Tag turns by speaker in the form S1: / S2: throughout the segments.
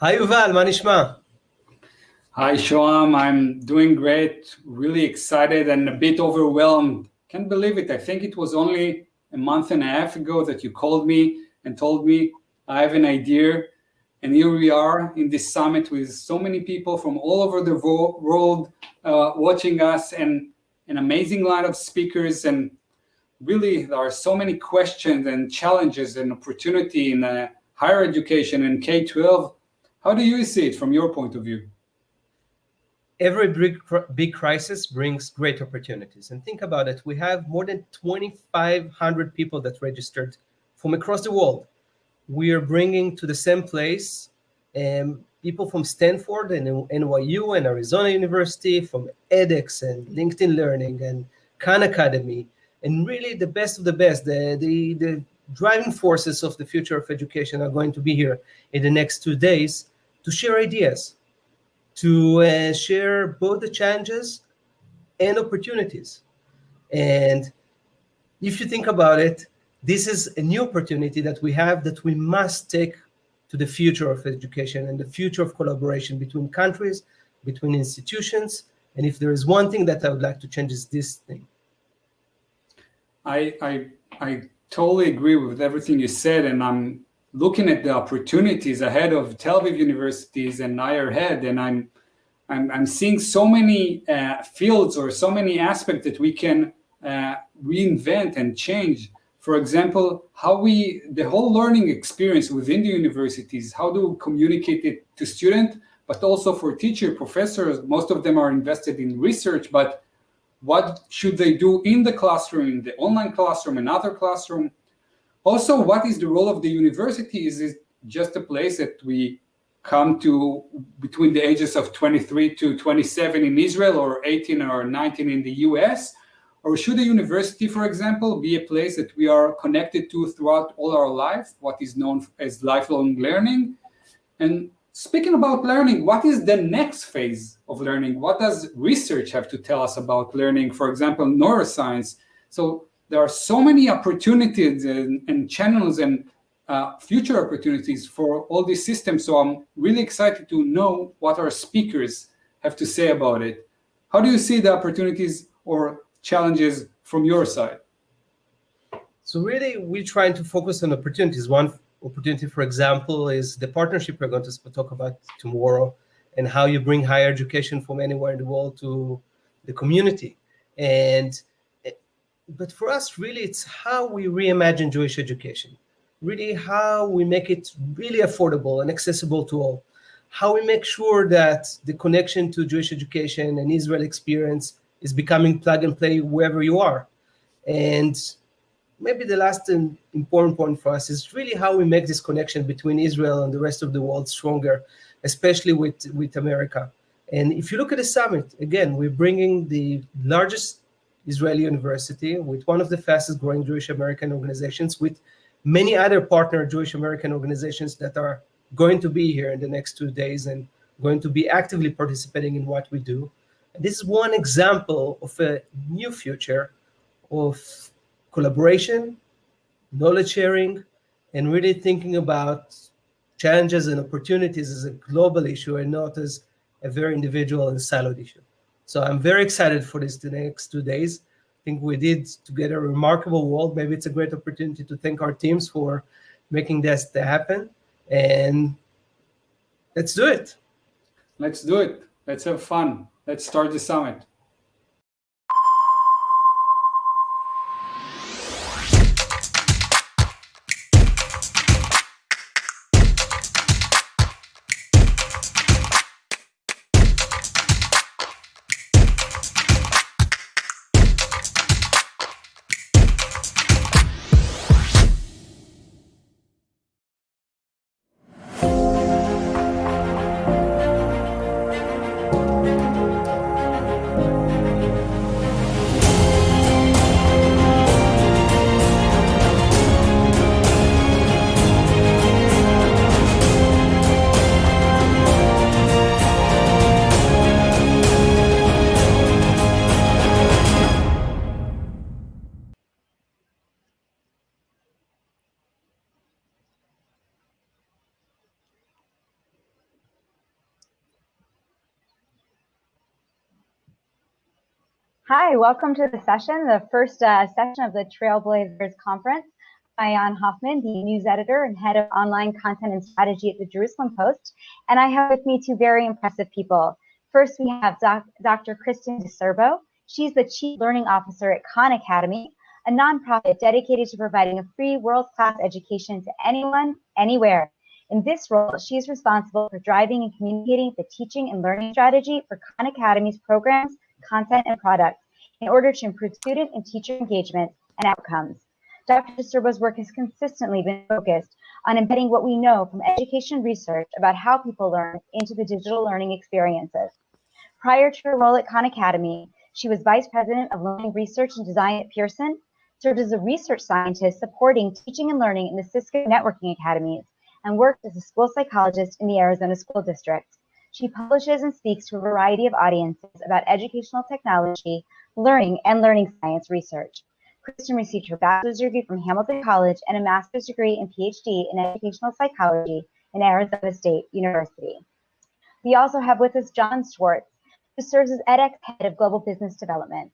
S1: היי יובל, מה נשמע?
S2: Hi, Shoam. I'm doing great. Really excited and a bit overwhelmed. Can't believe it. I think it was only a month and a half ago that you called me and told me I have an idea. And here we are in this summit with so many people from all over the world watching us, and an amazing line of speakers. And really, there are so many questions and challenges and opportunity in higher education and K-12. How do you see it from your point of view?
S1: Every big crisis brings great opportunities. And think about it. We have more than 2,500 people that registered from across the world. We are bringing to the same place people from Stanford and NYU and Arizona University, from edX and LinkedIn Learning and Khan Academy, and really the best of the best. The driving forces of the future of education are going to be here in the next 2 days to share ideas, to share both the challenges and opportunities. And if you think about it, this is a new opportunity that we have that we must take to the future of education and the future of collaboration between countries, between institutions. And if there is one thing that I would like to change, is this thing.
S2: I totally agree with everything you said, and I'm looking at the opportunities ahead of Tel Aviv universities and higher ed, and I'm seeing so many fields or so many aspects that we can reinvent and change. For example, the whole learning experience within the universities, how do we communicate it to students, but also for teacher, professors. Most of them are invested in research, but what should they do in the classroom, in the online classroom, another classroom? Also, what is the role of the university? Is it just a place that we come to between the ages of 23 to 27 in Israel, or 18 or 19 in the US? Or should a university, for example, be a place that we are connected to throughout all our life, what is known as lifelong learning? And speaking about learning, what is the next phase of learning? What does research have to tell us about learning? For example, neuroscience. So there are so many opportunities and channels and future opportunities for all these systems. So I'm really excited to know what our speakers have to say about it. How do you see the opportunities or challenges from your side?
S1: So really, we're trying to focus on opportunities. One opportunity, for example, is the partnership we're going to talk about tomorrow, and how you bring higher education from anywhere in the world to the community. But for us, really, it's how we reimagine Jewish education, really how we make it really affordable and accessible to all, how we make sure that the connection to Jewish education and Israel experience is becoming plug and play wherever you are. And maybe the last and important point for us is really how we make this connection between Israel and the rest of the world stronger, especially with America. And if you look at the summit, again, we're bringing the largest Israeli university with one of the fastest growing Jewish American organizations, with many other partner Jewish American organizations that are going to be here in the next 2 days and going to be actively participating in what we do. And this is one example of a new future of collaboration, knowledge sharing, and really thinking about challenges and opportunities as a global issue and not as a very individual and siloed issue. So I'm very excited for the next 2 days. I think we did together a remarkable world. Maybe it's a great opportunity to thank our teams for making this happen. And let's do it.
S2: Let's do it. Let's have fun. Let's start the summit.
S3: Hi, welcome to the session, the first session of the Trailblazers Conference. I'm Jan Hoffman, the news editor and head of online content and strategy at the Jerusalem Post. And I have with me two very impressive people. First, we have Dr. Kristen DeSerbo. She's the Chief Learning Officer at Khan Academy, a nonprofit dedicated to providing a free world-class education to anyone, anywhere. In this role, she is responsible for driving and communicating the teaching and learning strategy for Khan Academy's programs, content, and products in order to improve student and teacher engagement and outcomes. Dr. DeSerbo's work has consistently been focused on embedding what we know from education research about how people learn into the digital learning experiences. Prior to her role at Khan Academy, she was Vice President of Learning Research and Design at Pearson, served as a research scientist supporting teaching and learning in the Cisco networking academies, and worked as a school psychologist in the Arizona School District. She publishes and speaks to a variety of audiences about educational technology, learning, and learning science research. Kristen received her bachelor's degree from Hamilton College and a master's degree and PhD in educational psychology in Arizona State University. We also have with us John Schwartz, who serves as edX head of global business development.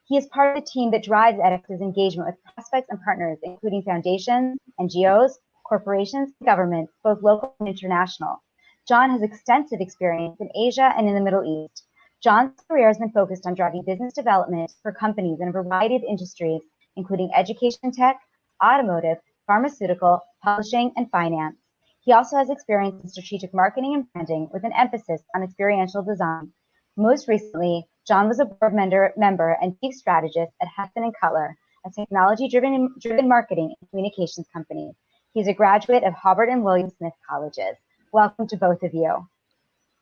S3: He is part of the team that drives edX's engagement with prospects and partners, including foundations, NGOs, corporations, and governments, both local and international. John has extensive experience in Asia and in the Middle East. John's career has been focused on driving business development for companies in a variety of industries, including education tech, automotive, pharmaceutical, publishing, and finance. He also has experience in strategic marketing and branding with an emphasis on experiential design. Most recently, John was a board member and chief strategist at Heston & Cutler, a technology-driven marketing and communications company. He's a graduate of Harvard and William Smith colleges. Welcome to both of you.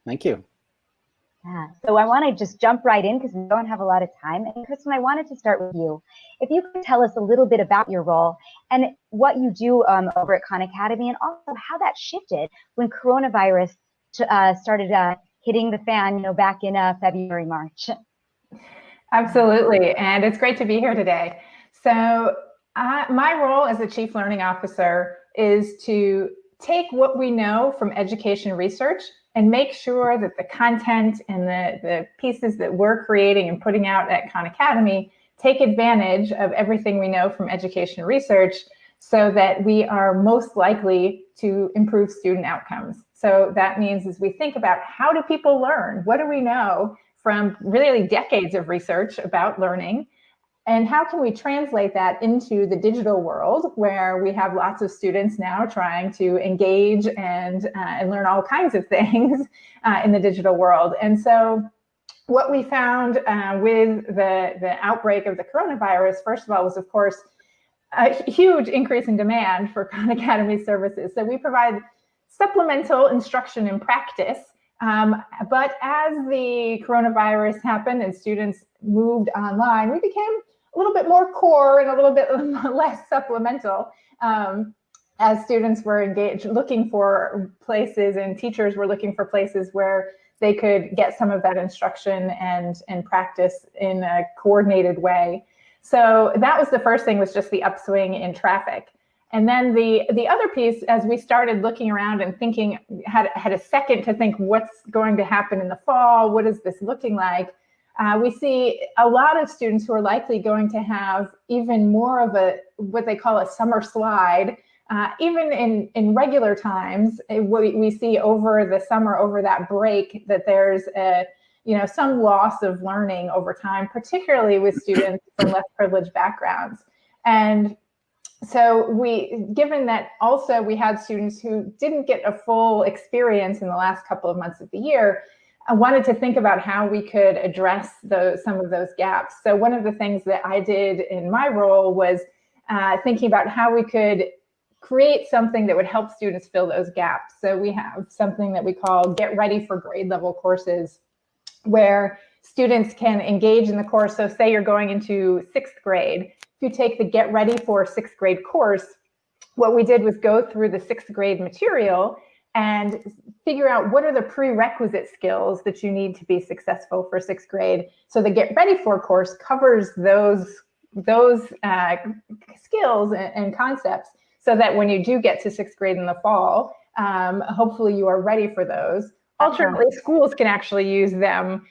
S4: Thank you.
S3: Yeah, so I want to just jump right in because we don't have a lot of time. And Kristen, I wanted to start with you. If you could tell us a little bit about your role and what you do over at Khan Academy, and also how that shifted when coronavirus started hitting the fan, back in February, March.
S5: Absolutely, and it's great to be here today. So my role as the Chief Learning Officer is to take what we know from education research and make sure that the content and the pieces that we're creating and putting out at Khan Academy take advantage of everything we know from education research so that we are most likely to improve student outcomes. So that means as we think about how do people learn, what do we know from really decades of research about learning, and how can we translate that into the digital world where we have lots of students now trying to engage and learn all kinds of things in the digital world. And so what we found with the outbreak of the coronavirus, first of all, was of course a huge increase in demand for Khan Academy services. So we provide supplemental instruction and practice. But as the coronavirus happened and students moved online, we became a little bit more core and a little bit less supplemental as students were engaged, looking for places, and teachers were looking for places where they could get some of that instruction and practice in a coordinated way. So that was the first thing, was just the upswing in traffic. And then the other piece, as we started looking around and thinking, had a second to think what's going to happen in the fall, what is this looking like? We see a lot of students who are likely going to have even more of what they call a summer slide. Even in regular times, we see over the summer, over that break, that there's some loss of learning over time, particularly with students from less privileged backgrounds. And so given that also we had students who didn't get a full experience in the last couple of months of the year, I wanted to think about how we could address some of those gaps. So one of the things that I did in my role was thinking about how we could create something that would help students fill those gaps. So we have something that we call Get Ready for Grade Level courses, where students can engage in the course. So say you're going into 6th grade. If you take the Get Ready for 6th grade course, what we did was go through the 6th grade material and figure out what are the prerequisite skills that you need to be successful for 6th grade. So the Get Ready For course covers those skills and concepts, so that when you do get to 6th grade in the fall, hopefully you are ready for those. Ultimately, schools can actually use them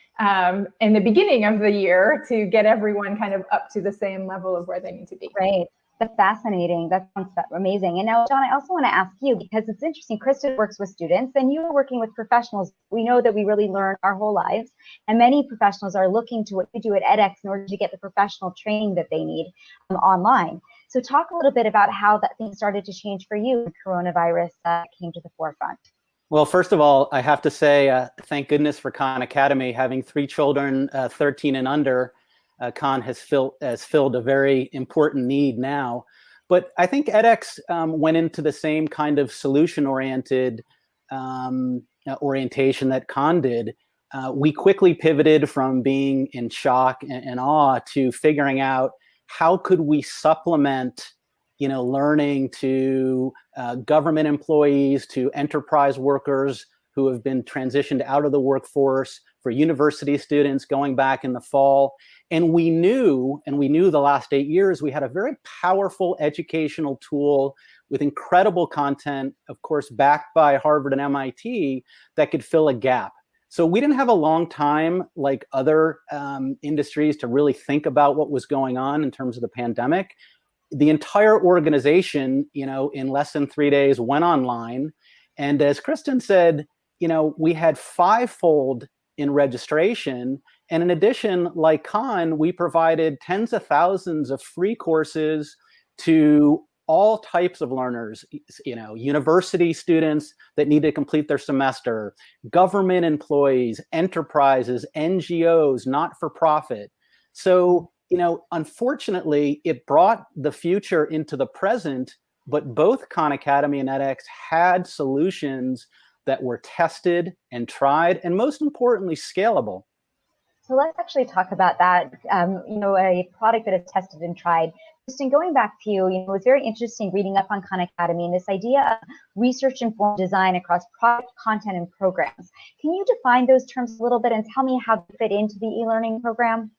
S5: in the beginning of the year to get everyone kind of up to the same level of where they need to be.
S3: Right. That's fascinating. That sounds amazing. And now, John, I also want to ask you, because it's interesting, Kristen works with students and you are working with professionals. We know that we really learn our whole lives, and many professionals are looking to what you do at edX in order to get the professional training that they need online. So talk a little bit about how that thing started to change for you when coronavirus came to the forefront.
S4: Well, first of all, I have to say, thank goodness for Khan Academy. Having 3 children, 13 and under, Khan has filled a very important need now. But I think edX went into the same kind of solution-oriented orientation that Khan did. We quickly pivoted from being in shock and awe to figuring out how could we supplement learning to government employees, to enterprise workers who have been transitioned out of the workforce, for university students going back in the fall. And we knew the last 8 years, we had a very powerful educational tool with incredible content, of course, backed by Harvard and MIT, that could fill a gap. So we didn't have a long time like other industries to really think about what was going on in terms of the pandemic. The entire organization, in less than 3 days went online. And as Kristen said, we had 5-fold in registration. And in addition, like Khan, we provided tens of thousands of free courses to all types of learners, university students that need to complete their semester, government employees, enterprises, NGOs, not-for-profit. So, unfortunately, it brought the future into the present, but both Khan Academy and edX had solutions that were tested and tried, and most importantly, scalable.
S3: So let's actually talk about that, a product that is tested and tried. Kristen, going back to you, it was very interesting reading up on Khan Academy and this idea of research-informed design across product, content, and programs. Can you define those terms a little bit and tell me how they fit into the e-learning program?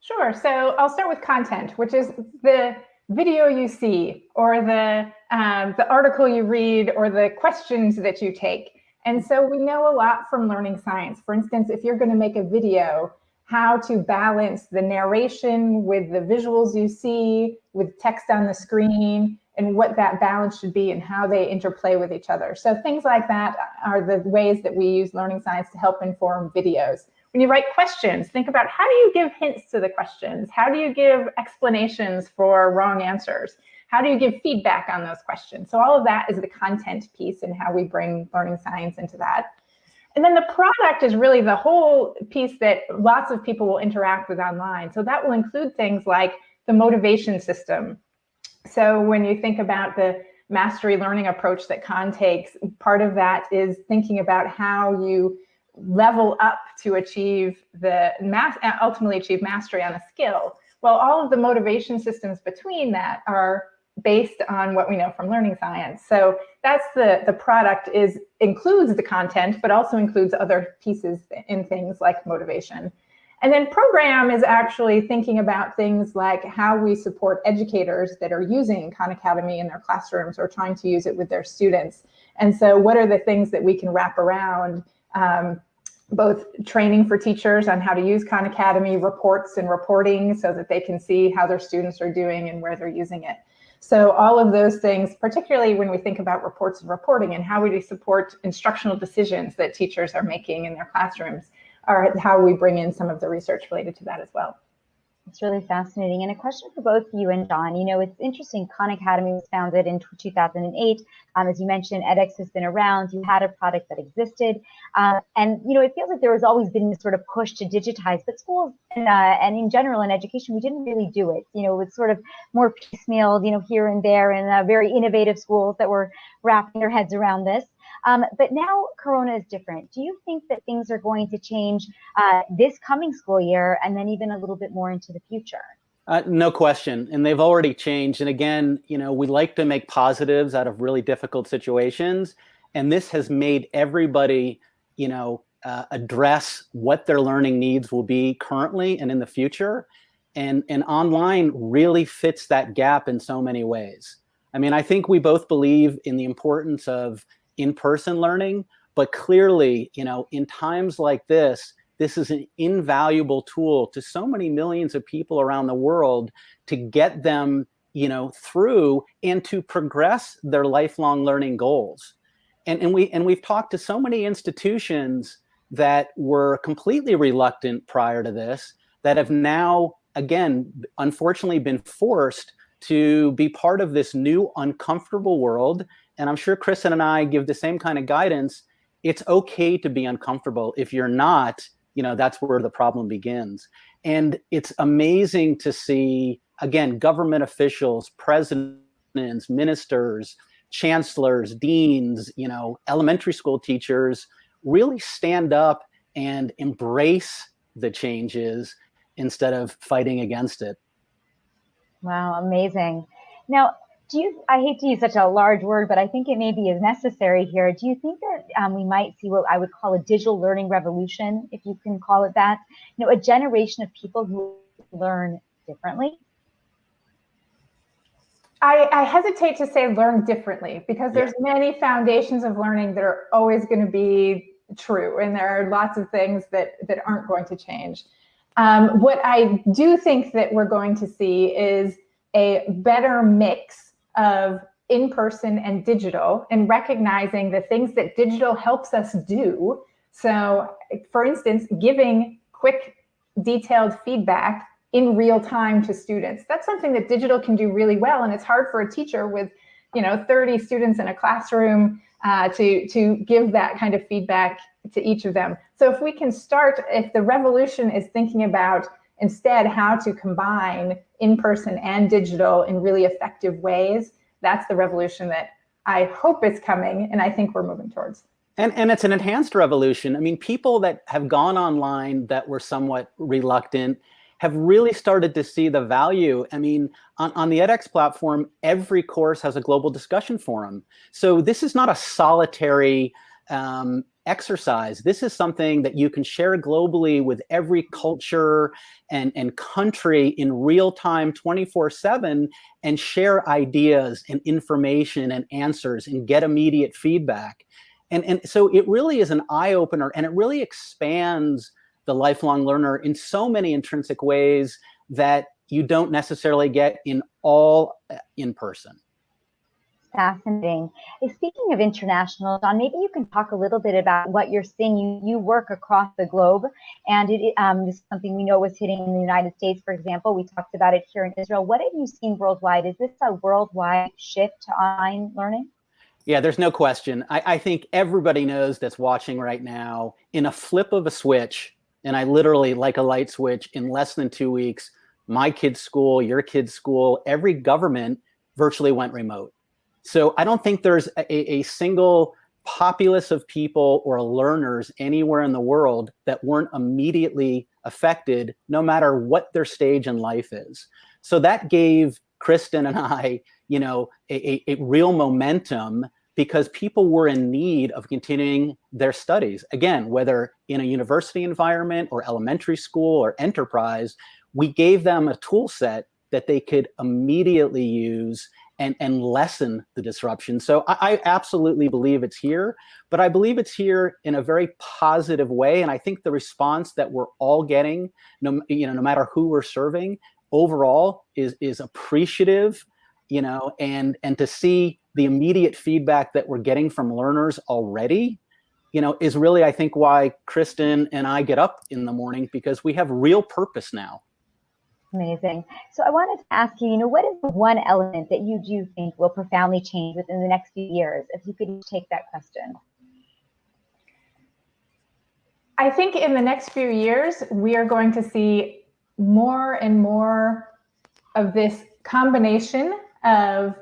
S5: Sure. So I'll start with content, which is the video you see, or the article you read, or the questions that you take. And so we know a lot from learning science. For instance, if you're going to make a video, how to balance the narration with the visuals you see, with text on the screen, and what that balance should be and how they interplay with each other. So things like that are the ways that we use learning science to help inform videos. When you write questions, think about how do you give hints to the questions? How do you give explanations for wrong answers? How do you give feedback on those questions? So all of that is the content piece and how we bring learning science into that. And then the product is really the whole piece that lots of people will interact with online. So that will include things like the motivation system. So when you think about the mastery learning approach that Khan takes, part of that is thinking about how you level up to achieve ultimately achieve mastery on a skill. Well, all of the motivation systems between that are based on what we know from learning science. So that's the product includes the content, but also includes other pieces in things like motivation. And then program is actually thinking about things like how we support educators that are using Khan Academy in their classrooms or trying to use it with their students. And so what are the things that we can wrap around both training for teachers on how to use Khan Academy, reports and reporting so that they can see how their students are doing and where they're using it. So all of those things, particularly when we think about reports and reporting and how we support instructional decisions that teachers are making in their classrooms, are how we bring in some of the research related to that as well.
S3: It's really fascinating. And a question for both you and John. It's interesting, Khan Academy was founded in 2008. As you mentioned, edX has been around. You had a product that existed. And it feels like there has always been this sort of push to digitize, but schools and in general in education, we didn't really do it. It was sort of more piecemealed, here and there, and very innovative schools that were wrapping their heads around this. But now Corona is different. Do you think that things are going to change this coming school year and then even a little bit more into the future?
S4: No question. And they've already changed. And again, we like to make positives out of really difficult situations. And this has made everybody, address what their learning needs will be currently and in the future. And online really fits that gap in so many ways. I mean, I think we both believe in the importance of in-person learning, But clearly, in times like this is an invaluable tool to so many millions of people around the world to get them, through and to progress their lifelong learning goals. And we've talked to so many institutions that were completely reluctant prior to this that have now, again, unfortunately been forced to be part of this new uncomfortable world. And I'm sure Kristen and I give the same kind of guidance. It's okay to be uncomfortable. If you're not, that's where the problem begins. And it's amazing to see, again, government officials, presidents, ministers, chancellors, deans, elementary school teachers really stand up and embrace the changes instead of fighting against it.
S3: Wow, amazing. Now, I hate to use such a large word, but I think it maybe is necessary here. Do you think that we might see what I would call a digital learning revolution, if you can call it that? A generation of people who learn differently?
S5: I hesitate to say learn differently, because there's many foundations of learning that are always going to be true, and there are lots of things that aren't going to change. What I do think that we're going to see is a better mix of in-person and digital, and recognizing the things that digital helps us do. So, for instance, giving quick, detailed feedback in real time to students. That's something that digital can do really well, and it's hard for a teacher with 30 students in a classroom to give that kind of feedback to each of them. So if we can start, if the revolution is thinking about instead how to combine in-person and digital in really effective ways, that's the revolution that I hope is coming, and I think we're moving towards.
S4: And it's an enhanced revolution. I mean, people that have gone online that were somewhat reluctant have really started to see the value. I mean, on the edX platform, every course has a global discussion forum. So this is not a solitary exercise. This is something that you can share globally with every culture and country in real time, 24/7, and share ideas and information and answers and get immediate feedback. And so it really is an eye opener, and it really expands the lifelong learner in so many intrinsic ways that you don't necessarily get in all in person.
S3: Fascinating. Speaking of international, John, maybe you can talk a little bit about what you're seeing. You work across the globe, and this is something we know was hitting in the United States, for example. We talked about it here in Israel. What have you seen worldwide? Is this a worldwide shift to online learning?
S4: Yeah, there's no question. I think everybody knows that's watching right now, in a flip of a switch, and I literally, like a light switch, in less than 2 weeks, my kid's school, your kid's school, every government virtually went remote. So I don't think there's a single populace of people or learners anywhere in the world that weren't immediately affected, no matter what their stage in life is. So that gave Kristen and I, a real momentum, because people were in need of continuing their studies. Again, whether in a university environment or elementary school or enterprise, we gave them a tool set that they could immediately use and lessen the disruption. So I absolutely believe it's here, but I believe it's here in a very positive way. And I think the response that we're all getting, no matter who we're serving, overall is appreciative, and to see the immediate feedback that we're getting from learners already, is really, I think, why Kristen and I get up in the morning, because we have real purpose now.
S3: Amazing. So I wanted to ask you, what is the one element that you do think will profoundly change within the next few years? If you could take that question.
S5: I think in the next few years, we are going to see more and more of this combination of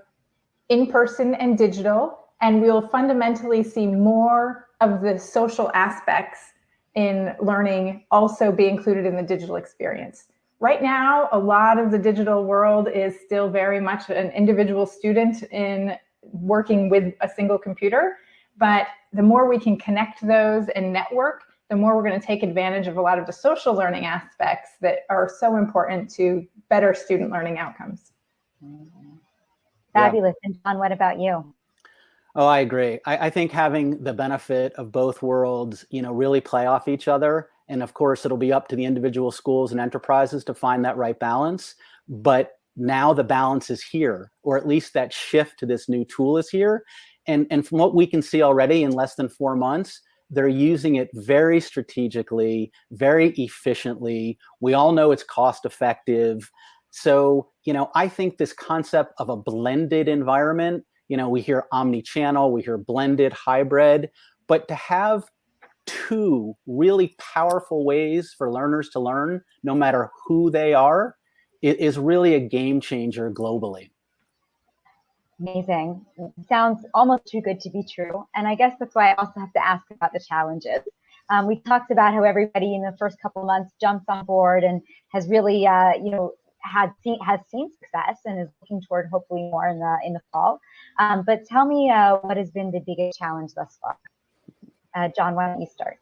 S5: in-person and digital, and we'll fundamentally see more of the social aspects in learning also be included in the digital experience. Right now, a lot of the digital world is still very much an individual student in working with a single computer, but the more we can connect those and network, the more we're going to take advantage of a lot of the social learning aspects that are so important to better student learning outcomes.
S3: Fabulous. And John, what about you?
S4: Oh, I agree. I think having the benefit of both worlds, really play off each other. And of course, it'll be up to the individual schools and enterprises to find that right balance. But now the balance is here, or at least that shift to this new tool is here. And from what we can see already in less than 4 months, they're using it very strategically, very efficiently. We all know it's cost effective. So, I think this concept of a blended environment, we hear omni-channel, we hear blended, hybrid, but to have two really powerful ways for learners to learn, no matter who they are, it is really a game changer globally.
S3: Amazing. Sounds almost too good to be true. And I guess that's why I also have to ask about the challenges. We talked about how everybody in the first couple of months jumps on board and has really, has seen success and is looking toward hopefully more in the fall. But tell me what has been the biggest challenge thus far? John, why don't you start?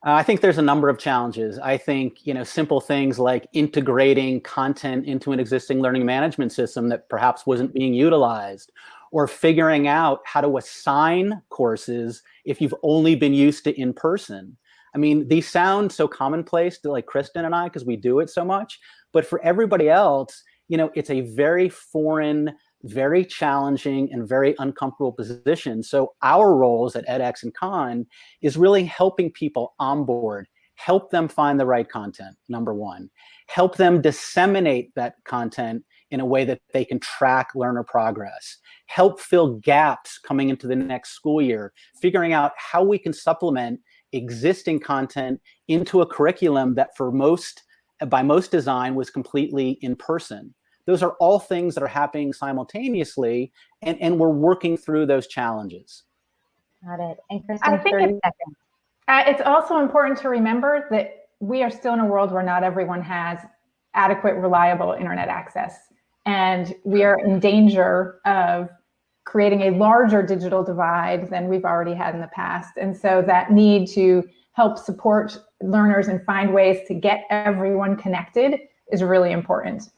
S4: I think there's a number of challenges. I think, simple things like integrating content into an existing learning management system that perhaps wasn't being utilized, or figuring out how to assign courses if you've only been used to in person. I mean, these sound so commonplace to like Kristen and I, because we do it so much, but for everybody else, it's a very foreign, very challenging and very uncomfortable position. So our roles at edX and Con is really helping people onboard, help them find the right content, number one, help them disseminate that content in a way that they can track learner progress, help fill gaps coming into the next school year, figuring out how we can supplement existing content into a curriculum that by most design was completely in person. Those are all things that are happening simultaneously, and we're working through those challenges.
S3: Got it. And Kristen, 30 seconds.
S5: It's also important to remember that we are still in a world where not everyone has adequate, reliable internet access. And we are in danger of creating a larger digital divide than we've already had in the past. And so that need to help support learners and find ways to get everyone connected is really important.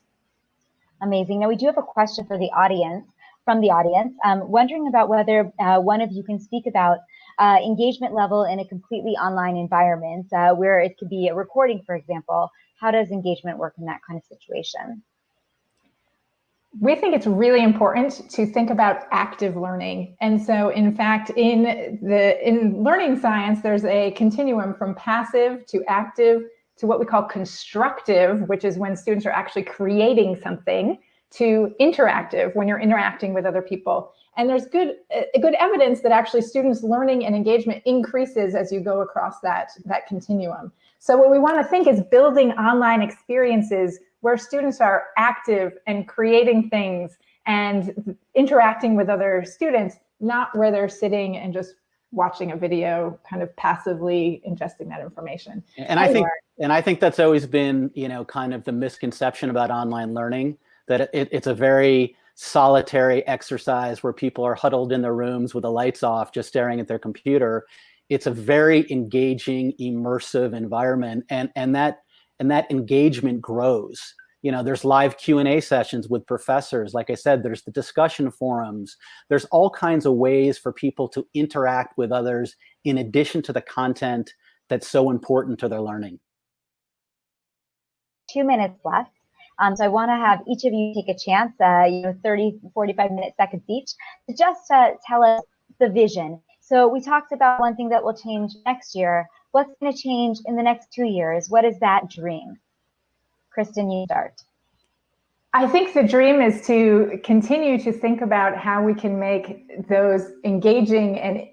S3: Amazing. Now we do have a question for the audience, wondering about whether one of you can speak about engagement level in a completely online environment where it could be a recording, for example. How does engagement work in that kind of situation?
S5: We think it's really important to think about active learning. And so in fact, in learning science, there's a continuum from passive to active to what we call constructive, which is when students are actually creating something, to interactive, when you're interacting with other people. And there's good evidence that actually students' learning and engagement increases as you go across that continuum. So what we want to think is building online experiences where students are active and creating things and interacting with other students, not where they're sitting and just watching a video, kind of passively ingesting that information.
S4: And I think that's always been, kind of the misconception about online learning, that it's a very solitary exercise where people are huddled in their rooms with the lights off, just staring at their computer. It's a very engaging, immersive environment, and that engagement grows. There's live Q&A sessions with professors. Like I said, there's the discussion forums. There's all kinds of ways for people to interact with others in addition to the content that's so important to their learning.
S3: 2 minutes left. So I want to have each of you take a chance, 30, 45 seconds each, to just tell us the vision. So we talked about one thing that will change next year. What's going to change in the next 2 years? What is that dream? Kristen, you start.
S5: I think the dream is to continue to think about how we can make those engaging and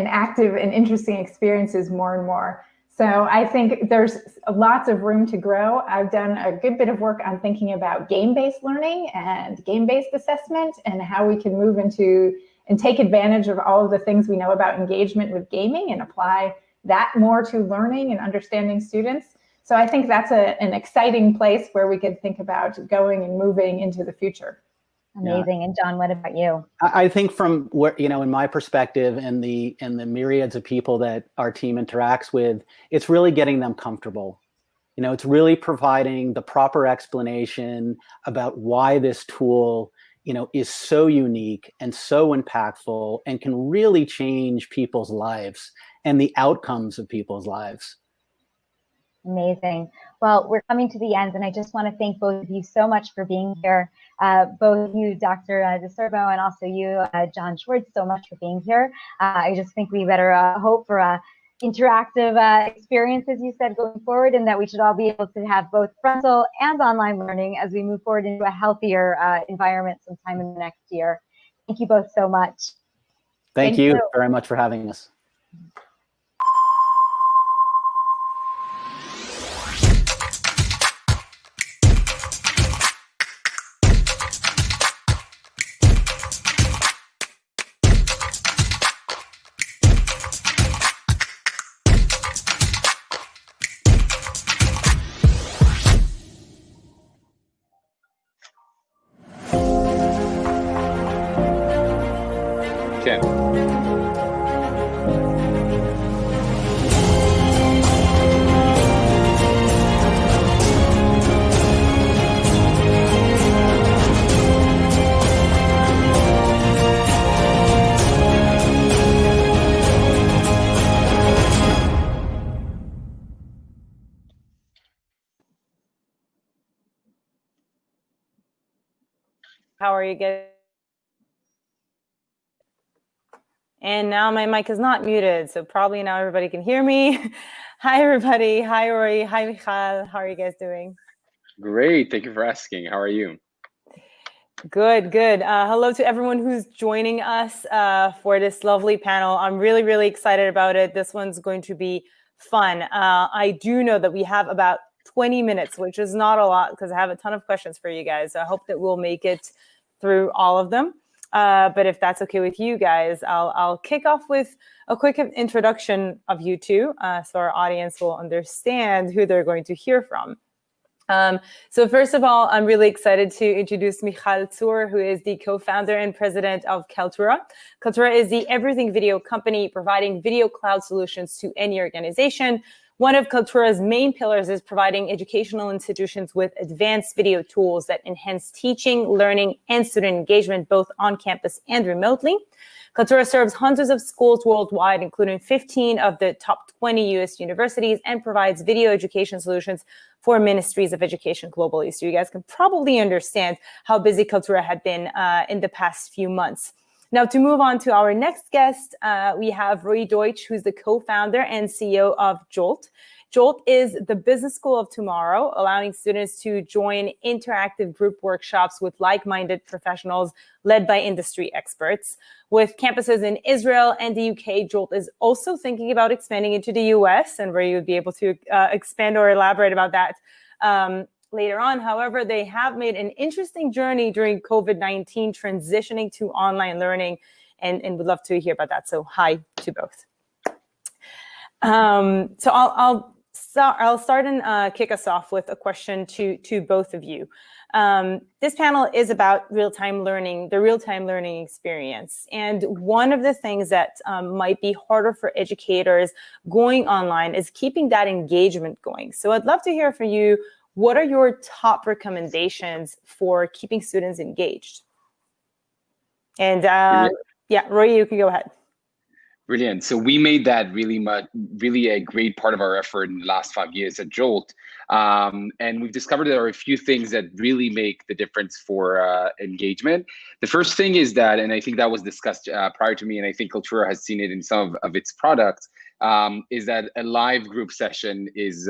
S5: active and interesting experiences more and more. So I think there's lots of room to grow. I've done a good bit of work on thinking about game-based learning and game-based assessment and how we can move into and take advantage of all of the things we know about engagement with gaming and apply that more to learning and understanding students. So I think that's an exciting place where we could think about going and moving into the future.
S3: Amazing. Yeah. And John, what about you?
S4: I think from where, in my perspective and the myriads of people that our team interacts with, it's really getting them comfortable. It's really providing the proper explanation about why this tool, is so unique and so impactful and can really change people's lives and the outcomes of people's lives.
S3: Amazing. Well, we're coming to the end, and I just want to thank both of you so much for being here. Both you, Dr. DeSerbo, and also you, John Schwartz, so much for being here. I just think we better hope for interactive experience, as you said, going forward, and that we should all be able to have both frontal and online learning as we move forward into a healthier environment sometime in the next year. Thank you both so much.
S4: Thank you very much for having us.
S6: How are you guys? And now my mic is not muted, so probably now everybody can hear me. Hi, everybody. Hi, Rory. Hi, Michal. How are you guys doing?
S7: Great. Thank you for asking. How are you?
S6: Good, good. Hello to everyone who's joining us for this lovely panel. I'm really, really excited about it. This one's going to be fun. I do know that we have about 20 minutes, which is not a lot because I have a ton of questions for you guys. I hope that we'll make it through all of them. But if that's okay with you guys, I'll kick off with a quick introduction of you two, so our audience will understand who they're going to hear from. So first of all, I'm really excited to introduce Michal Tzur, who is the co-founder and president of Kaltura. Kaltura is the everything video company providing video cloud solutions to any organization. One of Kaltura's main pillars is providing educational institutions with advanced video tools that enhance teaching, learning, and student engagement, both on campus and remotely. Kaltura serves hundreds of schools worldwide, including 15 of the top 20 US universities, and provides video education solutions for ministries of education globally. So you guys can probably understand how busy Kaltura had been in the past few months. Now, to move on to our next guest, we have Roy Deutsch, who's the co-founder and CEO of Jolt. Jolt is the business school of tomorrow, allowing students to join interactive group workshops with like-minded professionals led by industry experts. With campuses in Israel and the UK, Jolt is also thinking about expanding into the US, and Roy would be able to expand or elaborate about that later on. However, they have made an interesting journey during COVID-19, transitioning to online learning, and would love to hear about that. So hi to both. So I'll start and kick us off with a question to both of you. This panel is about real-time learning, the real-time learning experience. And one of the things that might be harder for educators going online is keeping that engagement going. So I'd love to hear from you. What are your top recommendations for keeping students engaged? And yeah, Roy, you can go ahead.
S7: Brilliant. So we made that really a great part of our effort in the last 5 years at Jolt. And we've discovered there are a few things that really make the difference for engagement. The first thing is that, and I think that was discussed prior to me, and I think Kaltura has seen it in some of its products, is that a live group session is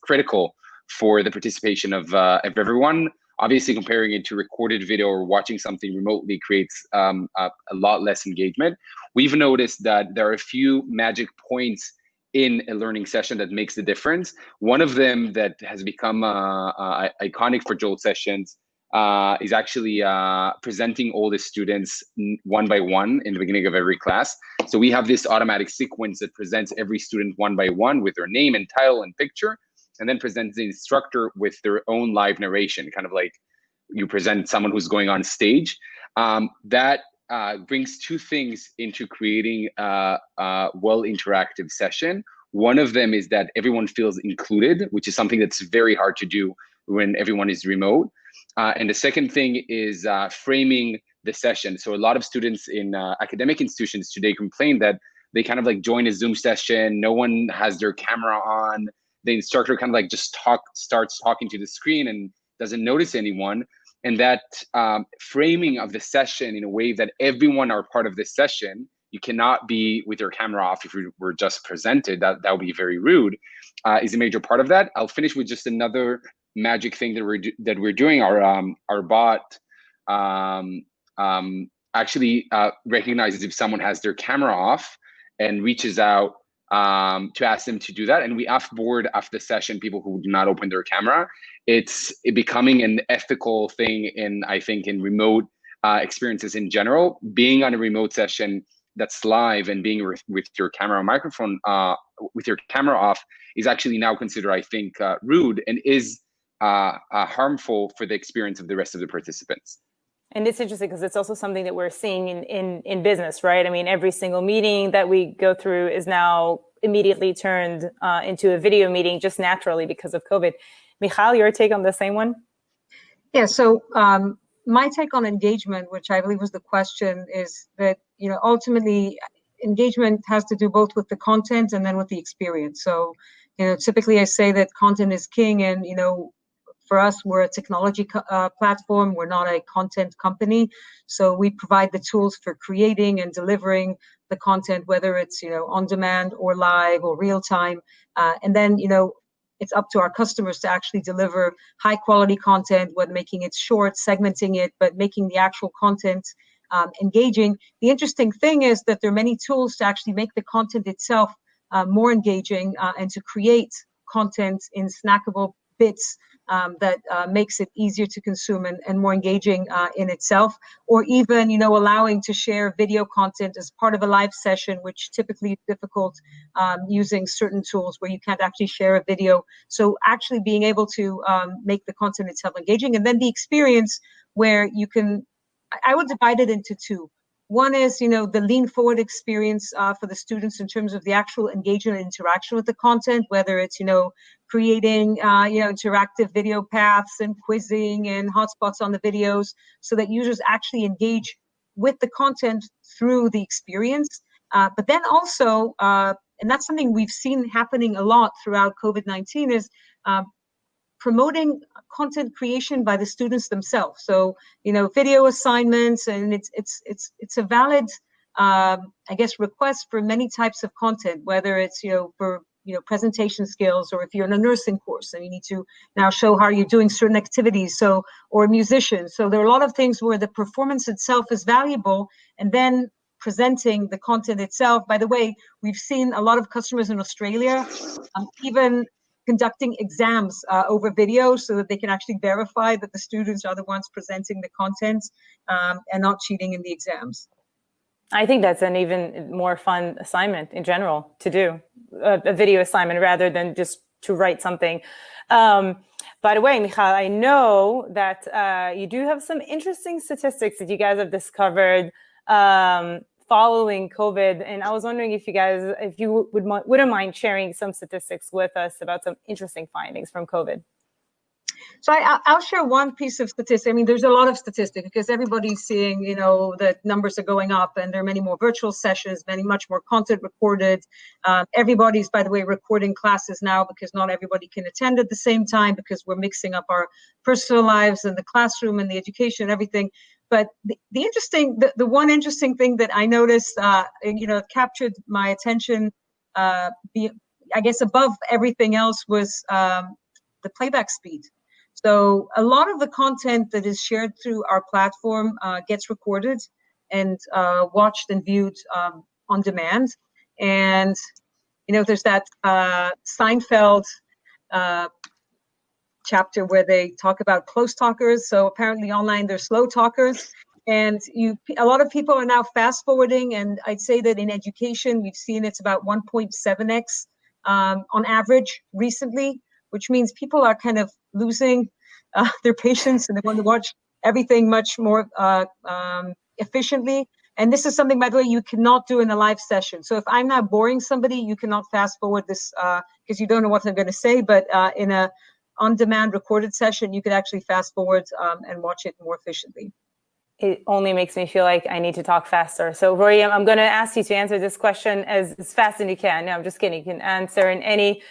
S7: critical for the participation of everyone. Obviously, comparing it to recorded video or watching something remotely creates a lot less engagement. We've noticed that there are a few magic points in a learning session that makes the difference. One of them that has become iconic for Jolt sessions is actually presenting all the students one by one in the beginning of every class. So we have this automatic sequence that presents every student one by one with their name and title and picture, and then presents the instructor with their own live narration, kind of like you present someone who's going on stage. That brings two things into creating a well interactive session. One of them is that everyone feels included, which is something that's very hard to do when everyone is remote. And the second thing is framing the session. So a lot of students in academic institutions today complain that they kind of like join a Zoom session, no one has their camera on, the instructor kind of like just starts talking to the screen and doesn't notice anyone. And that framing of the session in a way that everyone are part of this session, you cannot be with your camera off if you were just presented, that would be very rude, is a major part of that. I'll finish with just another magic thing that we're doing. Our bot actually recognizes if someone has their camera off and reaches out to ask them to do that. And we offboard after the session people who do not open their camera. It's becoming an ethical thing I think in remote experiences in general. Being on a remote session that's live and being with your camera or microphone, with your camera off, is actually now considered, I think, rude and is harmful for the experience of the rest of the participants.
S6: And it's interesting because it's also something that we're seeing in business, right? I mean, every single meeting that we go through is now immediately turned into a video meeting just naturally because of COVID. Michal, your take on the same one?
S8: Yeah, so my take on engagement, which I believe was the question, is that, ultimately engagement has to do both with the content and then with the experience. So, typically I say that content is king, and, for us, we're a technology platform. We're not a content company. So we provide the tools for creating and delivering the content, whether it's, on demand or live or real time. And then, it's up to our customers to actually deliver high quality content, whether making it short, segmenting it, but making the actual content engaging. The interesting thing is that there are many tools to actually make the content itself more engaging and to create content in snackable bits that makes it easier to consume and more engaging in itself, or even, allowing to share video content as part of a live session, which typically is difficult using certain tools where you can't actually share a video. So actually being able to make the content itself engaging, and then the experience where you can, I would divide it into two. One is, the lean forward experience for the students in terms of the actual engagement and interaction with the content, whether it's, creating, interactive video paths and quizzing and hotspots on the videos so that users actually engage with the content through the experience. But then also, and that's something we've seen happening a lot throughout COVID-19, is promoting content creation by the students themselves. So, video assignments, and it's a valid, I guess, request for many types of content, whether it's, for, presentation skills, or if you're in a nursing course and you need to now show how you're doing certain activities, so, or a musician. So there are a lot of things where the performance itself is valuable, and then presenting the content itself. By the way, we've seen a lot of customers in Australia, even conducting exams over video so that they can actually verify that the students are the ones presenting the content and not cheating in the exams.
S6: I think that's an even more fun assignment in general to do, a video assignment rather than just to write something. By the way, Michal, I know that you do have some interesting statistics that you guys have discovered following COVID, and I was wondering if you wouldn't mind sharing some statistics with us about some interesting findings from COVID.
S8: So I'll share one piece of statistics. I mean, there's a lot of statistics because everybody's seeing, that numbers are going up, and there are many more virtual sessions, much more content recorded. Everybody's, by the way, recording classes now because not everybody can attend at the same time because we're mixing up our personal lives and the classroom and the education and everything. But the one interesting thing that I noticed, captured my attention, I guess above everything else, was the playback speed. So a lot of the content that is shared through our platform gets recorded and watched and viewed on demand. And, there's that Seinfeld chapter where they talk about close talkers. So apparently online they're slow talkers. And a lot of people are now fast forwarding. And I'd say that in education, we've seen it's about 1.7x on average recently, which means people are kind of losing their patience and they want to watch everything much more efficiently. And this is something, by the way, you cannot do in a live session. So if I'm now boring somebody, you cannot fast forward this because you don't know what they're going to say. But in a on-demand recorded session, you could actually fast forward and watch it more efficiently.
S6: It only makes me feel like I need to talk faster. So Rory, I'm going to ask you to answer this question as fast as you can. No, I'm just kidding. You can answer in any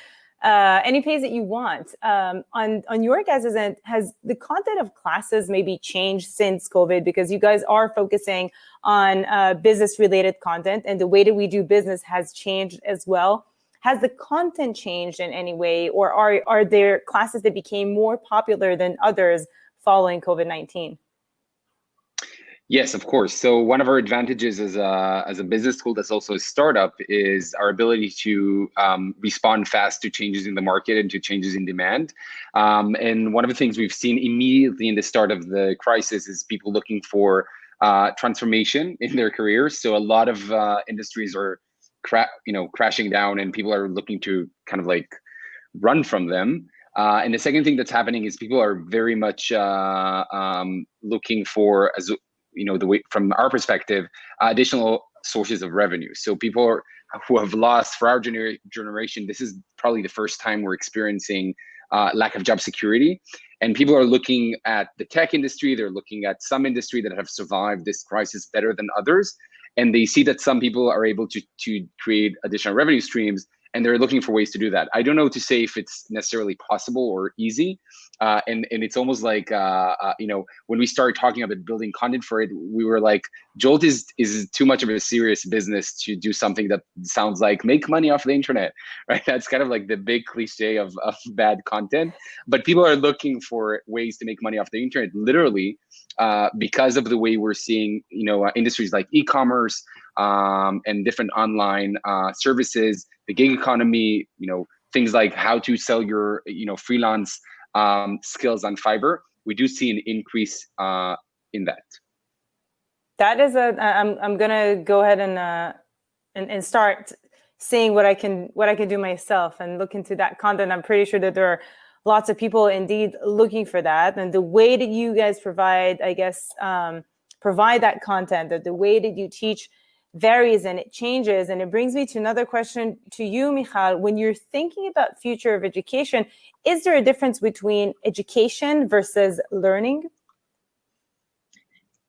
S6: pace that you want. On your guys' end, has the content of classes maybe changed since COVID? Because you guys are focusing on business-related content, and the way that we do business has changed as well. Has the content changed in any way, or are there classes that became more popular than others following COVID-19?
S7: Yes, of course. So one of our advantages as a business school that's also a startup is our ability to respond fast to changes in the market and to changes in demand. And one of the things we've seen immediately in the start of the crisis is people looking for transformation in their careers. So a lot of industries are crashing down, and people are looking to kind of like run from them. And the second thing that's happening is people are very much looking for, as the way from our perspective, additional sources of revenue. So people who have lost, for our generation, this is probably the first time we're experiencing lack of job security. And people are looking at the tech industry. They're looking at some industry that have survived this crisis better than others. And they see that some people are able to create additional revenue streams, and they're looking for ways to do that. I don't know to say if it's necessarily possible or easy. And it's almost like, when we started talking about building content for it, we were like, Jolt is too much of a serious business to do something that sounds like make money off the internet, right? That's kind of like the big cliche of bad content. But people are looking for ways to make money off the internet, literally, because of the way we're seeing, industries like e-commerce and different online services, the gig economy, things like how to sell your, freelance skills on Fiverr. We do see an increase in that.
S6: That is I'm gonna go ahead and start seeing what I can do myself and look into that content. I'm pretty sure that there are lots of people indeed looking for that, and the way that you guys provide, I guess, provide that content, that the way that you teach varies and it changes. And it brings me to another question to you, Michal. When you're thinking about future of education, is there a difference between education versus learning?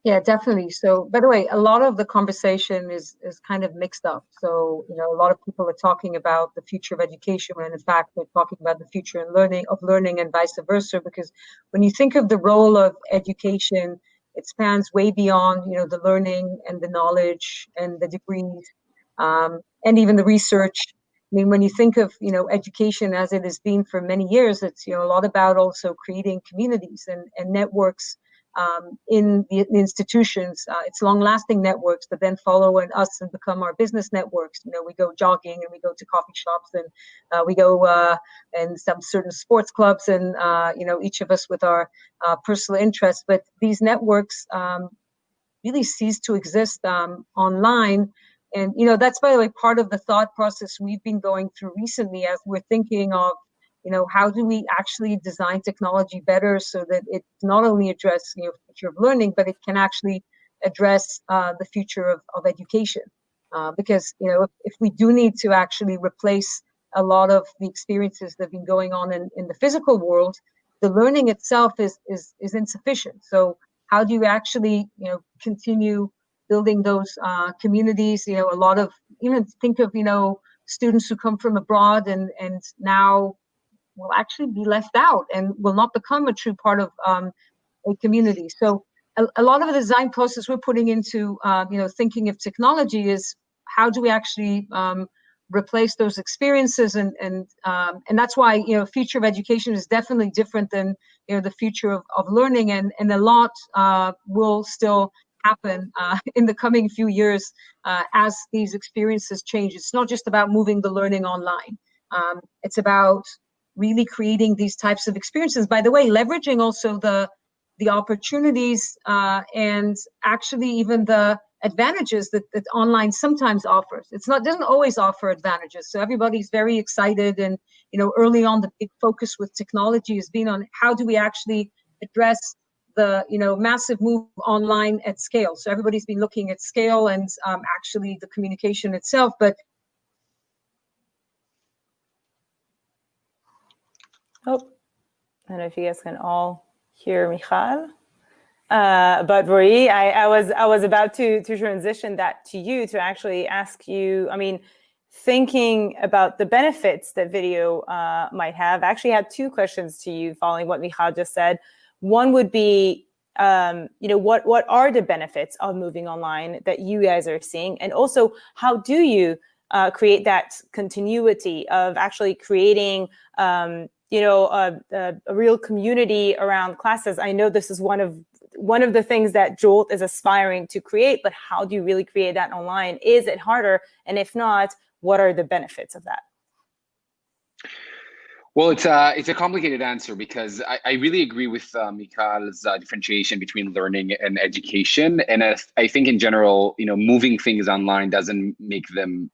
S8: Yeah, definitely. So, by the way, a lot of the conversation is kind of mixed up. So, a lot of people are talking about the future of education, when in fact they're talking about the future of learning and vice versa. Because when you think of the role of education, it spans way beyond, the learning and the knowledge and the degrees, and even the research. I mean, when you think of, education as it has been for many years, it's, a lot about also creating communities and networks in the institutions. It's long-lasting networks that then follow us and become our business networks. We go jogging and we go to coffee shops and we go and some certain sports clubs and each of us with our personal interests. But these networks really cease to exist online. And that's, by the way, part of the thought process we've been going through recently as we're thinking of how do we actually design technology better so that it not only address future of learning, but it can actually address the future of education. Because if we do need to actually replace a lot of the experiences that have been going on in the physical world, the learning itself is insufficient. So how do you actually continue building those communities? A lot of think of students who come from abroad and now will actually be left out and will not become a true part of a community. So a lot of the design process we're putting into thinking of technology is how do we actually replace those experiences, and that's why future of education is definitely different than the future of learning, and a lot will still happen in the coming few years as these experiences change. It's not just about moving the learning online. It's about really creating these types of experiences. By the way, leveraging also the opportunities and actually even the advantages that online sometimes offers. Doesn't always offer advantages. So everybody's very excited, and early on the big focus with technology has been on how do we actually address the massive move online at scale. So everybody's been looking at scale and actually the communication itself, but
S6: oh, don't know if you guys can all hear Michal. But Roy, I was about to transition that to you to actually ask you, I mean, thinking about the benefits that video might have, I actually had two questions to you following what Michal just said. One would be, what are the benefits of moving online that you guys are seeing? And also, how do you create that continuity of actually creating, a real community around classes? I know this is one of the things that Jolt is aspiring to create, but how do you really create that online? Is it harder? And if not, what are the benefits of that?
S7: Well, it's a complicated answer because I really agree with Michal's differentiation between learning and education. And I think in general, moving things online doesn't make them,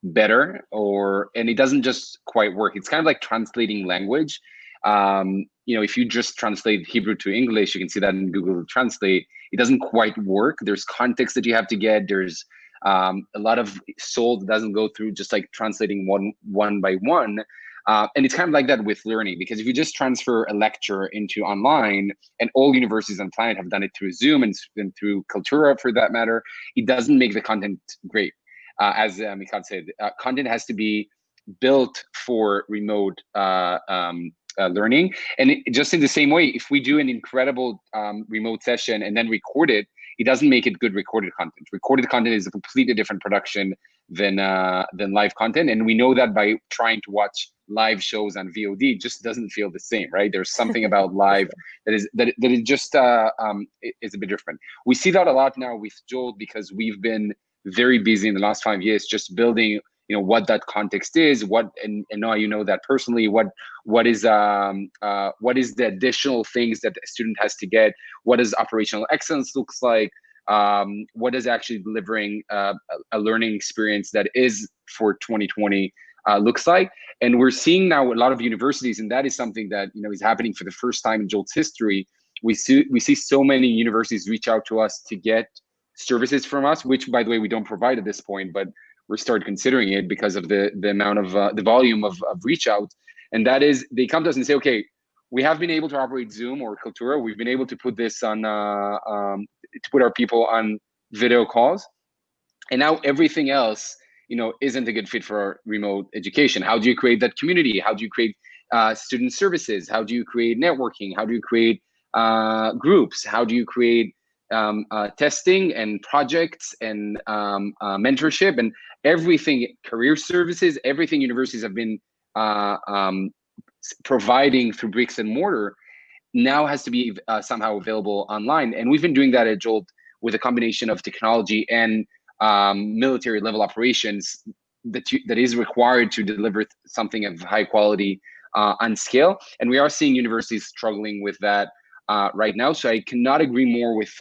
S7: better, and it doesn't just quite work. It's kind of like translating language. If you just translate Hebrew to English, you can see that in Google Translate. It doesn't quite work. There's context that you have to get. There's a lot of soul that doesn't go through just like translating one by one. And it's kind of like that with learning, because if you just transfer a lecture into online, and all universities on the planet have done it through Zoom and through Kaltura for that matter, it doesn't make the content great. As Michal said, content has to be built for remote learning. And just in the same way, if we do an incredible remote session and then record it, it doesn't make it good recorded content. Recorded content is a completely different production than live content. And we know that by trying to watch live shows on VOD, it just doesn't feel the same, right? There's something about live that is just is a bit different. We see that a lot now with Jolt because we've been very busy in the last 5 years just building what that context is, and now that personally, what is the additional things that a student has to get, what does operational excellence looks like, what is actually delivering a learning experience that is for 2020 looks like. And we're seeing now a lot of universities, and that is something that is happening for the first time in Jolt's history. We see so many universities reach out to us to get services from us, which by the way we don't provide at this point, but we're started considering it because of the amount of the volume of reach out. And that is, they come to us and say, okay, we have been able to operate Zoom or Kaltura. We've been able to put this on to put our people on video calls, and now everything else isn't a good fit for our remote education. How do you create that community? How do you create student services? How do you create networking? How do you create groups? How do you create testing and projects and mentorship and everything, career services, everything universities have been providing through bricks and mortar now has to be somehow available online. And we've been doing that at Jolt with a combination of technology and military level operations that is required to deliver something of high quality on scale. And we are seeing universities struggling with that right now. So I cannot agree more with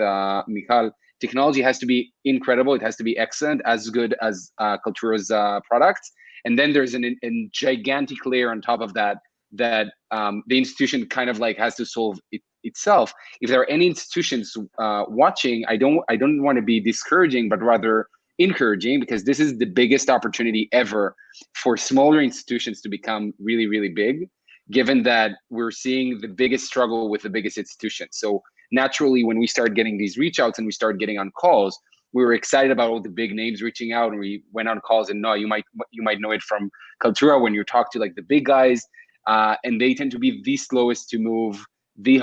S7: Michal. Technology has to be incredible. It has to be excellent, as good as Kaltura's products. And then there's a gigantic layer on top of that the institution kind of like has to solve itself. If there are any institutions watching, I don't want to be discouraging, but rather encouraging, because this is the biggest opportunity ever for smaller institutions to become really, really big, given that we're seeing the biggest struggle with the biggest institutions. So naturally, when we start getting these reach outs and we start getting on calls, we were excited about all the big names reaching out, and we went on calls. And no, you might know it from Kaltura when you talk to like the big guys, and they tend to be the slowest to move, the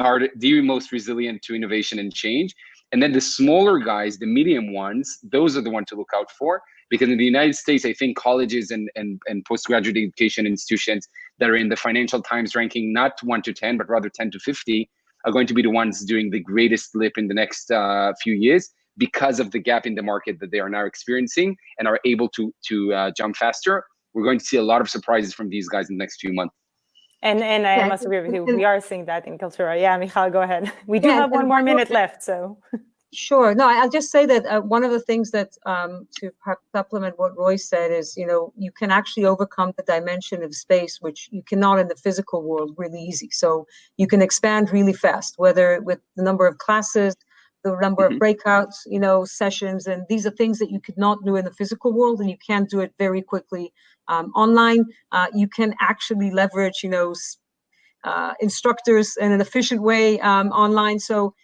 S7: most resilient to innovation and change. And then the smaller guys, the medium ones, those are the ones to look out for, because in the United States, I think colleges and postgraduate education institutions that are in the Financial Times ranking, not 1 to 10, but rather 10 to 50, are going to be the ones doing the greatest leap in the next few years, because of the gap in the market that they are now experiencing and are able to jump faster. We're going to see a lot of surprises from these guys in the next few months.
S6: And I must agree with you. We are seeing that in Kaltura. Yeah, Michal, go ahead. We do have one more minute left, so.
S8: Sure. No, I'll just say that one of the things that to supplement what Roy said is, you can actually overcome the dimension of space, which you cannot in the physical world really easy. So you can expand really fast, whether with the number of classes, the number of breakouts, sessions, and these are things that you could not do in the physical world, and you can do it very quickly online. You can actually leverage, instructors in an efficient way online. So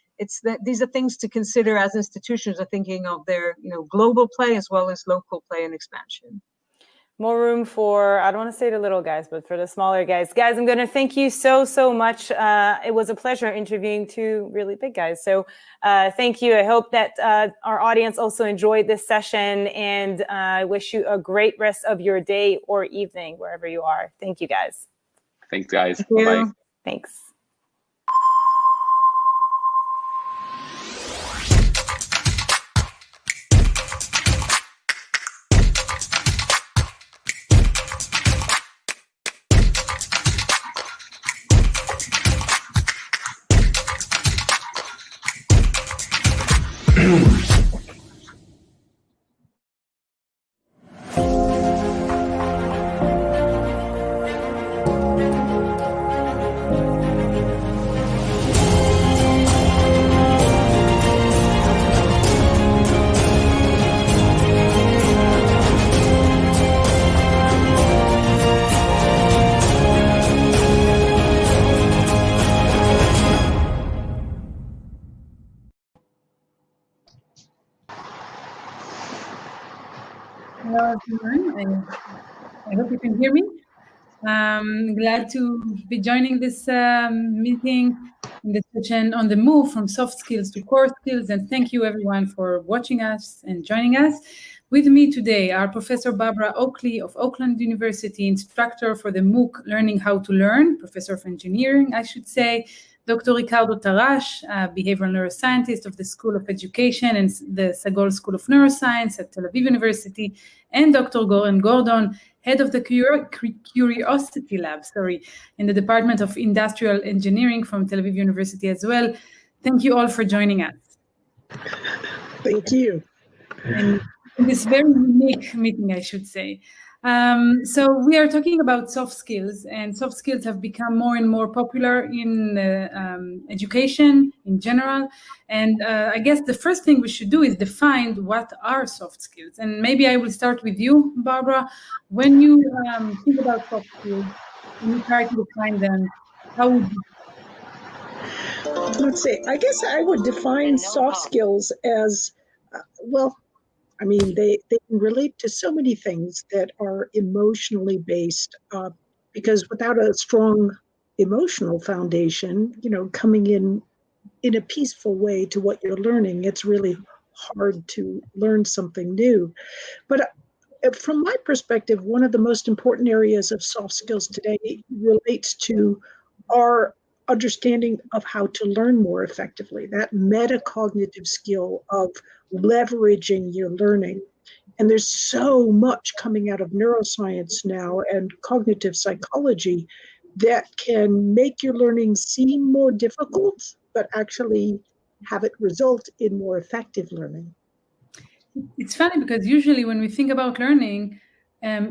S8: these are things to consider as institutions are thinking of their global play as well as local play and expansion.
S6: More room for, I don't want to say the little guys, but for the smaller guys. Guys, I'm going to thank you so much. It was a pleasure interviewing two really big guys. So thank you. I hope that our audience also enjoyed this session, and I wish you a great rest of your day or evening, wherever you are. Thank you, guys.
S7: Thanks, guys.
S8: Thank you.
S7: Bye-bye.
S6: Thanks.
S9: Hello, everyone. I hope you can hear me. Glad to be joining this meeting in this session on the move from soft skills to core skills. And thank you, everyone, for watching us and joining us. With me today are Professor Barbara Oakley of Oakland University, instructor for the MOOC Learning How to Learn, professor of engineering, I should say, Dr. Ricardo Tarash, behavioral neuroscientist of the School of Education and the Sagol School of Neuroscience at Tel Aviv University, and Dr. Goran Gordon, head of the Curiosity Lab, in the Department of Industrial Engineering from Tel Aviv University as well. Thank you all for joining us.
S10: Thank you.
S9: And in this very unique meeting, I should say. So we are talking about soft skills, and soft skills have become more and more popular in education in general. And I guess the first thing we should do is define what are soft skills. And maybe I will start with you, Barbara. When you think about soft skills, when you try to define them, how would you?
S10: Let's see, I guess I would define soft skills as, they can relate to so many things that are emotionally based, because without a strong emotional foundation, coming in a peaceful way to what you're learning, it's really hard to learn something new. But from my perspective, one of the most important areas of soft skills today relates to our understanding of how to learn more effectively, that metacognitive skill of leveraging your learning. And there's so much coming out of neuroscience now and cognitive psychology that can make your learning seem more difficult, but actually have it result in more effective learning.
S9: It's funny because usually when we think about learning,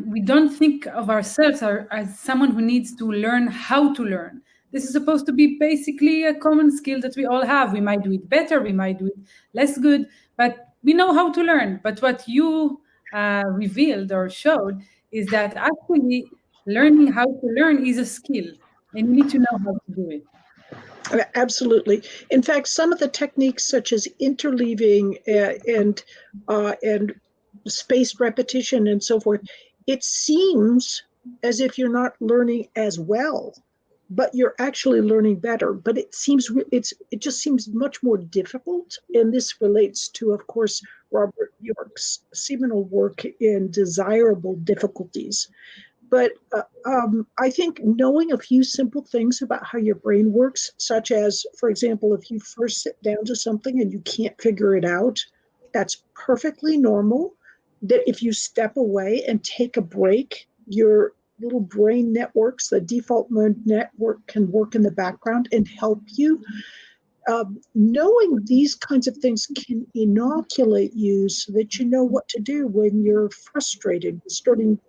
S9: we don't think of ourselves as someone who needs to learn how to learn. This is supposed to be basically a common skill that we all have. We might do it better, we might do it less good, but we know how to learn. But what you revealed or showed is that actually learning how to learn is a skill, and you need to know how to do it.
S10: Absolutely. In fact, some of the techniques such as interleaving and spaced repetition and so forth, it seems as if you're not learning as well, but you're actually learning better. But it just seems much more difficult. And this relates to, of course, Robert York's seminal work in Desirable Difficulties. But I think knowing a few simple things about how your brain works, such as, for example, if you first sit down to something and you can't figure it out, that's perfectly normal. That if you step away and take a break, your little brain networks, the default mode network, can work in the background and help you. Knowing these kinds of things can inoculate you so that you know what to do when you're frustrated, starting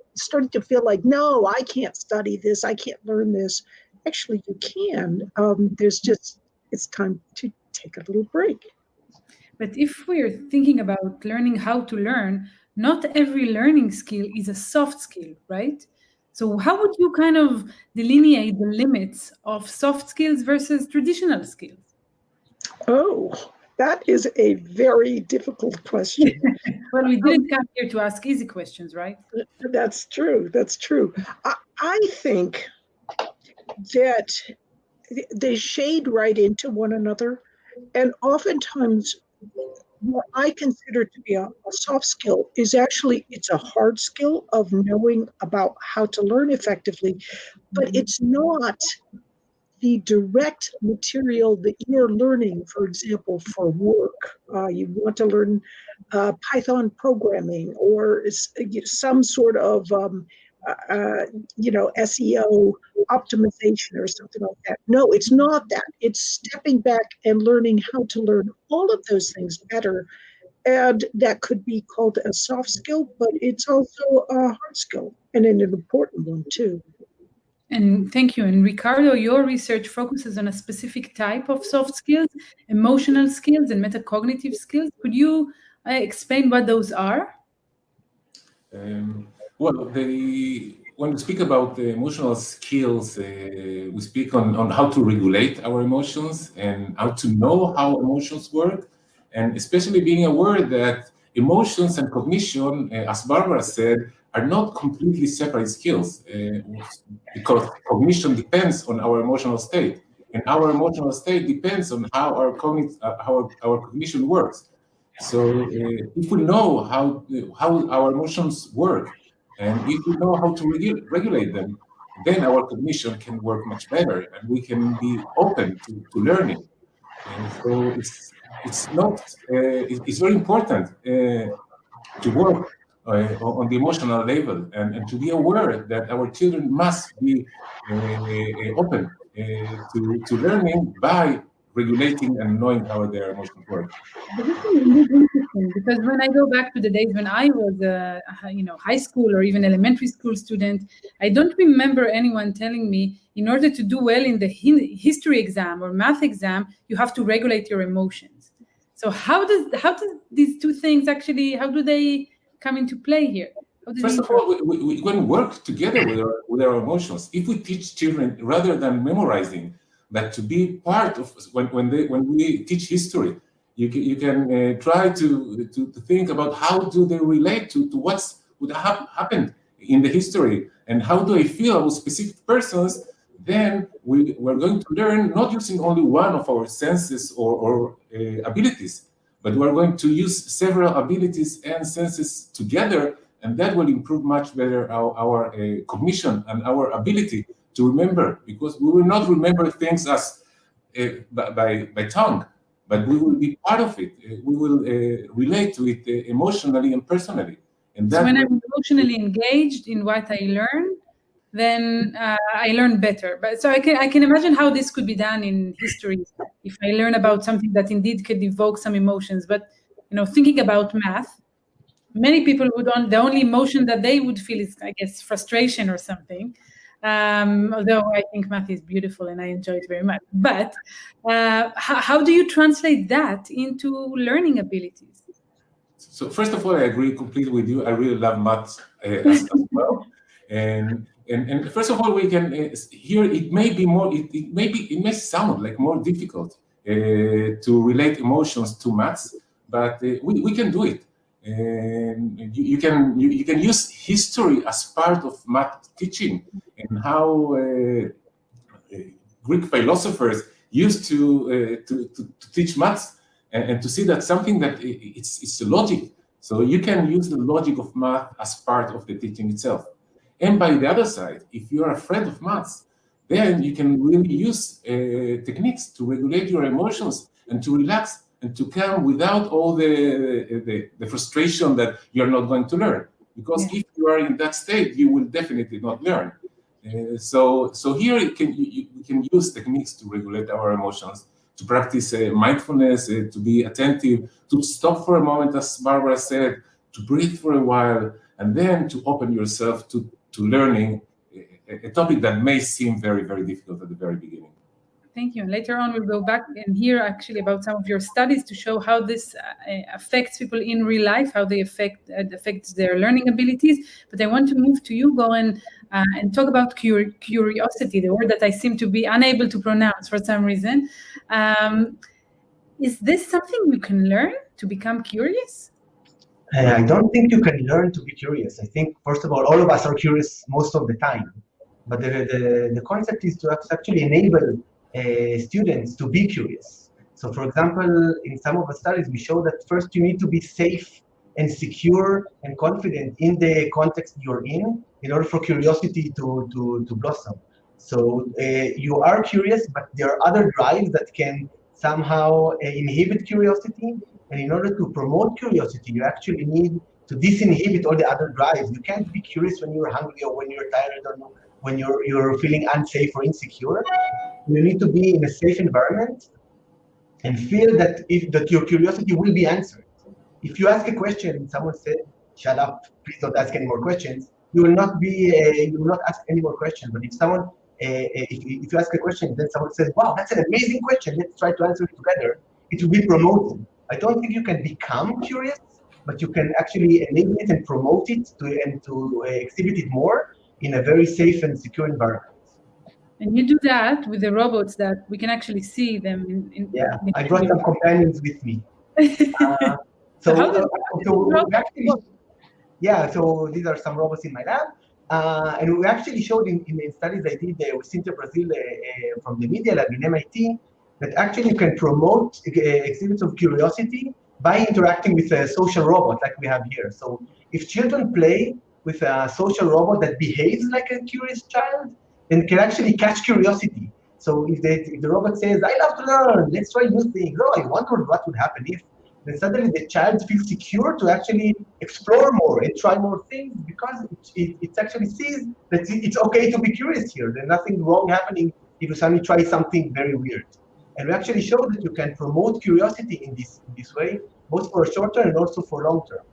S10: to feel like, no, I can't study this, I can't learn this. Actually, you can. It's time to take a little break.
S9: But if we're thinking about learning how to learn, not every learning skill is a soft skill, right? So how would you kind of delineate the limits of soft skills versus traditional skills?
S10: Oh, that is a very difficult question.
S9: Well, we didn't come here to ask easy questions, right?
S10: That's true. That's true. I think that they shade right into one another. And oftentimes, what I consider to be a soft skill is actually, it's a hard skill of knowing about how to learn effectively, but it's not the direct material that you're learning. For example, for work, you want to learn Python programming or some sort of SEO optimization or something like that. No, it's not that. It's stepping back and learning how to learn all of those things better. And that could be called a soft skill, but it's also a hard skill and an important one too.
S9: And thank you. And Ricardo, your research focuses on a specific type of soft skills, emotional skills and metacognitive skills. Could you explain what those are?
S11: Well, when we speak about the emotional skills, we speak on how to regulate our emotions and how to know how emotions work, and especially being aware that emotions and cognition, as Barbara said, are not completely separate skills, because cognition depends on our emotional state, and our emotional state depends on how our cognition works. So if we know how our emotions work, and if we know how to regulate them, then our cognition can work much better, and we can be open to learning. And so it's very important to work on the emotional level, and to be aware that our children must be open to learning by regulating and knowing how their emotions work.
S9: But this is really interesting, because when I go back to the days when I was a high school or even elementary school student, I don't remember anyone telling me in order to do well in the history exam or math exam, you have to regulate your emotions. So how do these two things actually, how do they come into play here?
S11: First of all, we can work together with our emotions. If we teach children, rather than memorizing, that to be part of when we teach history, you can try to think about how do they relate to what happened in the history, and how do I feel about specific persons. Then we're going to learn not using only one of our senses or abilities, but we're going to use several abilities and senses together, and that will improve much better our cognition and our ability to remember, because we will not remember things as by tongue, but we will be part of it. We will relate to it emotionally and personally. And
S9: so when I'm emotionally engaged in what I learn, then I learn better. But so I can imagine how this could be done in history if I learn about something that indeed could evoke some emotions. But thinking about math, many people the only emotion that they would feel is, I guess, frustration or something. Although I think math is beautiful and I enjoy it very much. But how do you translate that into learning abilities?
S11: So first of all, I agree completely with you. I really love math as well. And first of all, we can here. It may be more. It may sound like more difficult to relate emotions to maths, but we can do it. And you can use history as part of math teaching, and how Greek philosophers used to teach maths, and to see that something that it's a logic. So you can use the logic of math as part of the teaching itself. And by the other side, if you are afraid of maths, then you can really use techniques to regulate your emotions and to relax and to come without all the frustration that you're not going to learn. Because if you are in that state, you will definitely not learn. So here you can use techniques to regulate our emotions, to practice mindfulness, to be attentive, to stop for a moment, as Barbara said, to breathe for a while, and then to open yourself to learning a topic that may seem very, very difficult at the very beginning.
S9: Thank you. And later on, we'll go back and hear actually about some of your studies to show how this affects people in real life, how they affects their learning abilities. But I want to move to you, Goran, and talk about curiosity, the word that I seem to be unable to pronounce for some reason. Is this something you can learn, to become curious?
S12: I don't think you can learn to be curious. I think, first of all of us are curious most of the time. But the concept is to actually enable students to be curious. So for example, in some of the studies, we show that first you need to be safe and secure and confident in the context you're in order for curiosity to blossom. So you are curious, but there are other drives that can somehow inhibit curiosity. And in order to promote curiosity, you actually need to disinhibit all the other drives. You can't be curious when you're hungry or when you're tired or when you're feeling unsafe or insecure. You need to be in a safe environment and feel that your curiosity will be answered. If you ask a question and someone said, "Shut up, please don't ask any more questions," you will not ask any more questions. But if someone, if you ask a question, then someone says, "Wow, that's an amazing question. Let's try to answer it together," it will be promoted. I don't think you can become curious, but you can actually enable it and promote it to exhibit it more in a very safe and secure environment.
S9: And you do that with the robots that we can actually see them in
S12: I brought some companions with me. So these are some robots in my lab. And we actually showed in studies I did with Cynthia Brazil from the Media Lab in MIT that actually you can promote exhibits of curiosity by interacting with a social robot like we have here. So if children play with a social robot that behaves like a curious child, then can actually catch curiosity. So if the robot says, "I love to learn, let's try new things. Oh, I wonder what would happen if," then suddenly the child feels secure to actually explore more and try more things because it actually sees that it's okay to be curious here. There's nothing wrong happening if you suddenly try something very weird. And we actually show that you can promote curiosity in this way, both for short term and also for long term.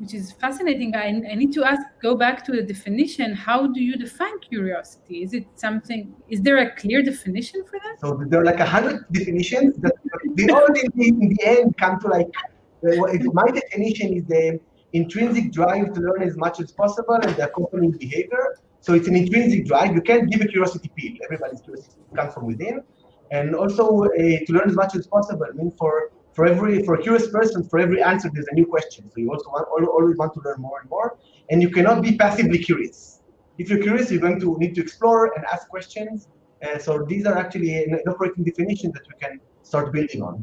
S9: Which is fascinating. I need to go back to the definition. How do you define curiosity? Is there a clear definition for that?
S12: So there are like 100 definitions that they all in the end come to my definition is the intrinsic drive to learn as much as possible and the accompanying behavior. So it's an intrinsic drive. You can't give a curiosity pill. Everybody's curiosity comes from within. And also to learn as much as possible. I mean, for a curious person, for every answer, there's a new question. So you also always want to learn more and more. And you cannot be passively curious. If you're curious, you're going to need to explore and ask questions. So these are actually an operating definition that we can start building on.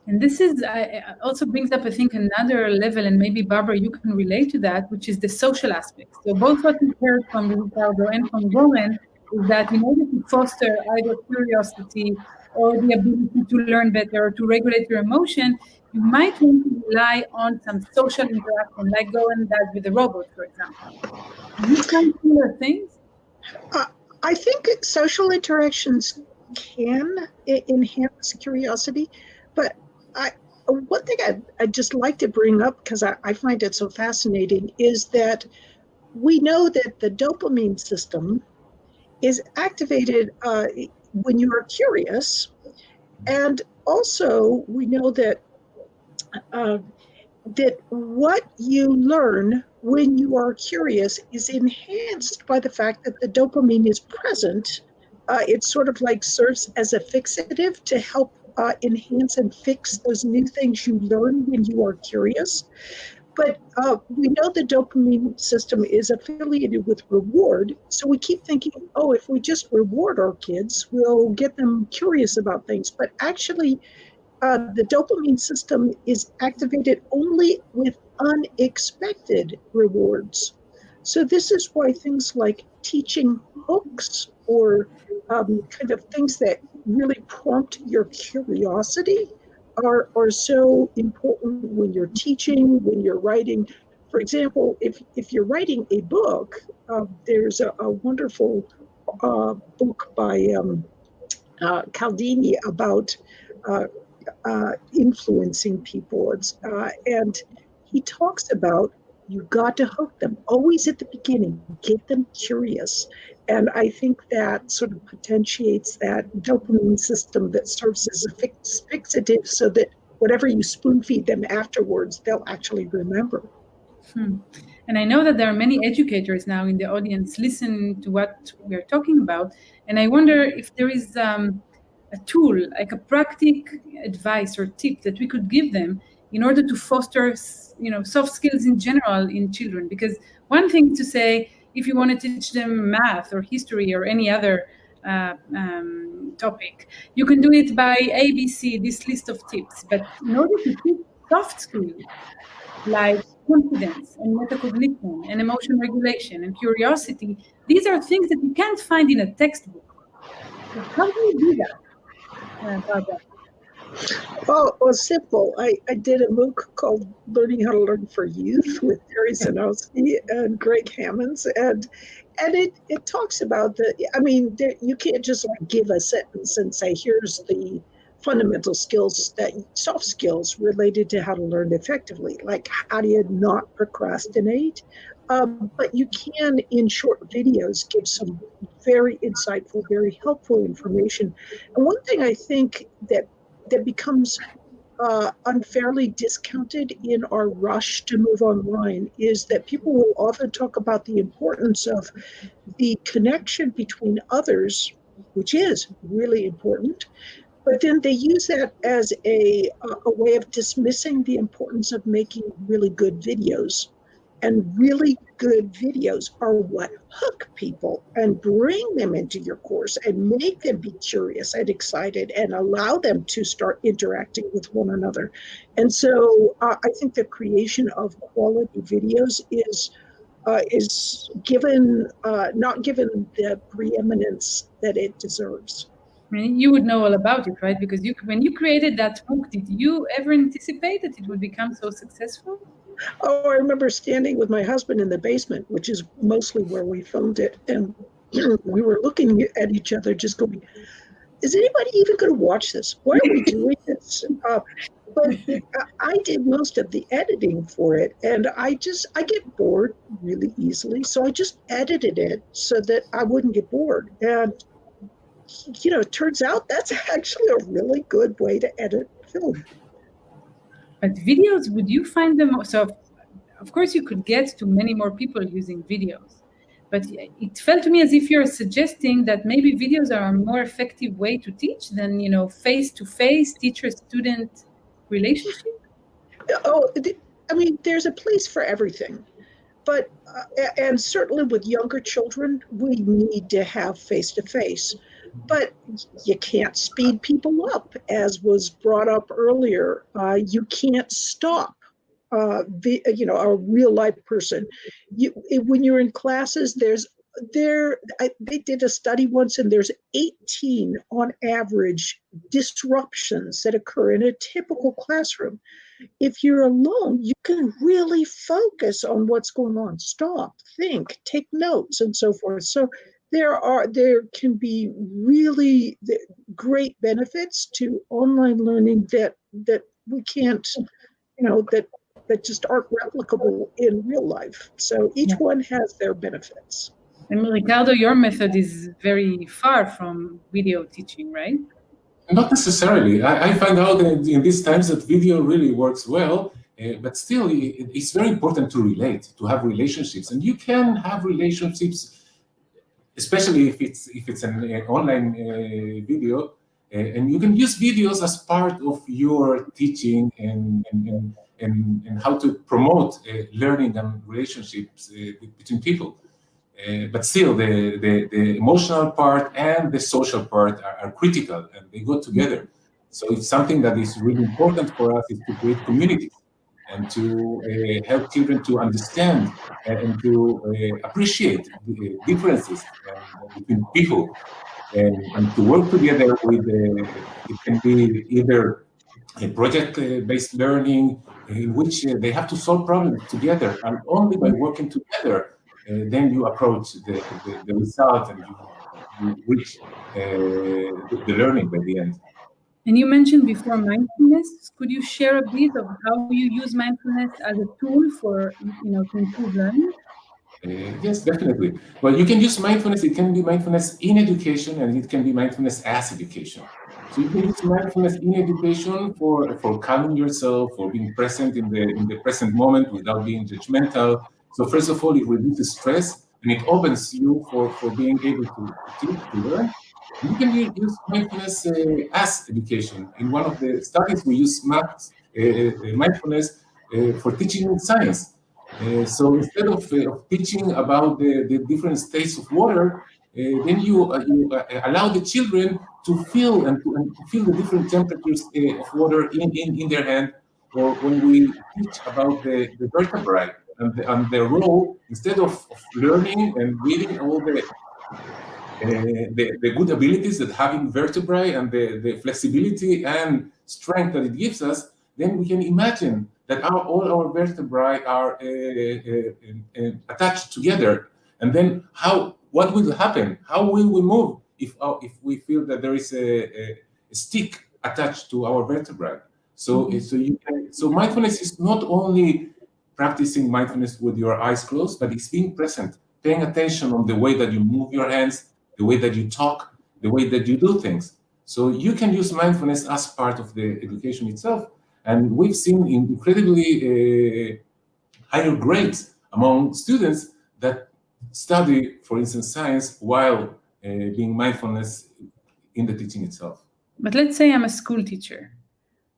S9: And this is also brings up, I think, another level, and maybe Barbara, you can relate to that, which is the social aspect. So both what we heard from Ricardo and from Goran is that in order to foster either curiosity or the ability to learn better or to regulate your emotion, you might want to rely on some social interaction, like Goran does with the robot, for example. These kind of similar things?
S10: I think social interactions can enhance curiosity, but one thing I'd just like to bring up, because I find it so fascinating, is that we know that the dopamine system is activated when you are curious. And also we know that that what you learn when you are curious is enhanced by the fact that the dopamine is present. It sort of like serves as a fixative to help enhance and fix those new things you learn when you are curious. But we know the dopamine system is affiliated with reward. So we keep thinking, oh, if we just reward our kids, we'll get them curious about things. But actually, the dopamine system is activated only with unexpected rewards. So this is why things like teaching hooks or kind of things that really prompt your curiosity are so important when you're teaching, when you're writing. For example, if you're writing a book, there's a wonderful book by Cialdini about influencing people. And he talks about You got to hook them always at the beginning, get them curious. And I think that sort of potentiates that dopamine system that serves as a fixative so that whatever you spoon feed them afterwards, they'll actually remember.
S9: And I know that there are many educators now in the audience listening to what we are talking about. And I wonder if there is a tool, like a practical advice or tip that we could give them in order to foster, soft skills in general in children. Because one thing to say, if you want to teach them math or history or any other topic, you can do it by ABC, this list of tips. But in order to teach soft skills, like confidence and metacognition and emotion regulation and curiosity, these are things that you can't find in a textbook. So how do you do that, Barbara?
S10: Well, simple. I did a MOOC called Learning How to Learn for Youth with Terry Zanowski and Greg Hammonds, and it talks about you can't just like give a sentence and say, here's the fundamental skills, that soft skills related to how to learn effectively, like how do you not procrastinate. But you can, in short videos, give some very insightful, very helpful information. And one thing I think that becomes unfairly discounted in our rush to move online is that people will often talk about the importance of the connection between others, which is really important, but then they use that as a way of dismissing the importance of making really good videos. And really good videos are what hook people and bring them into your course and make them be curious and excited and allow them to start interacting with one another. And so I think the creation of quality videos is given not given the preeminence that it deserves.
S9: I mean, you would know all about it, right? Because when you created that book, did you ever anticipate that it would become so successful?
S10: Oh, I remember standing with my husband in the basement, which is mostly where we filmed it. And we were looking at each other just going, is anybody even going to watch this? Why are we doing this? But I did most of the editing for it. And I get bored really easily. So I just edited it so that I wouldn't get bored. And, it turns out that's actually a really good way to edit film.
S9: But videos, would you find them? So, of course, you could get to many more people using videos. But it felt to me as if you're suggesting that maybe videos are a more effective way to teach than, face-to-face teacher-student relationship.
S10: Oh, I mean, there's a place for everything. But, and certainly with younger children, we need to have face-to-face. But you can't speed people up, as was brought up earlier. You can't stop a real life person. When you're in classes, they did a study once, and there's 18 on average disruptions that occur in a typical classroom. If you're alone, you can really focus on what's going on. Stop, think, take notes, and so forth. So there can be really great benefits to online learning that we can't, that just aren't replicable in real life. So each one has their benefits.
S9: And Ricardo, your method is very far from video teaching, right?
S11: Not necessarily. I find out that in these times that video really works well, but still it's very important to relate, to have relationships. And you can have relationships, especially if it's an online video, and you can use videos as part of your teaching and how to promote learning and relationships between people. But still, the emotional part and the social part are critical, and they go together. So it's something that is really important for us, is to create communities and to help children to understand and to appreciate the differences between people, and to work together with, it can be either a project-based learning in which they have to solve problems together, and only by working together then you approach the result and you reach the learning by the end.
S9: And you mentioned before mindfulness. Could you share a bit of how you use mindfulness as a tool for, to improve learning?
S11: Yes, definitely. Well, you can use mindfulness. It can be mindfulness in education, and it can be mindfulness as education. So you can use mindfulness in education for calming yourself, for being present in the present moment without being judgmental. So first of all, it reduces stress and it opens you for being able to teach, to learn. You can use mindfulness as education. In one of the studies, we use mindfulness for teaching science. So instead of teaching about the different states of water, then you allow the children to feel and to feel the different temperatures of water in their hand. Or when we teach about the vertebrae and their role, instead of learning and reading all the good abilities that having vertebrae and the flexibility and strength that it gives us, then we can imagine that all our vertebrae are attached together. And then what will happen? How will we move if we feel that there is a stick attached to our vertebrae? So mindfulness is not only practicing mindfulness with your eyes closed, but it's being present, paying attention on the way that you move your hands, the way that you talk, the way that you do things. So you can use mindfulness as part of the education itself. And we've seen incredibly higher grades among students that study, for instance, science while being mindfulness in the teaching itself.
S9: But let's say I'm a school teacher.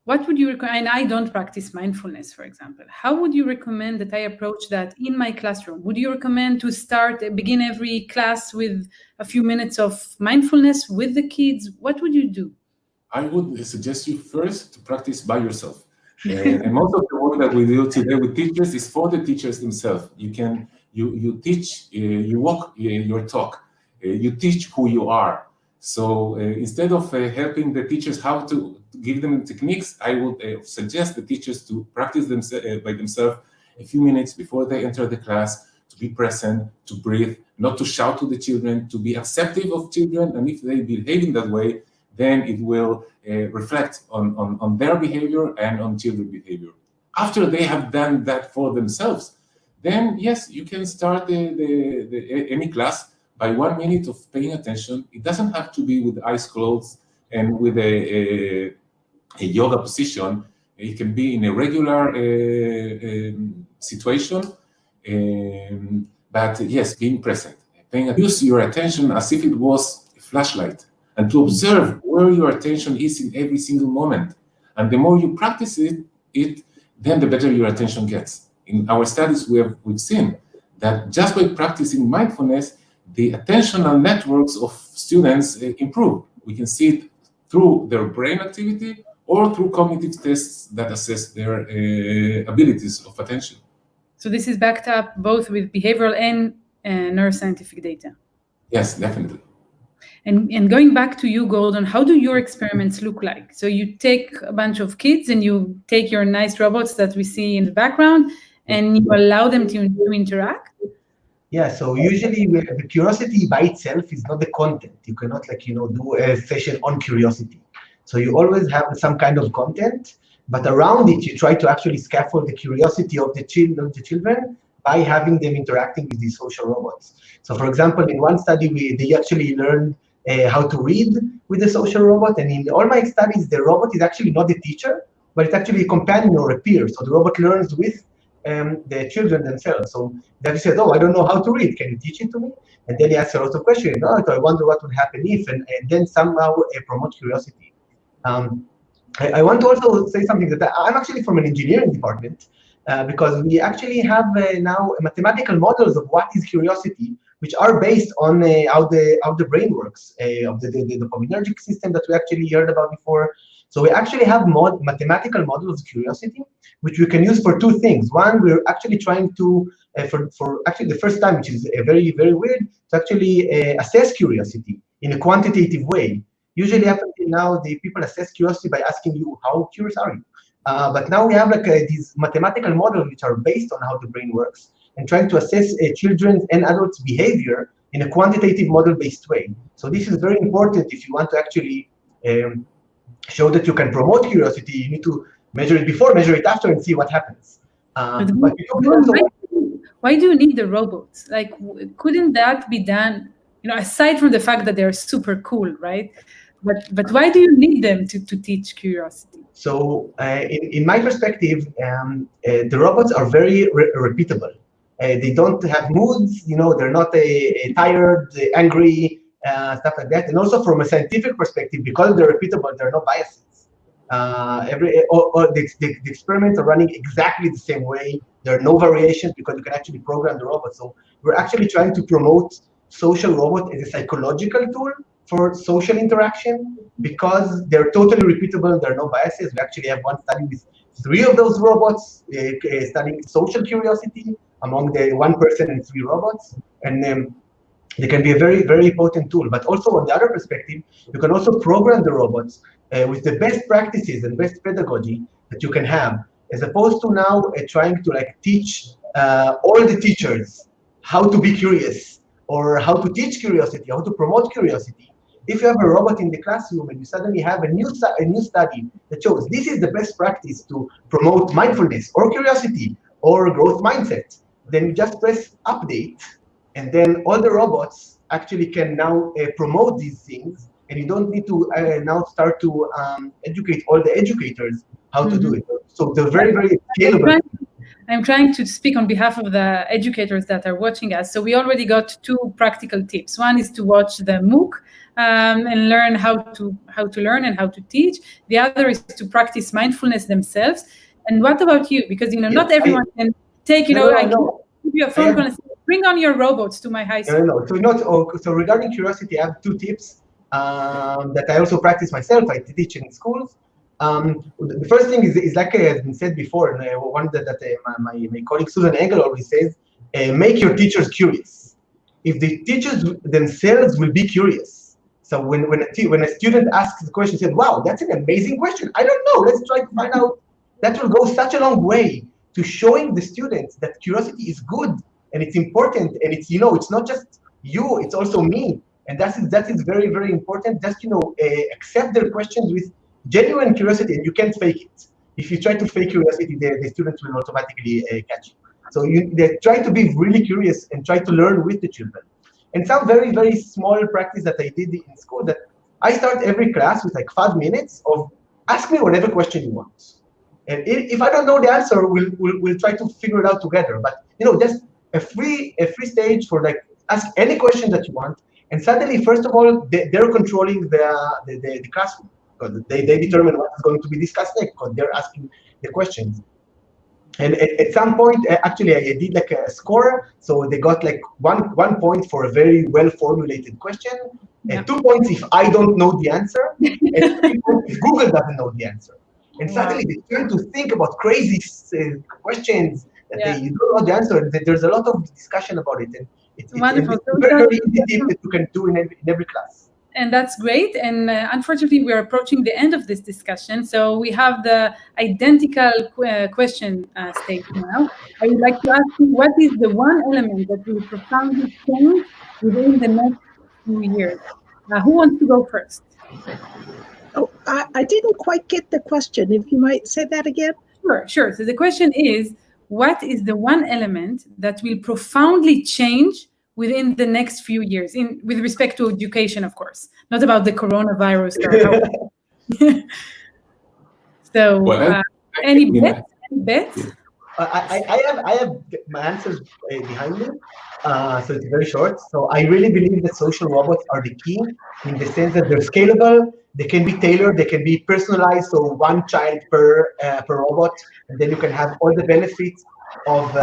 S9: What would you recommend? And I don't practice mindfulness, for example. How would you recommend that I approach that in my classroom? Would you recommend to begin every class with a few minutes of mindfulness with the kids? What would you do?
S11: I would suggest you first to practice by yourself. And most of the work that we do today with teachers is for the teachers themselves. You teach, you walk your talk, you teach who you are. So instead of helping the teachers how to give them techniques, I would suggest the teachers to practice by themselves a few minutes before they enter the class, to be present, to breathe, not to shout to the children, to be accepting of children. And if they behave in that way, then it will reflect on their behavior and on children's behavior. After they have done that for themselves, then yes, you can start any class by 1 minute of paying attention. It doesn't have to be with eyes closed and with a yoga position. It can be in a regular situation, but yes, being present, use your attention as if it was a flashlight, and to observe where your attention is in every single moment. And the more you practice it, then the better your attention gets. In our studies, we've seen that just by practicing mindfulness, the attentional networks of students improve. We can see it through their brain activity or through cognitive tests that assess their abilities of attention.
S9: So this is backed up both with behavioral and neuroscientific data.
S11: Yes, definitely.
S9: And going back to you, Golden, how do your experiments look like? So you take a bunch of kids and you take your nice robots that we see in the background and you allow them to interact?
S12: Yeah, so usually the curiosity by itself is not the content. You cannot do a session on curiosity. So you always have some kind of content, but around it, you try to actually scaffold the curiosity of the children by having them interacting with these social robots. So for example, in one study, they actually learned how to read with the social robot. And in all my studies, the robot is actually not the teacher, but it's actually a companion or a peer. So the robot learns with the children themselves. So then he says, oh, I don't know how to read. Can you teach it to me? And then he asks a lot of questions. Oh, so I wonder what would happen if, and then somehow promote curiosity. I want to also say something that I'm actually from an engineering department because we actually have now mathematical models of what is curiosity, which are based on how the brain works, of the dopaminergic system that we actually heard about before. So we actually have mathematical models of curiosity, which we can use for two things. One, we're actually trying to, for actually the first time, which is very, very weird, to actually assess curiosity in a quantitative way. Usually up until now, the people assess curiosity by asking you, how curious are you? But now we have these mathematical models which are based on how the brain works and trying to assess children's and adults' behavior in a quantitative model-based way. So this is very important if you want to actually show that you can promote curiosity, you need to measure it before, measure it after, and see what happens.
S9: Why do you need the robots? Like, couldn't that be done? Aside from the fact that they're super cool, right? But why do you need them to teach curiosity?
S12: So, in my perspective, the robots are very repeatable. They don't have moods, they're not tired, angry, stuff like that. And also from a scientific perspective, because they're repeatable, there are no biases. The experiments are running exactly the same way. There are no variations because you can actually program the robot. So we're actually trying to promote social robot as a psychological tool for social interaction because they're totally repeatable. There are no biases. We actually have one study with 3 of those robots studying social curiosity among the 1 person and 3 robots. And they can be a very, very potent tool. But also on the other perspective, you can also program the robots with the best practices and best pedagogy that you can have, as opposed to now trying to teach all the teachers how to be curious or how to teach curiosity, how to promote curiosity. If you have a robot in the classroom and you suddenly have a new study that shows this is the best practice to promote mindfulness or curiosity or growth mindset, then you just press update, and then all the robots actually can now promote these things, and you don't need to now start to educate all the educators how to do it. So they're very, very scalable.
S9: I'm trying to speak on behalf of the educators that are watching us. So we already got 2 practical tips. One is to watch the MOOC and learn how to learn and how to teach. The other is to practice mindfulness themselves. And what about you? Because not everyone can take I give you a phone call and say, bring on your robots to my high school.
S12: So regarding curiosity, I have 2 tips that I also practice myself. I teach in schools. The first thing is like has been said before, and one that my colleague Susan Engel always says, make your teachers curious. If the teachers themselves will be curious, so when a student asks the question, said, wow, that's an amazing question, I don't know, let's try to find out, that will go such a long way to showing the students that curiosity is good and it's important, and it's it's not just you, it's also me, and that is very, very important. Just accept their questions with genuine curiosity, and you can't fake it. If you try to fake curiosity, the students will automatically catch you. So they try to be really curious and try to learn with the children. And some very, very small practice that I did in school, that I start every class with 5 minutes of ask me whatever question you want. And if I don't know the answer, we'll try to figure it out together. But just a free stage for ask any question that you want. And suddenly, first of all, they're controlling the classroom, because they determine what is going to be discussed next, because they're asking the questions. And at some point, actually, I did a score. So they got one point for a very well-formulated question, and 2 points if I don't know the answer, and 3 points if Google doesn't know the answer. And suddenly they turn to think about crazy questions that you don't know the answer. There's a lot of discussion about it. And it's a very, very easy tip that you can do in every class.
S9: And that's great. And unfortunately, we're approaching the end of this discussion. So we have the identical question stage now. I would like to ask you, what is the one element that will profoundly change within the next few years? Who wants to go first?
S10: Oh, I didn't quite get the question. If you might say that again.
S9: Sure. So the question is, what is the one element that will profoundly change within the next few years, with respect to education, of course, not about the coronavirus. So, any bets?
S12: I have my answers behind me, so it's very short. So I really believe that social robots are the key, in the sense that they're scalable, they can be tailored, they can be personalized, so 1 child per robot, and then you can have all the benefits of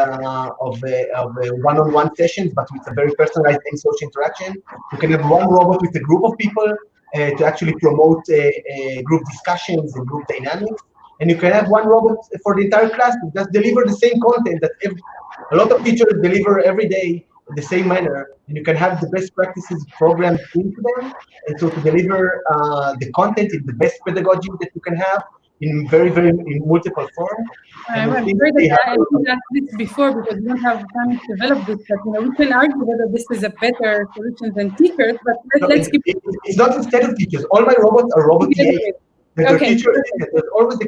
S12: one-on-one sessions, but with a very personalized and social interaction. You can have 1 robot with a group of people to actually promote group discussions and group dynamics. And you can have 1 robot for the entire class to just deliver the same content that a lot of teachers deliver every day in the same manner. And you can have the best practices programmed into them, and so to deliver the content in the best pedagogy that you can have in very, very multiple forms.
S9: I'm afraid that I didn't ask this before because we don't have time to develop this, but we can argue whether this is a better solution than teachers, but let's keep
S12: It's not instead of teachers. All my robots are robot EA. The
S9: Okay.
S12: teacher, there's always a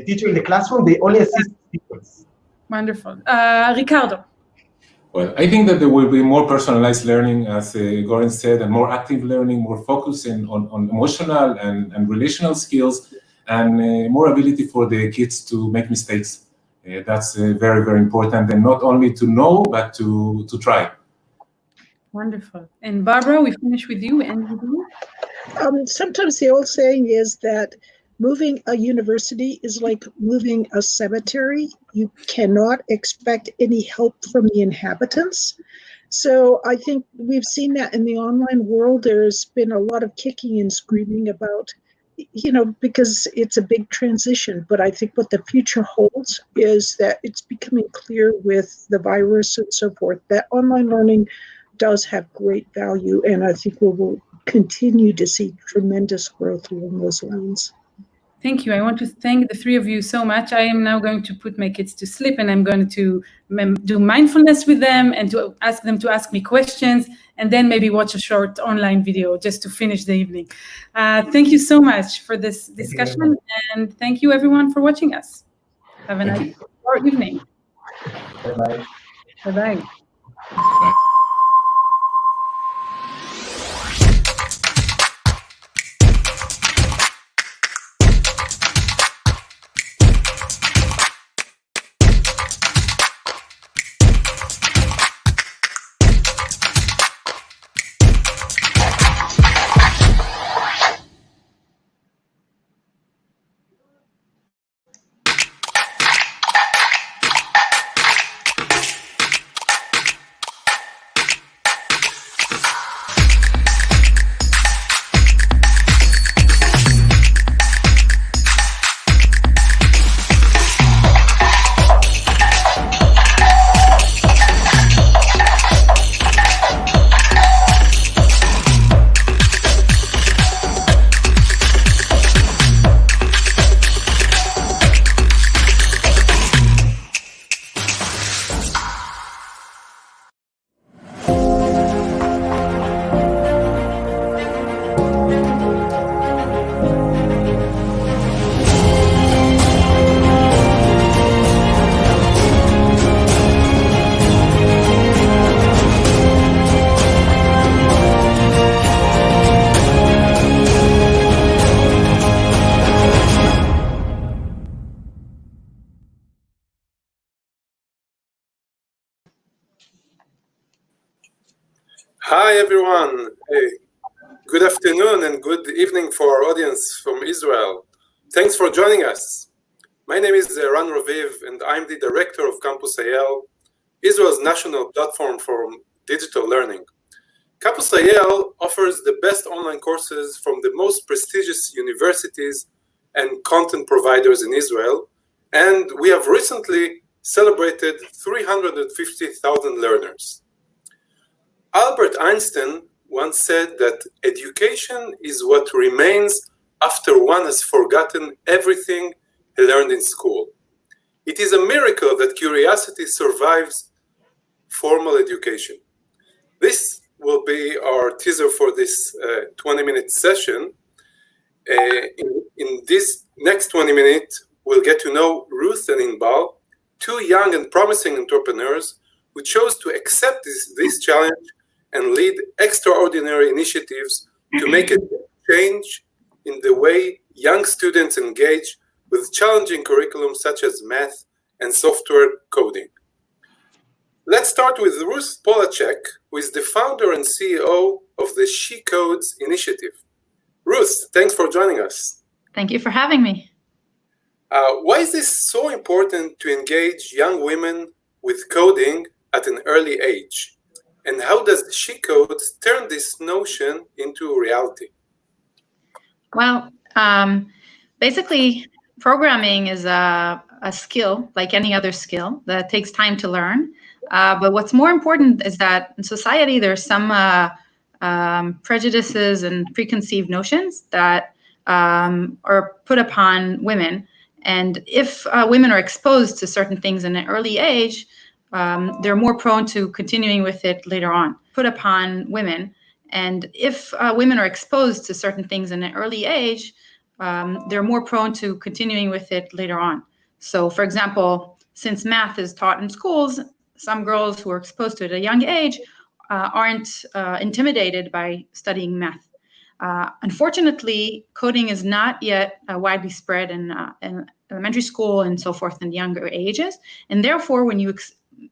S12: teacher in the classroom. They only assist students.
S9: Wonderful. Ricardo.
S11: Well, I think that there will be more personalized learning, as Goran said, and more active learning, more focus on emotional and relational skills, and more ability for the kids to make mistakes. That's very, very important, and not only to know, but to try.
S9: Wonderful. And Barbara, we finish with you. We end with you.
S10: Sometimes the old saying is that moving a university is like moving a cemetery. You cannot expect any help from the inhabitants. So I think we've seen that in the online world. There's been a lot of kicking and screaming about, because it's a big transition. But I think what the future holds is that it's becoming clear with the virus and so forth that online learning does have great value. And I think we will continue to see tremendous growth along those lines.
S9: Thank you. I want to thank the three of you so much. I am now going to put my kids to sleep, and I'm going to do mindfulness with them and to ask them to ask me questions, and then maybe watch a short online video just to finish the evening. Thank you so much for this discussion, and thank you everyone for watching us. Have a nice evening.
S12: Bye-bye.
S9: Bye-bye.
S13: Hi, everyone. Hey. Good afternoon and good evening for our audience from Israel. Thanks for joining us. My name is Ran Raviv, and I'm the director of Campus IL, Israel's national platform for digital learning. Campus IL offers the best online courses from the most prestigious universities and content providers in Israel, and we have recently celebrated 350,000 learners. Albert Einstein once said that education is what remains after one has forgotten everything he learned in school. It is a miracle that curiosity survives formal education. This will be our teaser for this 20-minute session. In this next 20 minutes, we'll get to know Ruth and Inbal, two young and promising entrepreneurs who chose to accept this challenge and lead extraordinary initiatives to make a change in the way young students engage with challenging curriculums such as math and software coding. Let's start with Ruth Polacek, who is the founder and CEO of the She Codes initiative. Ruth, thanks for joining us.
S14: Thank you for having me.
S13: Why is this so important to engage young women with coding at an early age? And how does She Codes turn this notion into reality?
S14: Well, basically, programming is a skill like any other skill that takes time to learn. But what's more important is that in society, there's some prejudices and preconceived notions that are put upon women. And if women are exposed to certain things in an early age, they're more prone to continuing with it later on. Put upon women. And if women are exposed to certain things in an early age, they're more prone to continuing with it later on. So, for example, since math is taught in schools, some girls who are exposed to it at a young age aren't intimidated by studying math. Unfortunately, coding is not yet widely spread in elementary school and so forth in younger ages. And therefore, when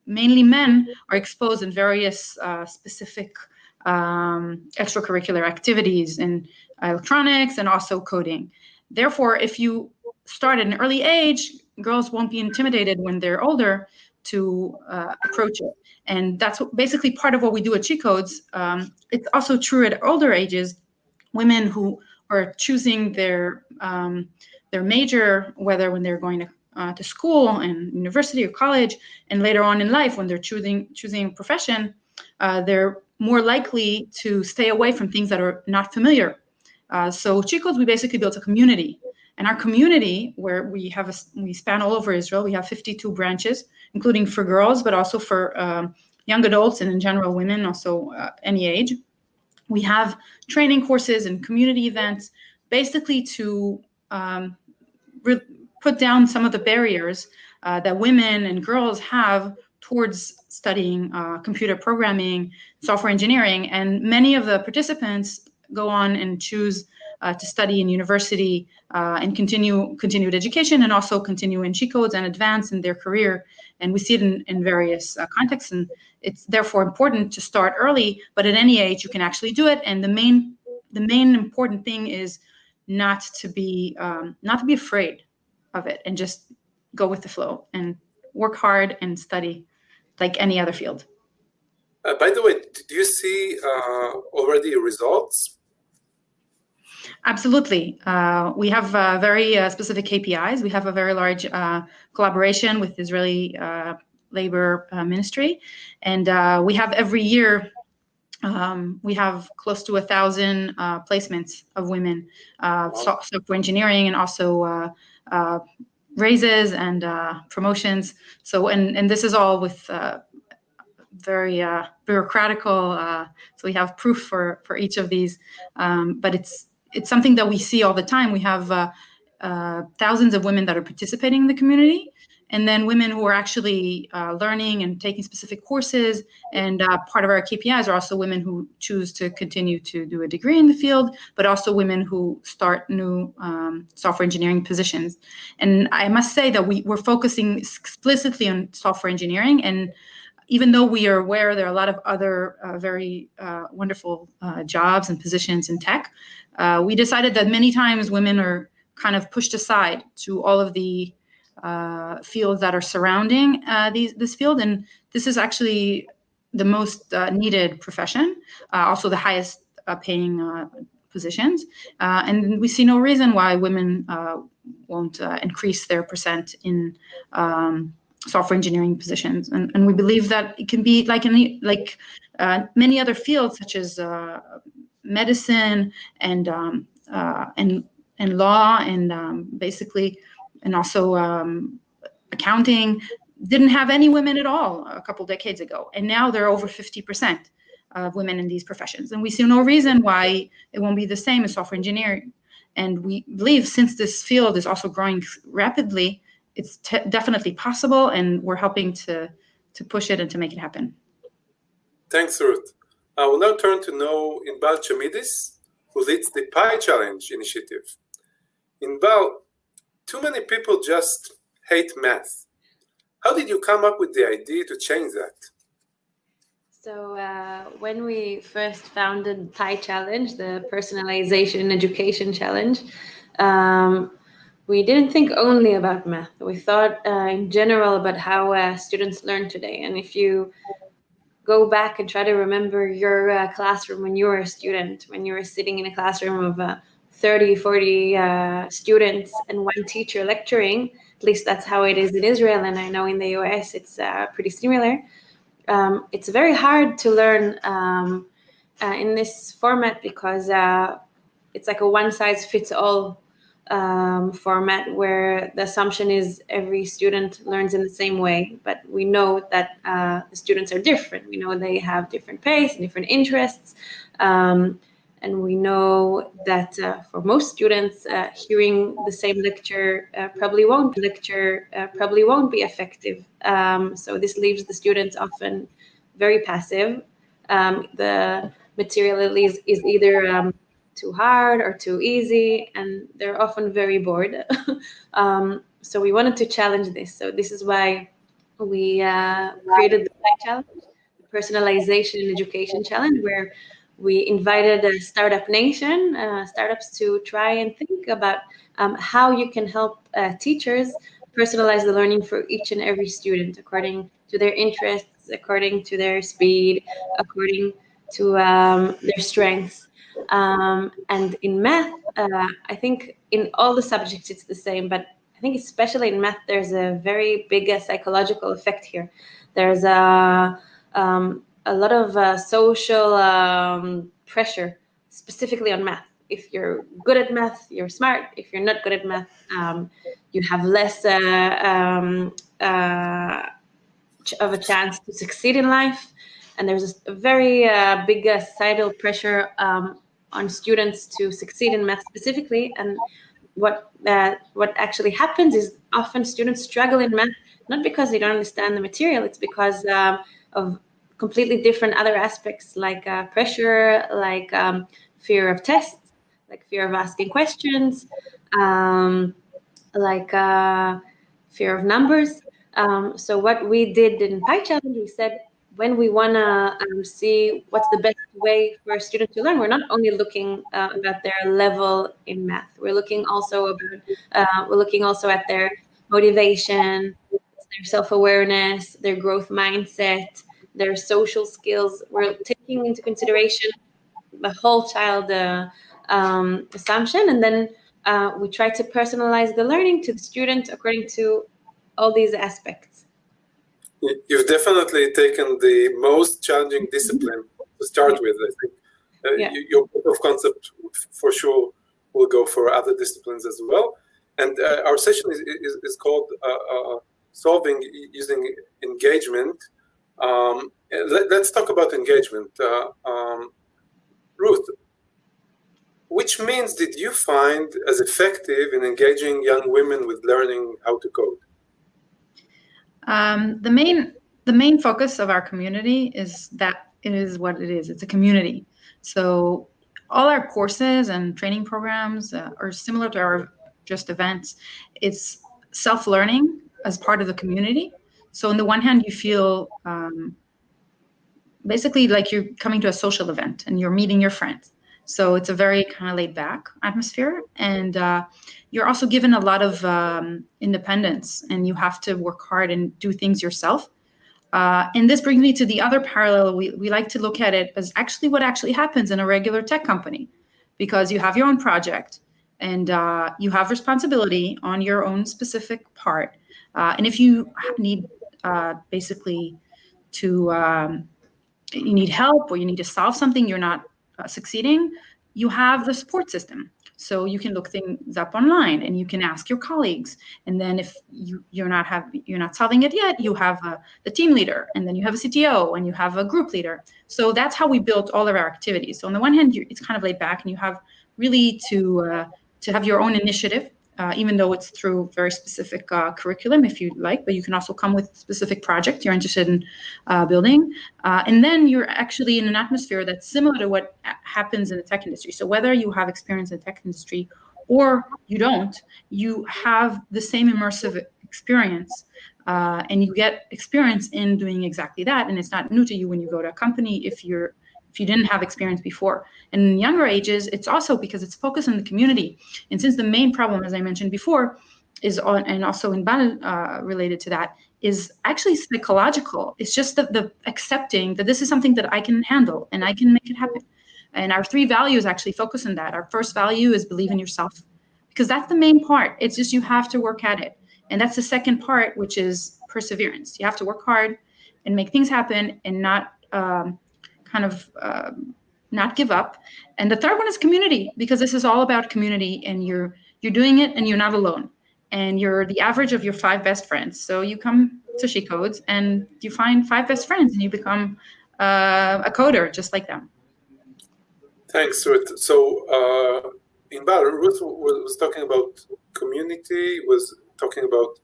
S14: mainly men are exposed in various specific extracurricular activities in electronics and also coding. Therefore, if you start at an early age, girls won't be intimidated when they're older to approach it. And that's basically part of what we do at Cheat Codes. It's also true at older ages. Women who are choosing their major, whether when they're going to school and university or college, and later on in life when they're choosing a profession, they're more likely to stay away from things that are not familiar. So Cheat Codes, we basically built a community. And our community, where we span all over Israel, we have 52 branches, including for girls, but also for young adults and in general women, also any age. We have training courses and community events, basically to put down some of the barriers that women and girls have towards studying computer programming, software engineering. And many of the participants go on and choose to study in university and continued education, and also continue in Cheat Codes and advance in their career. And we see it in various contexts, and it's therefore important to start early, but at any age you can actually do it. And the main important thing is not to be afraid of it, and just go with the flow and work hard and study like any other field.
S13: By the way, do you see already results?
S14: Absolutely. We have very specific KPIs. We have a very large collaboration with Israeli Labor Ministry. And we have every year, we have close to 1,000 placements of women, software engineering, and also raises and promotions. So, and this is all with very bureaucratical. So we have proof for each of these, but it's something that we see all the time. We have thousands of women that are participating in the community, and then women who are actually learning and taking specific courses. And part of our KPIs are also women who choose to continue to do a degree in the field, but also women who start new software engineering positions. And I must say that we're focusing explicitly on software engineering. And even though we are aware there are a lot of other very wonderful jobs and positions in tech, we decided that many times women are kind of pushed aside to all of the fields that are surrounding this field. And this is actually the most needed profession, also the highest paying positions. And we see no reason why women won't increase their percent in software engineering positions. And we believe that it can be like many other fields, such as medicine and law, and basically, and also accounting, didn't have any women at all a couple decades ago. And now there are over 50% of women in these professions. And we see no reason why it won't be the same as software engineering. And we believe, since this field is also growing rapidly, it's definitely possible, and we're helping to push it and to make it happen.
S13: Thanks, Ruth. I will now turn to know Inbal Chamidis, who leads the Pi Challenge initiative. Inbal, too many people just hate math. How did you come up with the idea to change that?
S15: So when we first founded Pi Challenge, the Personalization Education Challenge, we didn't think only about math. We thought in general about how students learn today. And if you go back and try to remember your classroom when you were a student, when you were sitting in a classroom of 30, 40 students and one teacher lecturing, at least that's how it is in Israel, and I know in the US it's pretty similar. It's very hard to learn in this format because it's like a one-size-fits-all format where the assumption is every student learns in the same way, but we know that the students are different. We know they have different pace and different interests. And we know that for most students, hearing the same lecture probably won't be effective. So this leaves the students often very passive. The material is either too hard or too easy, and they're often very bored. So we wanted to challenge this. So this is why we created the challenge, the Personalization Education Challenge, where we invited a startup nation, startups to try and think about how you can help teachers personalize the learning for each and every student according to their interests, according to their speed, according to their strengths. And in math, I think in all the subjects it's the same, but I think especially in math, there's a very big psychological effect here. There's a lot of social pressure, specifically on math. If you're good at math, you're smart. If you're not good at math, you have less of a chance to succeed in life. And there's a very big societal pressure on students to succeed in math specifically. And what actually happens is often students struggle in math, not because they don't understand the material, it's because of completely different other aspects like pressure, like fear of tests, like fear of asking questions, like fear of numbers. So what we did in Pi Challenge, we said when we want to see what's the best way for a student to learn, we're not only looking about their level in math. We're looking also at their motivation, their self-awareness, their growth mindset, their social skills. We're taking into consideration the whole child assumption, and then we try to personalize the learning to the student according to all these aspects.
S13: You've definitely taken the most challenging discipline to start with. I think your proof of concept for sure will go for other disciplines as well. And our session is called Solving Using Engagement. Let's talk about engagement. Ruth, which means did you find as effective in engaging young women with learning how to code?
S14: The main focus of our community is that it is what it is. It's a community. So all our courses and training programs are similar to our just events. It's self-learning as part of the community. So on the one hand, you feel basically like you're coming to a social event and you're meeting your friends. So it's a very kind of laid back atmosphere. And you're also given a lot of independence, and you have to work hard and do things yourself. And this brings me to the other parallel. We like to look at it as actually what actually happens in a regular tech company, because you have your own project and you have responsibility on your own specific part. And if you need basically to, you need help or you need to solve something, you're not succeeding, you have the support system. So you can look things up online and you can ask your colleagues. And then if you're not solving it yet, you have the team leader, and then you have a CTO, and you have a group leader. So that's how we built all of our activities. So on the one hand, it's kind of laid back, and you have really to have your own initiative, even though it's through very specific curriculum, if you like, but you can also come with a specific project you're interested in building. And then you're actually in an atmosphere that's similar to what happens in the tech industry. So whether you have experience in the tech industry or you don't, you have the same immersive experience, and you get experience in doing exactly that. And it's not new to you when you go to a company if you didn't have experience before. And in younger ages, it's also because it's focused on the community. And since the main problem, as I mentioned before, is on, and also in related to that, is actually psychological. It's just the accepting that this is something that I can handle and I can make it happen. And our 3 values actually focus on that. Our first value is believe in yourself, because that's the main part. It's just you have to work at it. And that's the second part, which is perseverance. You have to work hard and make things happen and not not give up. And the third one is community, because this is all about community, and you're you're doing it and you're not alone. And you're the average of your 5 best friends. So you come to She Codes and you find 5 best friends and you become a coder just like them.
S13: Thanks, Ruth. So, Ruth was talking about community, was talking about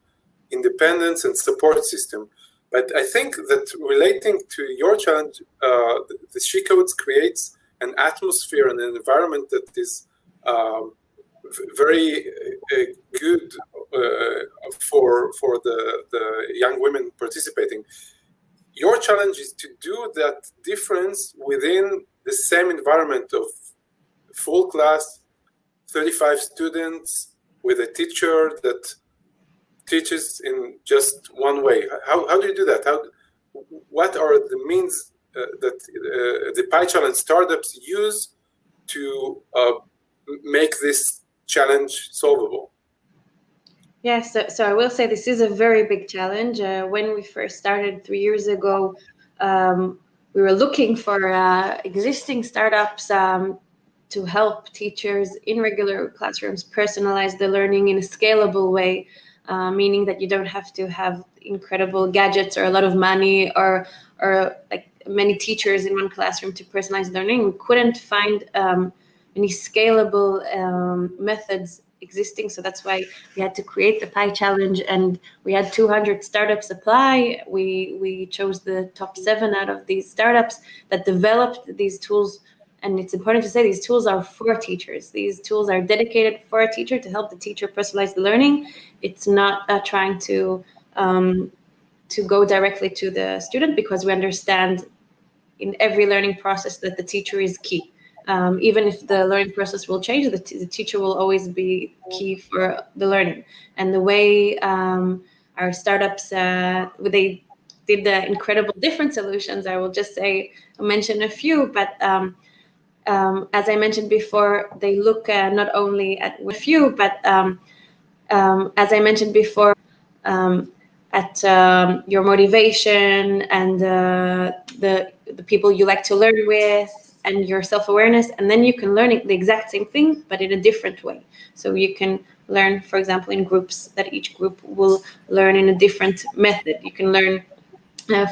S13: independence and support system. But I think that relating to your challenge, the She Codes creates an atmosphere and an environment that is very good for the young women participating. Your challenge is to do that difference within the same environment of full class, 35 students with a teacher that teaches in just one way. How do you do that? What are the means that the PyChallenge startups use to make this challenge solvable?
S15: Yes, so I will say this is a very big challenge. When we first started 3 years ago, we were looking for existing startups to help teachers in regular classrooms personalize the learning in a scalable way, meaning that you don't have to have incredible gadgets or a lot of money or like many teachers in one classroom to personalize learning. We couldn't find any scalable methods existing, so that's why we had to create the PyChallenge, and we had 200 startups apply. We chose the top 7 out of these startups that developed these tools, and it's important to say these tools are for teachers. These tools are dedicated for a teacher to help the teacher personalize the learning. It's not trying to go directly to the student, because we understand in every learning process that the teacher is key. Even if the learning process will change, the teacher will always be key for the learning. And the way our startups, they did the incredible different solutions, I will just mention a few, but as I mentioned before, they look not only at a few, but as I mentioned before, at your motivation and the people you like to learn with, and your self-awareness, and then you can learn the exact same thing, but in a different way. So you can learn, for example, in groups, that each group will learn in a different method. You can learn,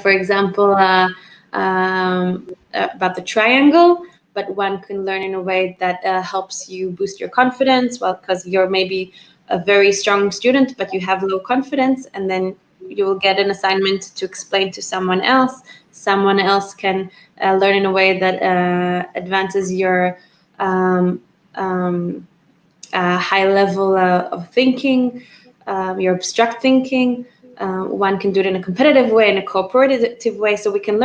S15: for example, about the triangle, but one can learn in a way that helps you boost your confidence, well, because you're maybe a very strong student, but you have low confidence, and then you will get an assignment to explain to someone else. Someone else can learn in a way that advances your high level of thinking, your abstract thinking. One can do it in a competitive way, in a cooperative way. So we can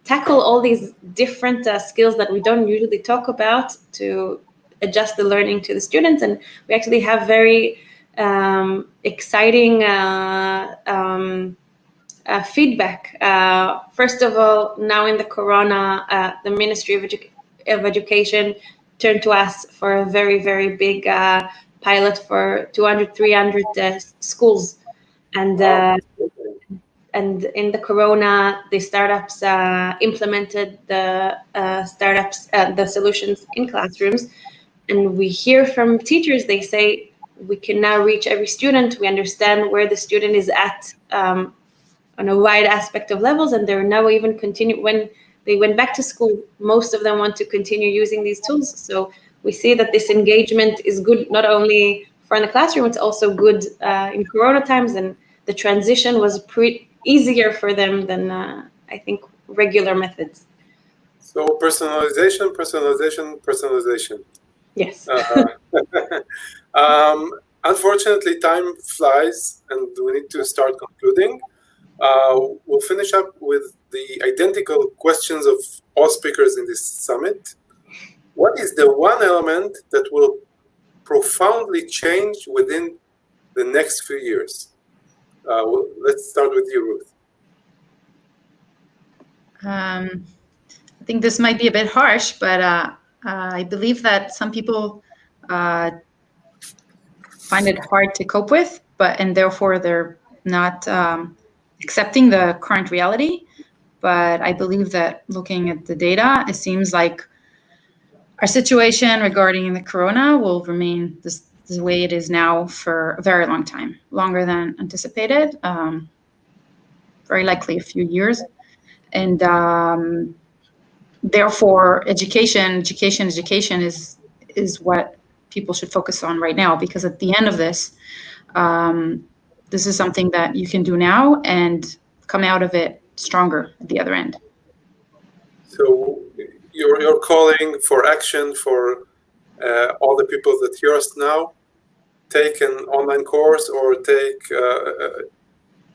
S15: tackle all these different skills that we don't usually talk about to adjust the learning to the students. And we actually have very exciting feedback. First of all, now in the Corona, the Ministry of Education turned to us for a very, very big pilot for 200, 300 schools. And in the Corona, the startups implemented the solutions in classrooms. And we hear from teachers, they say, we can now reach every student. We understand where the student is at on a wide aspect of levels, and they're now even when they went back to school, most of them want to continue using these tools. So we see that this engagement is good, not only for in the classroom, it's also good in Corona times, and the transition was easier for them than I think regular methods.
S13: So personalization.
S15: Yes.
S13: Unfortunately, time flies, and we need to start concluding. We'll finish up with the identical questions of all speakers in this summit. What is the one element that will profoundly change within the next few years? Let's start with you, Ruth.
S14: I think this might be a bit harsh, but I believe that some people find it hard to cope with, and therefore they're not accepting the current reality. But I believe that looking at the data, it seems like our situation regarding the Corona will remain the This is the way it is now for a very long time, longer than anticipated, very likely a few years. And therefore, education is what people should focus on right now, because at the end of this, this is something that you can do now and come out of it stronger at the other end.
S13: So you're calling for action for all the people that hear us now. Take an online course or take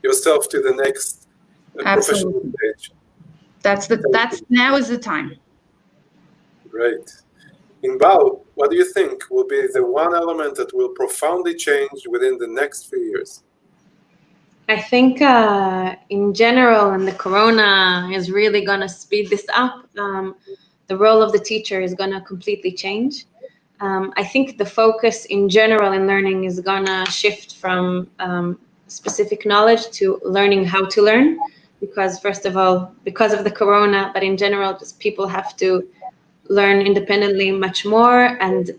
S13: yourself to the next professional stage. That's
S14: now is the time.
S13: Great. Inbal, what do you think will be the one element that will profoundly change within the next few years?
S15: I think in general, and the corona is really going to speed this up, the role of the teacher is going to completely change. I think the focus in general in learning is going to shift from specific knowledge to learning how to learn, because first of all, because of the corona, but in general, just people have to learn independently much more, and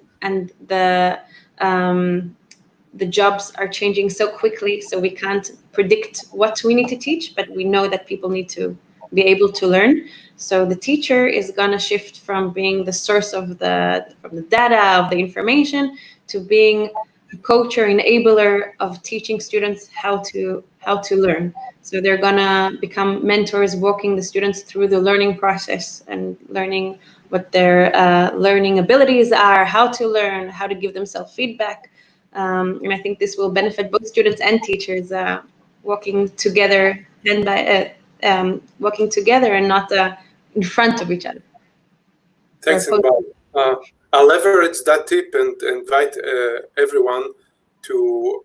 S15: the jobs are changing so quickly, so we can't predict what we need to teach, but we know that people need to be able to learn. So the teacher is going to shift from being the source of the data, of the information, to being a coach or enabler of teaching students how to learn. So they're going to become mentors, walking the students through the learning process and learning what their learning abilities are, how to learn, how to give themselves feedback. And I think this will benefit both students and teachers working together and working together and not in front of each other.
S13: Thanks, Inbal. I'll leverage that tip and invite everyone to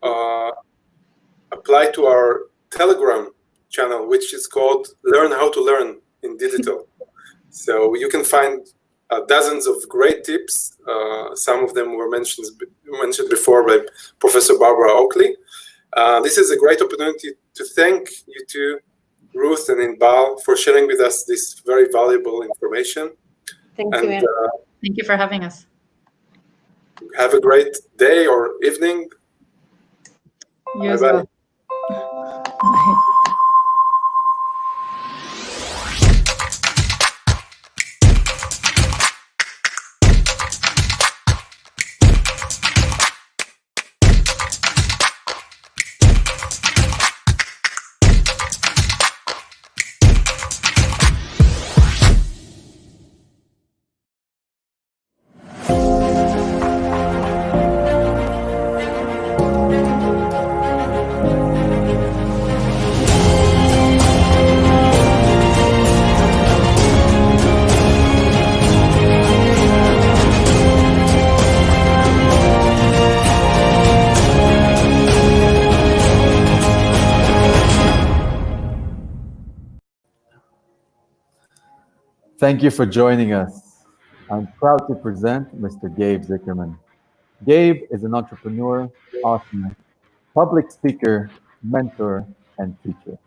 S13: apply to our Telegram channel, which is called Learn How to Learn in Digital. So you can find dozens of great tips. Some of them were mentioned before by Professor Barbara Oakley. This is a great opportunity to thank you two, Ruth and Inbal, for sharing with us this very valuable information.
S14: Thank you. Thank you for having us.
S13: Have a great day or evening.
S14: You as well.
S16: Thank you for joining us. I'm proud to present Mr. Gabe Zickerman. Gabe is an entrepreneur, author, public speaker, mentor, and teacher.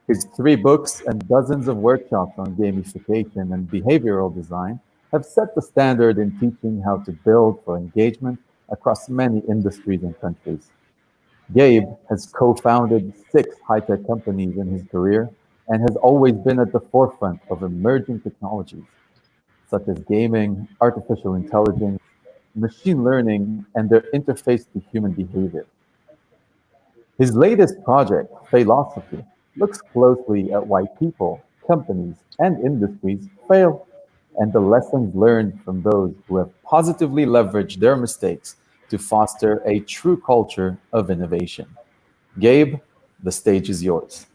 S16: His 3 books and dozens of workshops on gamification and behavioral design have set the standard in teaching how to build for engagement across many industries and countries. Gabe has co-founded 6 high-tech companies in his career and has always been at the forefront of emerging technologies, such as gaming, artificial intelligence, machine learning, and their interface to human behavior. His latest project, Philosophy, looks closely at why people, companies, and industries fail, and the lessons learned from those who have positively leveraged their mistakes to foster a true culture of innovation. Gabe, the stage is yours.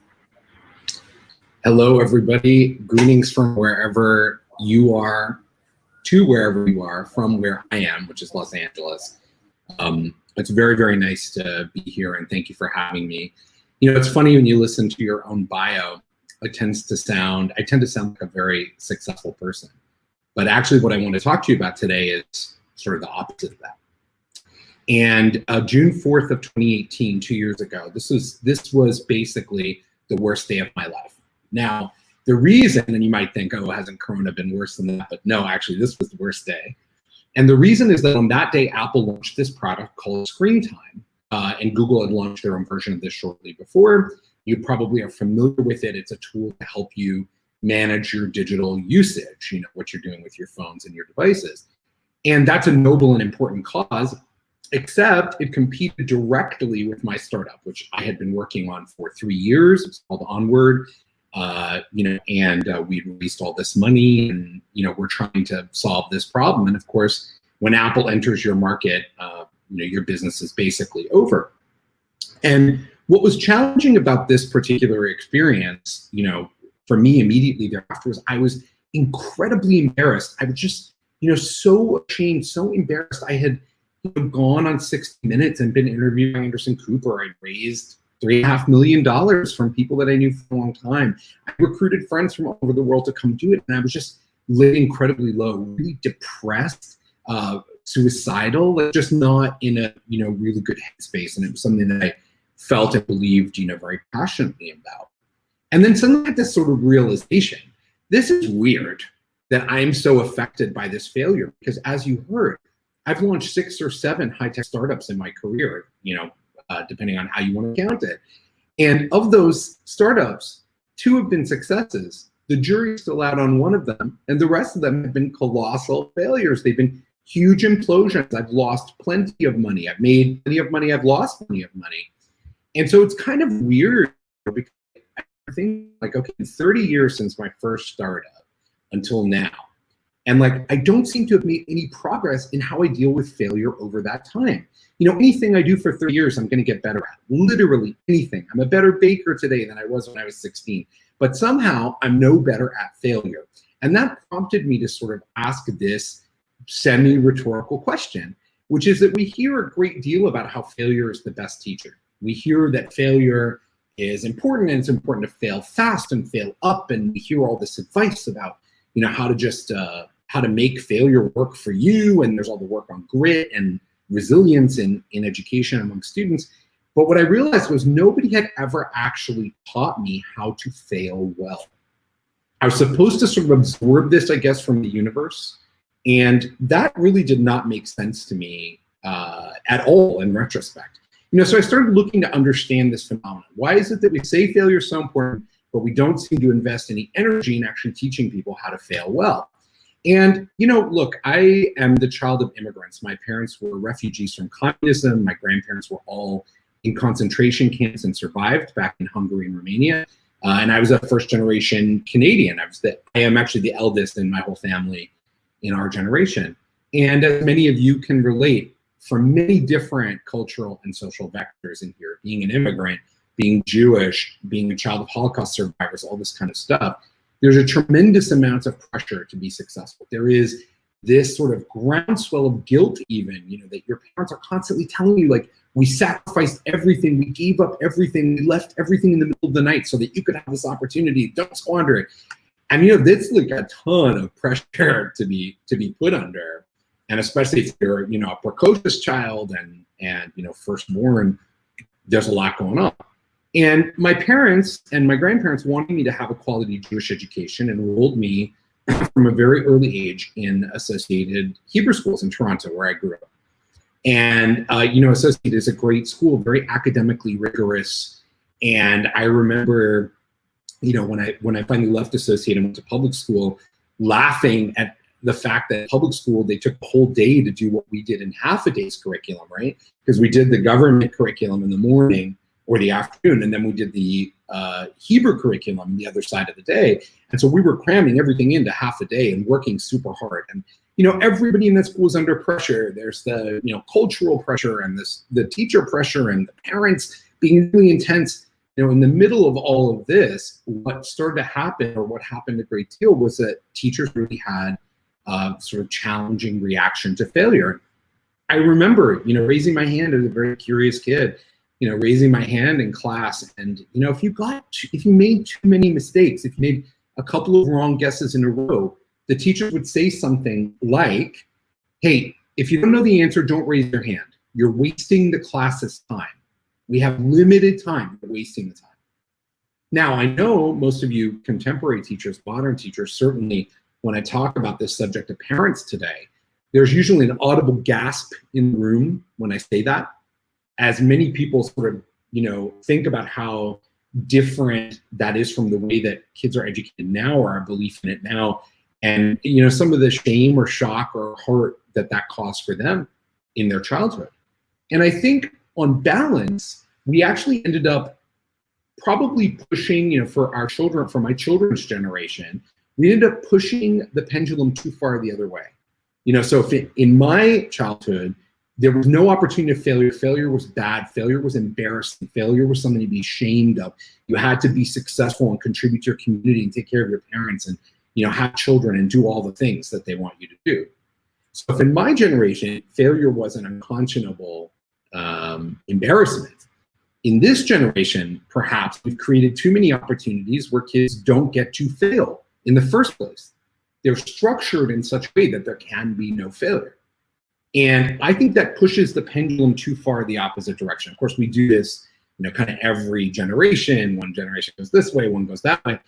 S17: Hello, everybody. Greetings from wherever you are to wherever you are from where I am, which is Los Angeles. It's very, very nice to be here, and thank you for having me. You know, it's funny when you listen to your own bio, I tend to sound like a very successful person. But actually what I want to talk to you about today is sort of the opposite of that. And June 4th of 2018, 2 years ago, this was basically the worst day of my life. Now, the reason, and you might think, oh, hasn't Corona been worse than that? But no, actually, this was the worst day. And the reason is that on that day, Apple launched this product called Screen Time, and Google had launched their own version of this shortly before. You probably are familiar with it. It's a tool to help you manage your digital usage, what you're doing with your phones and your devices. And that's a noble and important cause, except it competed directly with my startup, which I had been working on for 3 years. It's called Onward, and we released all this money, and we're trying to solve this problem. And of course, when Apple enters your market, your business is basically over. And what was challenging about this particular experience, for me immediately thereafter, was I was incredibly embarrassed. I was just, so ashamed, so embarrassed. I had gone on 60 Minutes and been interviewed by Anderson Cooper. I'd raised $3.5 million from people that I knew for a long time. I recruited friends from all over the world to come do it, and I was just living incredibly low, really depressed, suicidal, like just not in a really good headspace. And it was something that I felt and believed very passionately about. And then suddenly I had this sort of realization: this is weird that I'm so affected by this failure, because as you heard, I've launched 6 or 7 high-tech startups in my career, depending on how you want to count it. And of those startups, 2 have been successes. The jury's still out on 1 of them, and the rest of them have been colossal failures. They've been huge implosions. I've lost plenty of money. I've made plenty of money. I've lost plenty of money. And so it's kind of weird, because I think, okay, 30 years since my first startup until now, and I don't seem to have made any progress in how I deal with failure over that time. Anything I do for 30 years, I'm going to get better at. Literally anything. I'm a better baker today than I was when I was 16. But somehow I'm no better at failure. And that prompted me to sort of ask this semi-rhetorical question, which is that we hear a great deal about how failure is the best teacher. We hear that failure is important, and it's important to fail fast and fail up. And we hear all this advice about how to just how to make failure work for you, and there's all the work on grit and resilience in education among students. But what I realized was nobody had ever actually taught me how to fail well. I was supposed to sort of absorb this, I guess, from the universe, and that really did not make sense to me at all in retrospect. So I started looking to understand this phenomenon. Why is it that we say failure is so important, but we don't seem to invest any energy in actually teaching people how to fail well? And, look, I am the child of immigrants. My parents were refugees from communism. My grandparents were all in concentration camps and survived back in Hungary and Romania. And I was a first-generation Canadian. I am actually the eldest in my whole family in our generation. And as many of you can relate, from many different cultural and social vectors in here, being an immigrant, being Jewish, being a child of Holocaust survivors, all this kind of stuff, there's a tremendous amount of pressure to be successful. There is this sort of groundswell of guilt even, that your parents are constantly telling you, we sacrificed everything, we gave up everything, we left everything in the middle of the night so that you could have this opportunity, don't squander it. And that's a ton of pressure to be put under. And especially if you're, a precocious child and firstborn, there's a lot going on. And my parents and my grandparents wanted me to have a quality Jewish education and enrolled me from a very early age in Associated Hebrew schools in Toronto, where I grew up. And, Associated is a great school, very academically rigorous. And I remember, when I finally left Associated and went to public school, laughing at the fact that public school, they took a whole day to do what we did in half a day's curriculum, right? Because we did the government curriculum in the morning or the afternoon, and then we did the Hebrew curriculum the other side of the day. And so we were cramming everything into half a day and working super hard. And, everybody in that school is under pressure. There's the, cultural pressure and the teacher pressure and the parents being really intense. In the middle of all of this, what started to happen, or what happened a great deal, was that teachers really had sort of challenging reaction to failure. I remember, raising my hand as a very curious kid, raising my hand in class, and if you made too many mistakes, if you made a couple of wrong guesses in a row, the teachers would say something like, "Hey, if you don't know the answer, don't raise your hand. You're wasting the class's time. We have limited time. You're wasting the time." Now, I know most of you contemporary teachers, modern teachers, certainly when I talk about this subject to parents today, there's usually an audible gasp in the room when I say that, as many people sort of, think about how different that is from the way that kids are educated now, or our belief in it now, and some of the shame or shock or hurt that caused for them in their childhood. And I think on balance, we actually ended up probably pushing, for our children, for my children's generation, we ended up pushing the pendulum too far the other way. So if in my childhood, there was no opportunity of failure. Failure was bad. Failure was embarrassing. Failure was something to be ashamed of. You had to be successful and contribute to your community and take care of your parents and, have children and do all the things that they want you to do. So if in my generation, failure was an unconscionable embarrassment, in this generation, perhaps we've created too many opportunities where kids don't get to fail in the first place. They're structured in such a way that there can be no failure. And I think that pushes the pendulum too far the opposite direction. Of course, we do this, kind of every generation. One generation goes this way, one goes that way.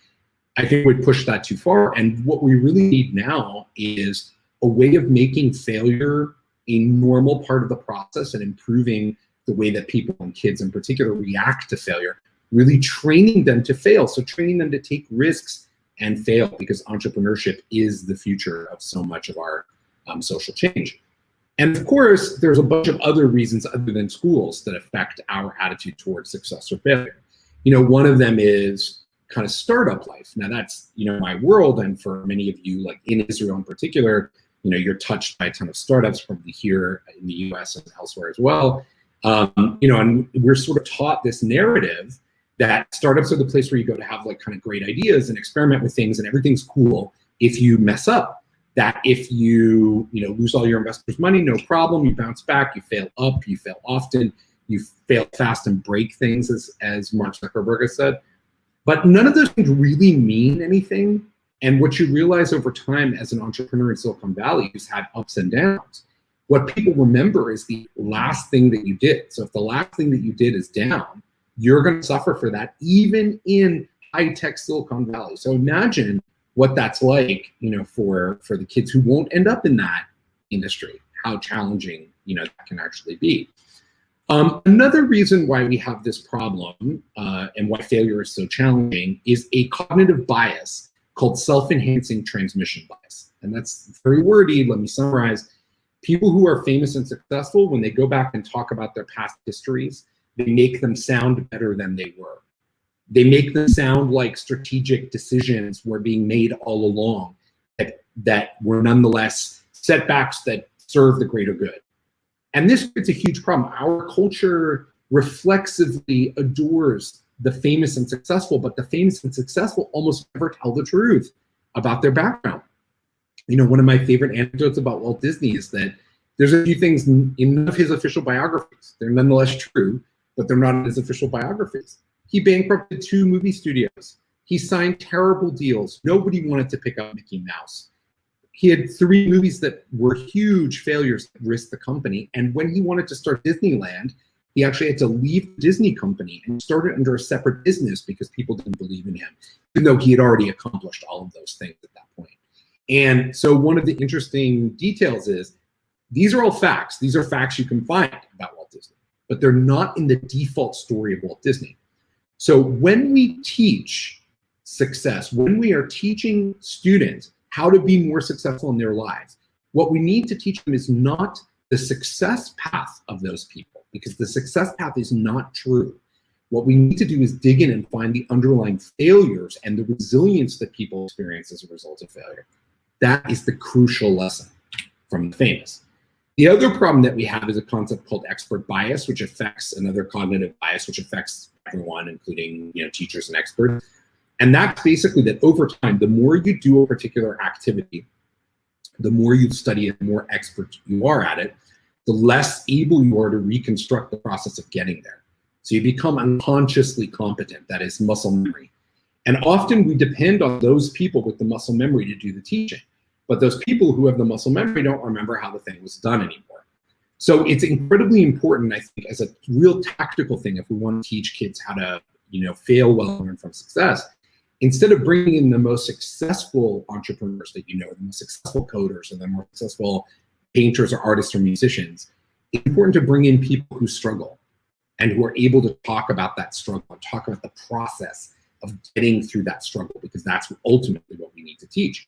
S17: I think we'd push that too far. And what we really need now is a way of making failure a normal part of the process and improving the way that people and kids in particular react to failure, really training them to fail. So training them to take risks and fail, because entrepreneurship is the future of so much of our social change. And of course, there's a bunch of other reasons other than schools that affect our attitude towards success or failure. One of them is kind of startup life. Now that's, my world. And for many of you, like in Israel in particular, you're touched by a ton of startups, probably here in the US and elsewhere as well. And we're sort of taught this narrative that startups are the place where you go to have like kind of great ideas and experiment with things, and everything's cool if you mess up. That if you, lose all your investors' money, no problem, you bounce back, you fail up, you fail often, you fail fast and break things, as Mark Zuckerberg has said. But none of those things really mean anything. And what you realize over time as an entrepreneur in Silicon Valley who's had ups and downs, what people remember is the last thing that you did. So if the last thing that you did is down, you're going to suffer for that, even in high-tech Silicon Valley. So imagine what that's like, for the kids who won't end up in that industry, how challenging, that can actually be. Another reason why we have this problem and why failure is so challenging is a cognitive bias called self-enhancing transmission bias. And that's very wordy. Let me summarize. People who are famous and successful, when they go back and talk about their past histories, they make them sound better than they were. They make them sound like strategic decisions were being made all along that were nonetheless setbacks that serve the greater good. And this is a huge problem. Our culture reflexively adores the famous and successful, but the famous and successful almost never tell the truth about their background. One of my favorite anecdotes about Walt Disney is that there's a few things in none of his official biographies. They're nonetheless true, but they're not in his official biographies. He bankrupted 2 movie studios. He signed terrible deals. Nobody wanted to pick up Mickey Mouse. He had 3 movies that were huge failures that risked the company. And when he wanted to start Disneyland, he actually had to leave the Disney company and start it under a separate business because people didn't believe in him, even though he had already accomplished all of those things at that point. And so one of the interesting details is, these are all facts. These are facts you can find about Walt Disney, but they're not in the default story of Walt Disney. So when we teach success, when we are teaching students how to be more successful in their lives, what we need to teach them is not the success path of those people, because the success path is not true. What we need to do is dig in and find the underlying failures and the resilience that people experience as a result of failure. That is the crucial lesson from the famous. The other problem that we have is a concept called expert bias, which affects another cognitive bias, which affects everyone, including teachers and experts. And that's basically that over time, the more you do a particular activity, the more you study it, the more expert you are at it, the less able you are to reconstruct the process of getting there. So you become unconsciously competent, that is muscle memory. And often we depend on those people with the muscle memory to do the teaching. But those people who have the muscle memory don't remember how the thing was done anymore. So it's incredibly important, I think, as a real tactical thing, if we want to teach kids how to, fail well and learn from success, instead of bringing in the most successful entrepreneurs that the most successful coders and the more successful painters or artists or musicians, it's important to bring in people who struggle and who are able to talk about that struggle and talk about the process of getting through that struggle, because that's ultimately what we need to teach.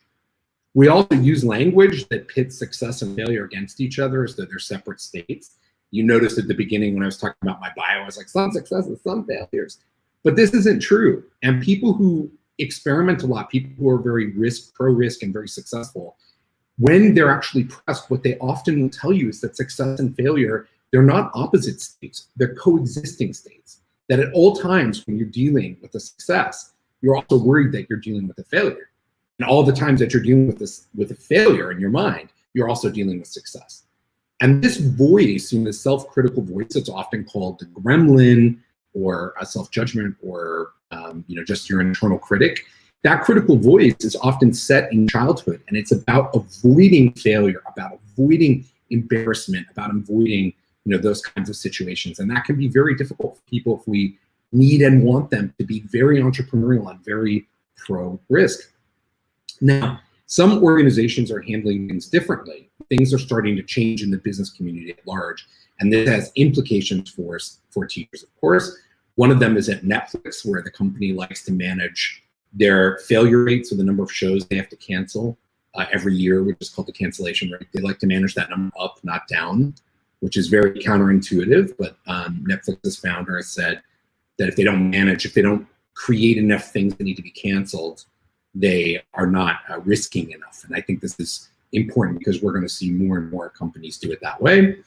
S17: We also use language that pits success and failure against each other as though they're separate states. You noticed at the beginning when I was talking about my bio, I was like, some successes, some failures. But this isn't true. And people who experiment a lot, people who are very pro-risk and very successful, when they're actually pressed, what they often will tell you is that success and failure, they're not opposite states, they're coexisting states. That at all times when you're dealing with a success, you're also worried that you're dealing with a failure. And all the times that you're dealing with a failure in your mind, you're also dealing with success. And this voice, this self-critical voice that's often called the gremlin or a self-judgment or just your internal critic, that critical voice is often set in childhood, and it's about avoiding failure, about avoiding embarrassment, about avoiding those kinds of situations. And that can be very difficult for people if we need and want them to be very entrepreneurial and very pro-risk. Now, some organizations are handling things differently. Things are starting to change in the business community at large, and this has implications for teachers, of course. One of them is at Netflix, where the company likes to manage their failure rate, so the number of shows they have to cancel every year, which is called the cancellation rate. They like to manage that number up, not down, which is very counterintuitive, but Netflix's founder has said that if they don't create enough things that need to be canceled, they are not risking enough. And I think this is important because we're going to see more and more companies do it that way.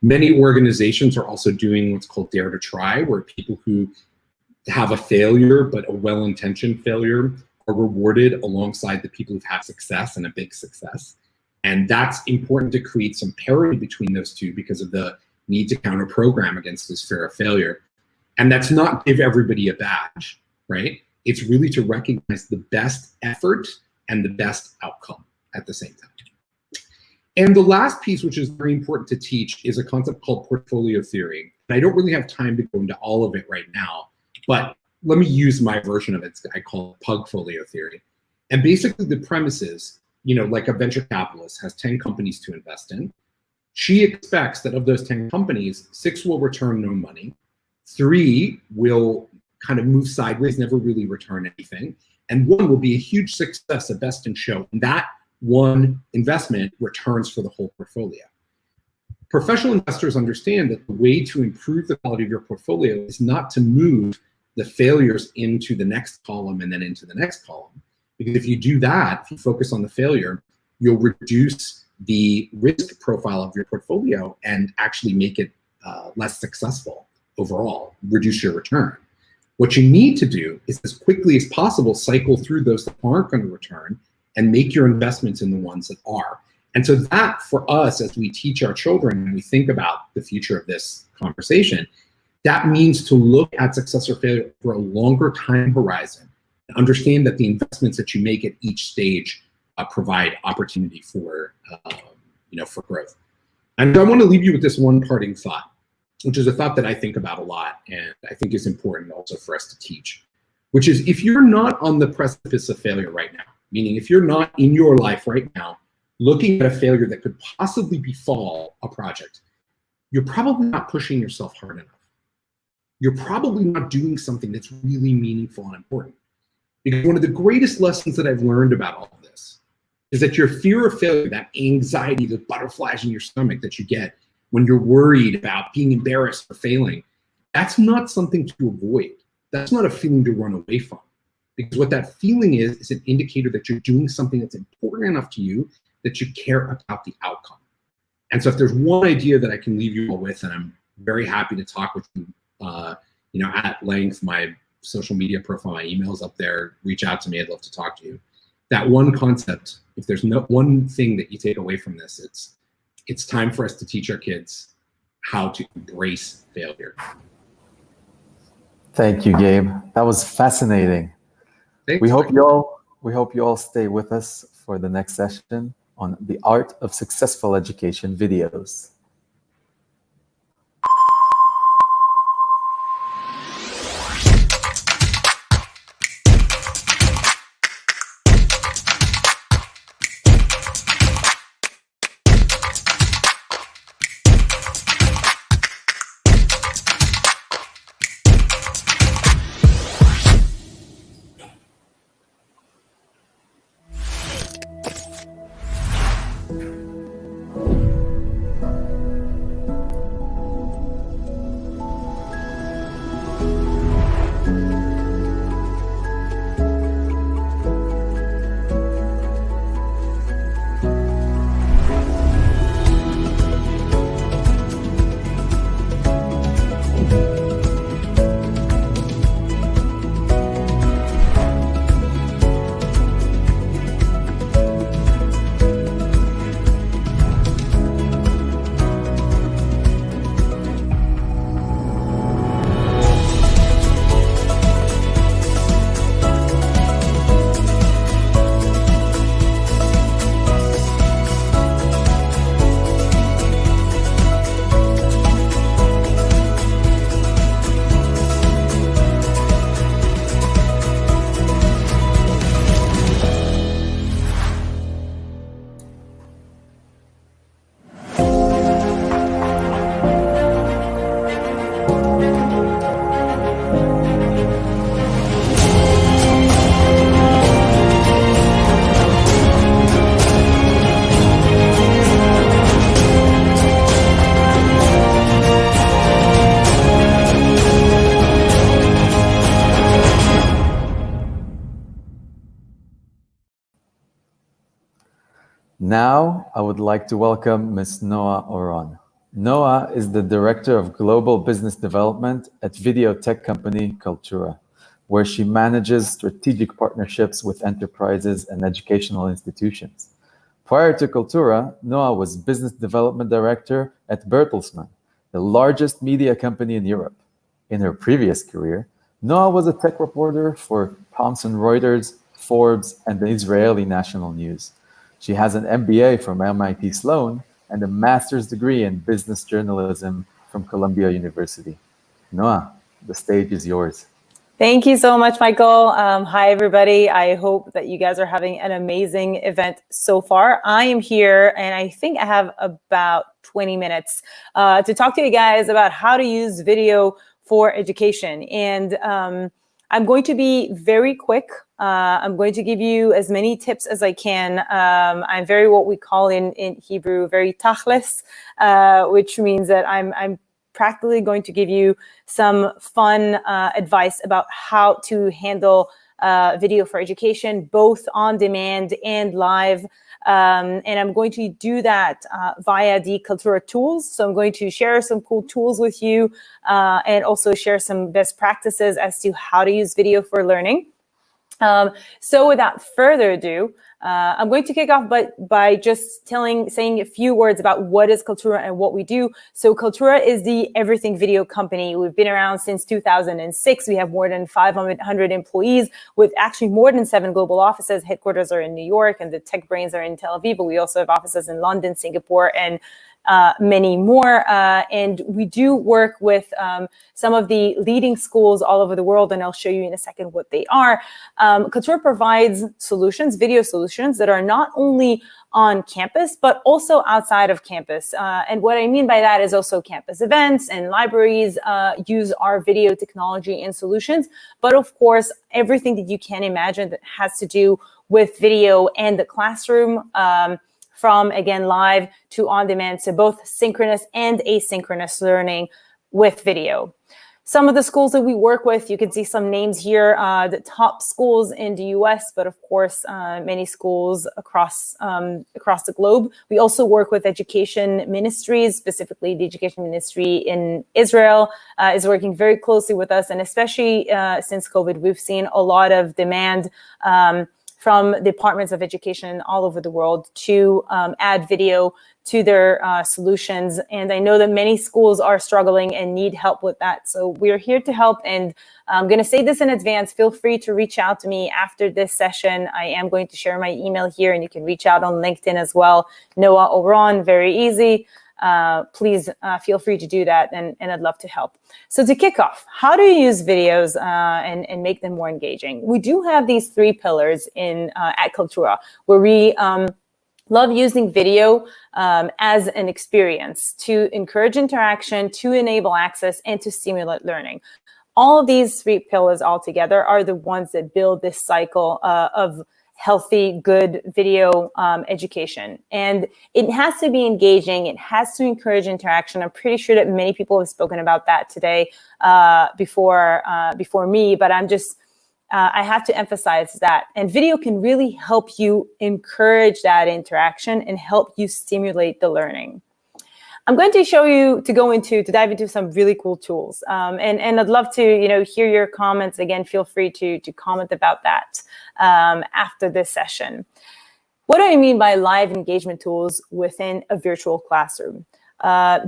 S17: Many organizations are also doing what's called Dare to Try, where people who have a failure, but a well-intentioned failure, are rewarded alongside the people who've had success and a big success. And that's important to create some parity between those two because of the need to counter program against this fear of failure. And that's not give everybody a badge, right? It's really to recognize the best effort and the best outcome at the same time. And the last piece, which is very important to teach, is a concept called portfolio theory. And I don't really have time to go into all of it right now, but let me use my version of it. I call it pugfolio theory. And basically the premise is, like a venture capitalist has 10 companies to invest in. She expects that of those 10 companies, 6 will return no money, 3 will kind of move sideways, never really return anything, and 1 will be a huge success, a best in show. And that one investment returns for the whole portfolio. Professional investors understand that the way to improve the quality of your portfolio is not to move the failures into the next column and then into the next column. Because if you do that, if you focus on the failure, you'll reduce the risk profile of your portfolio and actually make it less successful overall, reduce your return. What you need to do is, as quickly as possible, cycle through those that aren't going to return and make your investments in the ones that are. And so that, for us, as we teach our children and we think about the future of this conversation, that means to look at success or failure for a longer time horizon and understand that the investments that you make at each stage provide opportunity for, for growth. And I want to leave you with this one parting thought, which is a thought that I think about a lot and I think is important also for us to teach, which is if you're not on the precipice of failure right now, meaning if you're not in your life right now looking at a failure that could possibly befall a project, you're probably not pushing yourself hard enough. You're probably not doing something that's really meaningful and important. Because one of the greatest lessons that I've learned about all of this is that your fear of failure, that anxiety, the butterflies in your stomach that you get when you're worried about being embarrassed or failing, that's not something to avoid. That's not a feeling to run away from. Because what that feeling is an indicator that you're doing something that's important enough to you that you care about the outcome. And so if there's one idea that I can leave you all with, and I'm very happy to talk with you, at length, my social media profile, my email's up there, reach out to me, I'd love to talk to you. That one concept, if there's no one thing that you take away from this, it's time for us to teach our kids how to embrace failure.
S16: Thank you, Gabe. That was fascinating.
S17: Thanks.
S16: We hope you all stay with us for the next session on the art of successful education videos. Now, I would like to welcome Ms. Noah Oron. Noah is the Director of Global Business Development at video tech company Kaltura, where she manages strategic partnerships with enterprises and educational institutions. Prior to Kaltura, Noah was Business Development Director at Bertelsmann, the largest media company in Europe. In her previous career, Noah was a tech reporter for Thomson Reuters, Forbes, and the Israeli National News. She has an MBA from MIT Sloan and a master's degree in business journalism from Columbia University. Noah, the stage is yours.
S6: Thank you so much, Michael. Hi, everybody. I hope that you guys are having an amazing event so far. I am here, and I think I have about 20 minutes to talk to you guys about how to use video for education. And I'm going to be very quick. I'm going to give you as many tips as I can. I'm very, what we call in Hebrew, very tachlis, which means that I'm practically going to give you some fun advice about how to handle video for education, both on demand and live. And I'm going to do that via the Kaltura tools. So I'm going to share some cool tools with you and also share some best practices as to how to use video for learning. So without further ado, I'm going to kick off by just saying a few words about what is Kaltura and what we do. So Kaltura is the everything video company. We've been around since 2006. We have more than 500 employees with actually more than 7 global offices. Headquarters are in New York and the tech brains are in Tel Aviv, but we also have offices in London, Singapore, and many more. And we do work with some of the leading schools all over the world, and I'll show you in a second what they are. Kaltura provides solutions, video solutions that are not only on campus, but also outside of campus. And what I mean by that is also campus events and libraries use our video technology and solutions. But of course, everything that you can imagine that has to do with video and the classroom, from, again, live to on-demand, so both synchronous and asynchronous learning with video. Some of the schools that we work with, you can see some names here, the top schools in the US, but of course, many schools across the globe. We also work with education ministries, specifically the education ministry in Israel is working very closely with us. And especially since COVID, we've seen a lot of demand from departments of education all over the world to add video to their solutions. And I know that many schools are struggling and need help with that. So we're here to help. And I'm going to say this in advance. Feel free to reach out to me after this session. I am going to share my email here, and you can reach out on LinkedIn as well. Noah Oron, very easy. Please feel free to do that, and I'd love to help. So to kick off, how do you use videos and make them more engaging? We do have these 3 pillars at Kaltura, where we love using video as an experience to encourage interaction, to enable access, and to stimulate learning. All of these 3 pillars all together are the ones that build this cycle of healthy, good video education. And it has to be engaging. It has to encourage interaction. I'm pretty sure that many people have spoken about that today before me, but I have to emphasize that. And video can really help you encourage that interaction and help you stimulate the learning. I'm going to show you to dive into some really cool tools. And I'd love to, hear your comments. Again, feel free to comment about that after this session. What do I mean by live engagement tools within a virtual classroom?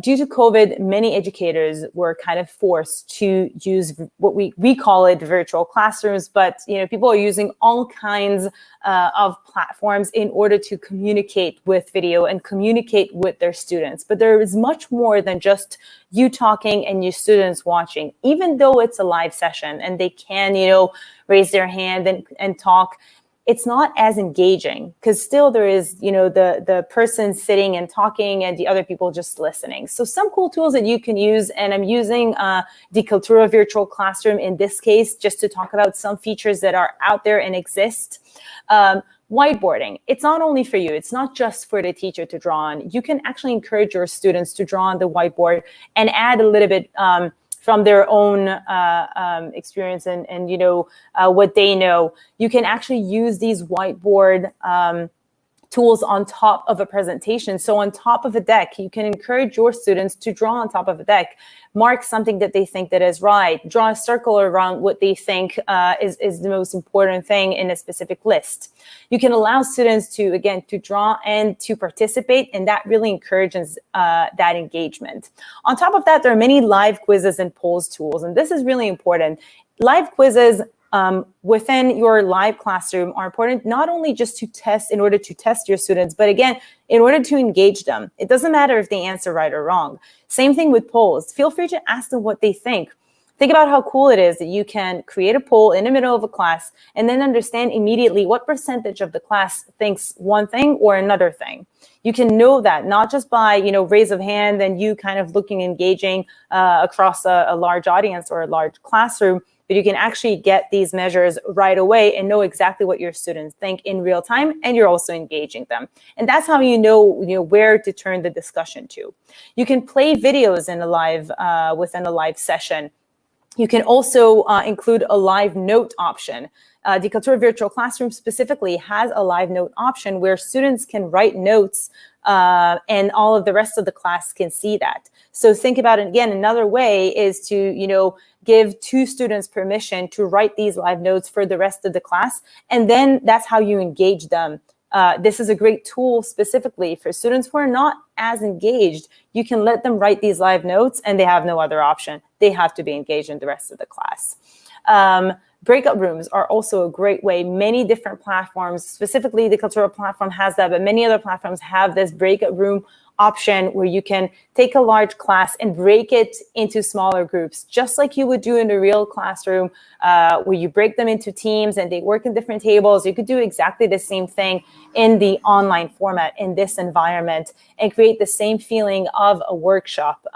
S6: Due to COVID, many educators were kind of forced to use what we call it virtual classrooms, but people are using all kinds of platforms in order to communicate with video and communicate with their students. But there is much more than just you talking and your students watching, even though it's a live session and they can, raise their hand and talk. It's not as engaging because still there is, the person sitting and talking and the other people just listening. So some cool tools that you can use, and I'm using the Kaltura Virtual Classroom in this case, just to talk about some features that are out there and exist. Whiteboarding. It's not only for you. It's not just for the teacher to draw on. You can actually encourage your students to draw on the whiteboard and add a little bit from their own experience and what they know. You can actually use these whiteboard tools on top of a presentation. So on top of a deck, you can encourage your students to draw on top of a deck, mark something that they think that is right, draw a circle around what they think is the most important thing in a specific list. You can allow students to draw and to participate, and that really encourages that engagement. On top of that, there are many live quizzes and polls tools, and this is really important. Live quizzes within your live classroom are important not only just to test in order to test your students, but again, in order to engage them. It doesn't matter if they answer right or wrong. Same thing with polls. Feel free to ask them what they think. Think about how cool it is that you can create a poll in the middle of a class and then understand immediately what percentage of the class thinks one thing or another thing. You can know that not just by, raise of hand and you kind of looking engaging across a large audience or a large classroom, but you can actually get these measures right away and know exactly what your students think in real time, and you're also engaging them. And that's how you know where to turn the discussion to. You can play videos in a live within a live session. You can also include a live note option. The Kaltura Virtual Classroom specifically has a live note option where students can write notes and all of the rest of the class can see that. So think about it again. Another way is to, give two students permission to write these live notes for the rest of the class. And then that's how you engage them. This is a great tool specifically for students who are not as engaged. You can let them write these live notes and they have no other option. They have to be engaged in the rest of the class. Breakout rooms are also a great way. Many different platforms, specifically the Kaltura platform has that, but many other platforms have this breakout room option where you can take a large class and break it into smaller groups, just like you would do in a real classroom, where you break them into teams and they work in different tables. You could do exactly the same thing in the online format in this environment and create the same feeling of a workshop.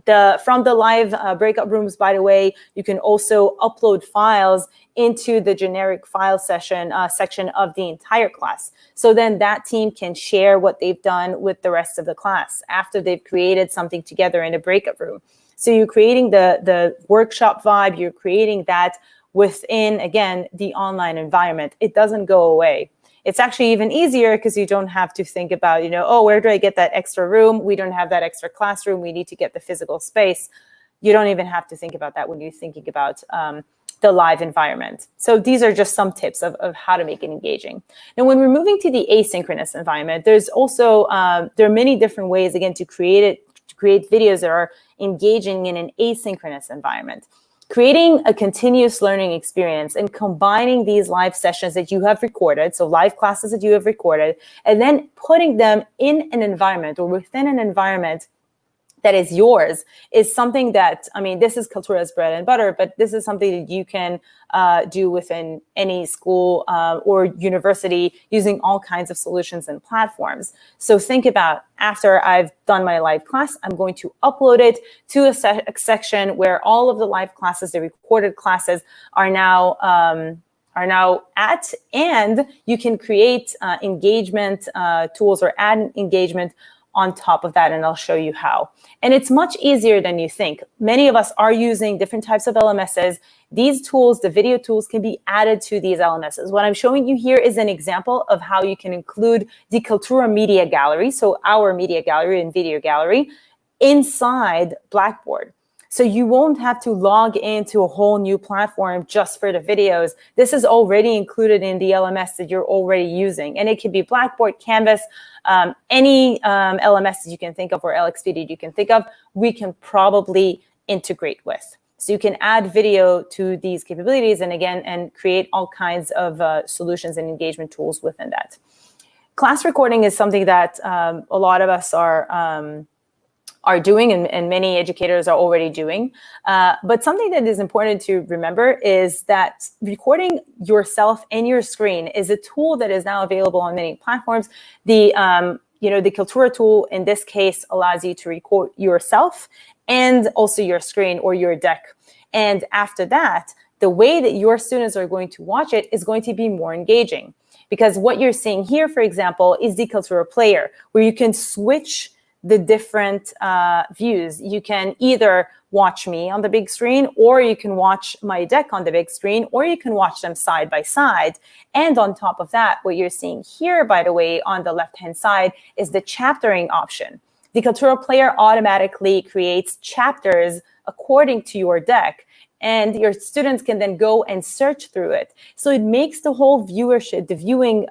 S6: From the live breakout rooms, by the way, you can also upload files into the generic file section of the entire class. So then that team can share what they've done with the rest of the class after they've created something together in a breakout room. So you're creating the workshop vibe, you're creating that within, again, the online environment. It doesn't go away. It's actually even easier because you don't have to think about, oh, where do I get that extra room? We don't have that extra classroom. We need to get the physical space. You don't even have to think about that when you're thinking about the live environment. So these are just some tips of how to make it engaging. Now, when we're moving to the asynchronous environment, there's also, there are many different ways, again, to create videos that are engaging in an asynchronous environment. Creating a continuous learning experience and combining these live sessions that you have recorded, so live classes that you have recorded, and then putting them in an environment or within an environment that is yours is something that, this is Kaltura's bread and butter, but this is something that you can do within any school or university using all kinds of solutions and platforms. So think about, after I've done my live class, I'm going to upload it to a section where all of the live classes, the recorded classes, are now at, and you can create engagement tools or add engagement on top of that, and I'll show you how. And it's much easier than you think. Many of us are using different types of LMSs. These tools, the video tools, can be added to these LMSs. What I'm showing you here is an example of how you can include the Kaltura Media Gallery, so our media gallery and video gallery, inside Blackboard. So you won't have to log into a whole new platform just for the videos. This is already included in the LMS that you're already using. And it can be Blackboard, Canvas, any LMS that you can think of, or LXP that you can think of, we can probably integrate with. So you can add video to these capabilities and again, and create all kinds of solutions and engagement tools within that. Class recording is something that a lot of us are doing, and many educators are already doing. But something that is important to remember is that recording yourself and your screen is a tool that is now available on many platforms. The Kaltura tool in this case allows you to record yourself and also your screen or your deck. And after that, the way that your students are going to watch it is going to be more engaging. Because what you're seeing here, for example, is the Kaltura player, where you can switch the different views. You can either watch me on the big screen, or you can watch my deck on the big screen, or you can watch them side by side. And on top of that, what you're seeing here, by the way, on the left-hand side is the chaptering option. The Kaltura player automatically creates chapters according to your deck, and your students can then go and search through it. So it makes the whole viewership, the viewing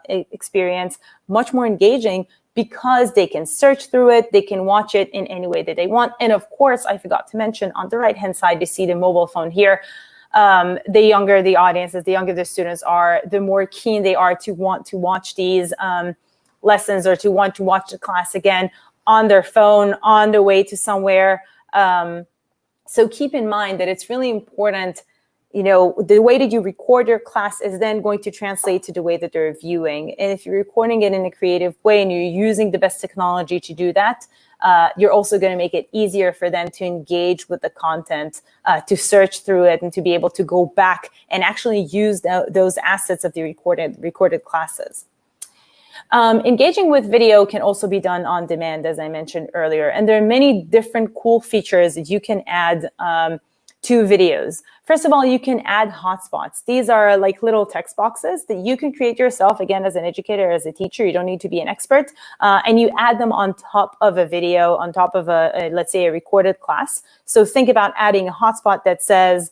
S6: experience much more engaging, because they can search through it, they can watch it in any way that they want. And of course, I forgot to mention on the right-hand side, you see the mobile phone here. The younger the audiences, the younger the students are, the more keen they are to want to watch these lessons, or to want to watch the class again on their phone, on the way to somewhere. So keep in mind that it's really important, the way that you record your class is then going to translate to the way that they're viewing. And if you're recording it in a creative way and you're using the best technology to do that, you're also going to make it easier for them to engage with the content, to search through it, and to be able to go back and actually use those assets of the recorded classes. Engaging with video can also be done on demand, as I mentioned earlier. And there are many different cool features that you can add to videos. First of all, you can add hotspots. These are like little text boxes that you can create yourself, again, as an educator, as a teacher. You don't need to be an expert. And you add them on top of a video, on top of let's say, a recorded class. So think about adding a hotspot that says,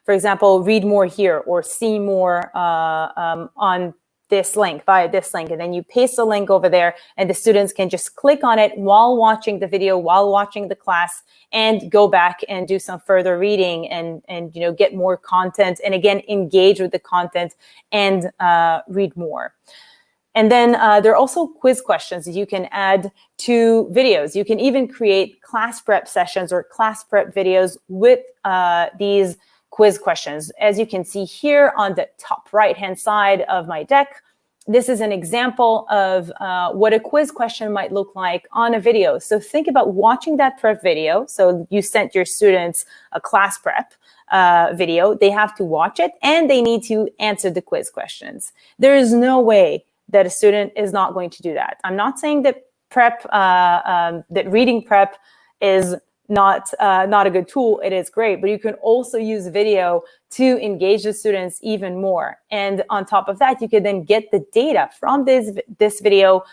S6: for example, read more here, or see more on this link, via this link, and then you paste the link over there, and the students can just click on it while watching the video, while watching the class, and go back and do some further reading and get more content, and again, engage with the content and read more. And then there are also quiz questions that you can add to videos. You can even create class prep sessions or class prep videos with these quiz questions. As you can see here on the top right-hand side of my deck, this is an example of what a quiz question might look like on a video. So think about watching that prep video. So you sent your students a class prep video. They have to watch it, and they need to answer the quiz questions. There is no way that a student is not going to do that. I'm not saying that that reading prep is not a good tool. It is great, but you can also use video to engage the students even more. And on top of that, you can then get the data from this video,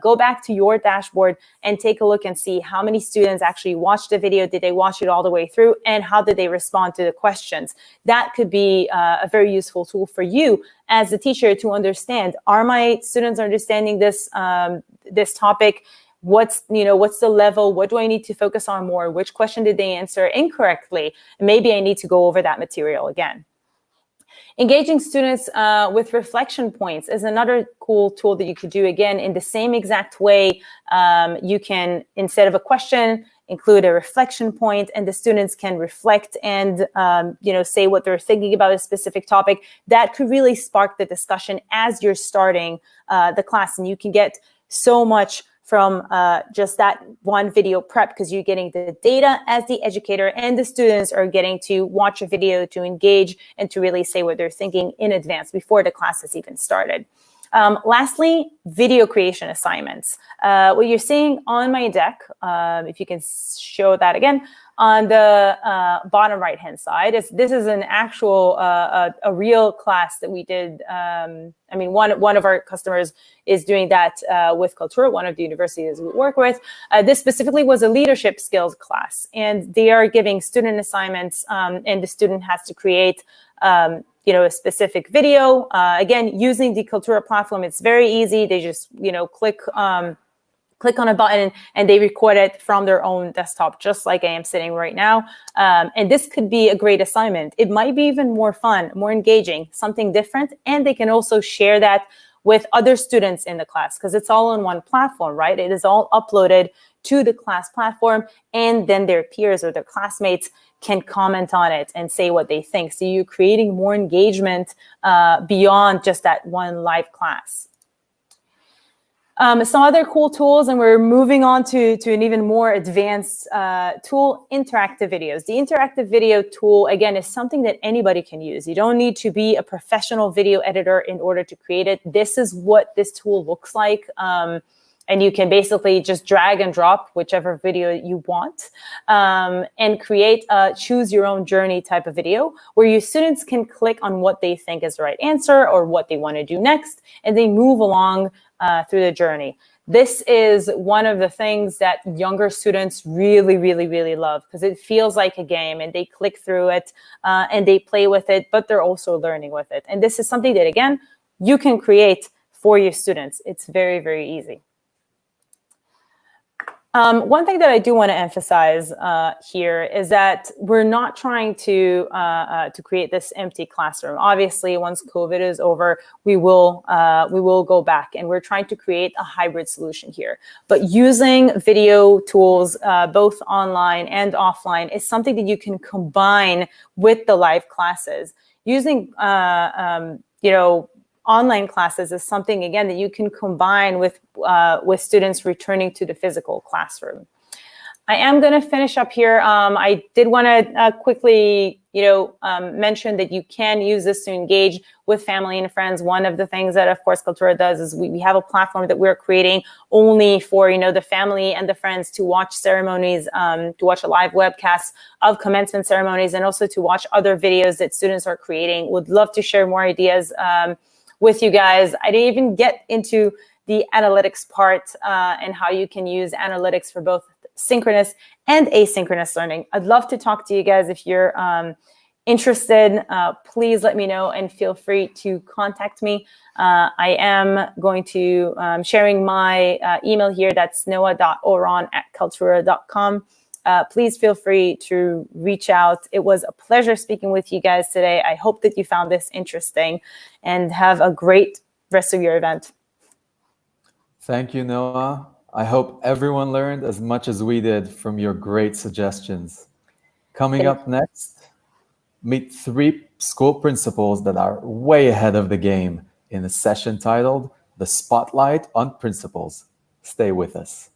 S6: go back to your dashboard and take a look and see how many students actually watched the video. Did they watch it all the way through? And how did they respond to the questions? That could be a very useful tool for you as a teacher to understand, are my students understanding this, this topic? What's the level? What do I need to focus on more? Which question did they answer incorrectly? Maybe I need to go over that material again. Engaging students with reflection points is another cool tool that you could do, again, in the same exact way. You can, instead of a question, include a reflection point, and the students can reflect and say what they're thinking about a specific topic. That could really spark the discussion as you're starting the class, and you can get so much from just that one video prep, because you're getting the data as the educator, and the students are getting to watch a video to engage and to really say what they're thinking in advance before the class has even started. Lastly, video creation assignments. What you're seeing on my deck, if you can show that again, on the bottom right-hand side, this is an actual, a real class that we did. I mean, one of our customers is doing that with Kaltura, one of the universities we work with. This specifically was a leadership skills class, and they are giving student assignments, and the student has to create a specific video. Again, using the Kaltura platform, it's very easy. They just, click on a button and they record it from their own desktop, just like I am sitting right now. And this could be a great assignment. It might be even more fun, more engaging, something different. And they can also share that with other students in the class because it's all on one platform, right? It is all uploaded to the class platform, and then their peers or their classmates can comment on it and say what they think. So you're creating more engagement beyond just that one live class. Some other cool tools, and we're moving on to an even more advanced tool, interactive videos. The interactive video tool, again, is something that anybody can use. You don't need to be a professional video editor in order to create it. This is what this tool looks like. And you can basically just drag and drop whichever video you want and create a choose your own journey type of video where your students can click on what they think is the right answer or what they want to do next, and they move along through the journey. This is one of the things that younger students really, really, really love because it feels like a game and they click through it and they play with it, but they're also learning with it. And this is something that, again, you can create for your students. It's very, very easy. One thing that I do want to emphasize here is that we're not trying to create this empty classroom. Obviously, once COVID is over, we will go back, and we're trying to create a hybrid solution here. But using video tools, both online and offline, is something that you can combine with the live classes. Using online classes is something, again, that you can combine with students returning to the physical classroom. I am going to finish up here. I did want to quickly, mention that you can use this to engage with family and friends. One of the things that, of course, Kaltura does is we have a platform that we're creating only for, the family and the friends to watch ceremonies, to watch a live webcast of commencement ceremonies, and also to watch other videos that students are creating. Would love to share more ideas with you guys. I didn't even get into the analytics part and how you can use analytics for both synchronous and asynchronous learning. I'd love to talk to you guys. If you're interested, please let me know and feel free to contact me. I am going to sharing my email here. That's noah.oron@kaltura.com. Please feel free to reach out. It was a pleasure speaking with you guys today. I hope that you found this interesting, and have a great rest of your event.
S16: Thank you, Noah. I hope everyone learned as much as we did from your great suggestions. Coming up next, meet 3 school principals that are way ahead of the game in a session titled The Spotlight on Principals. Stay with us.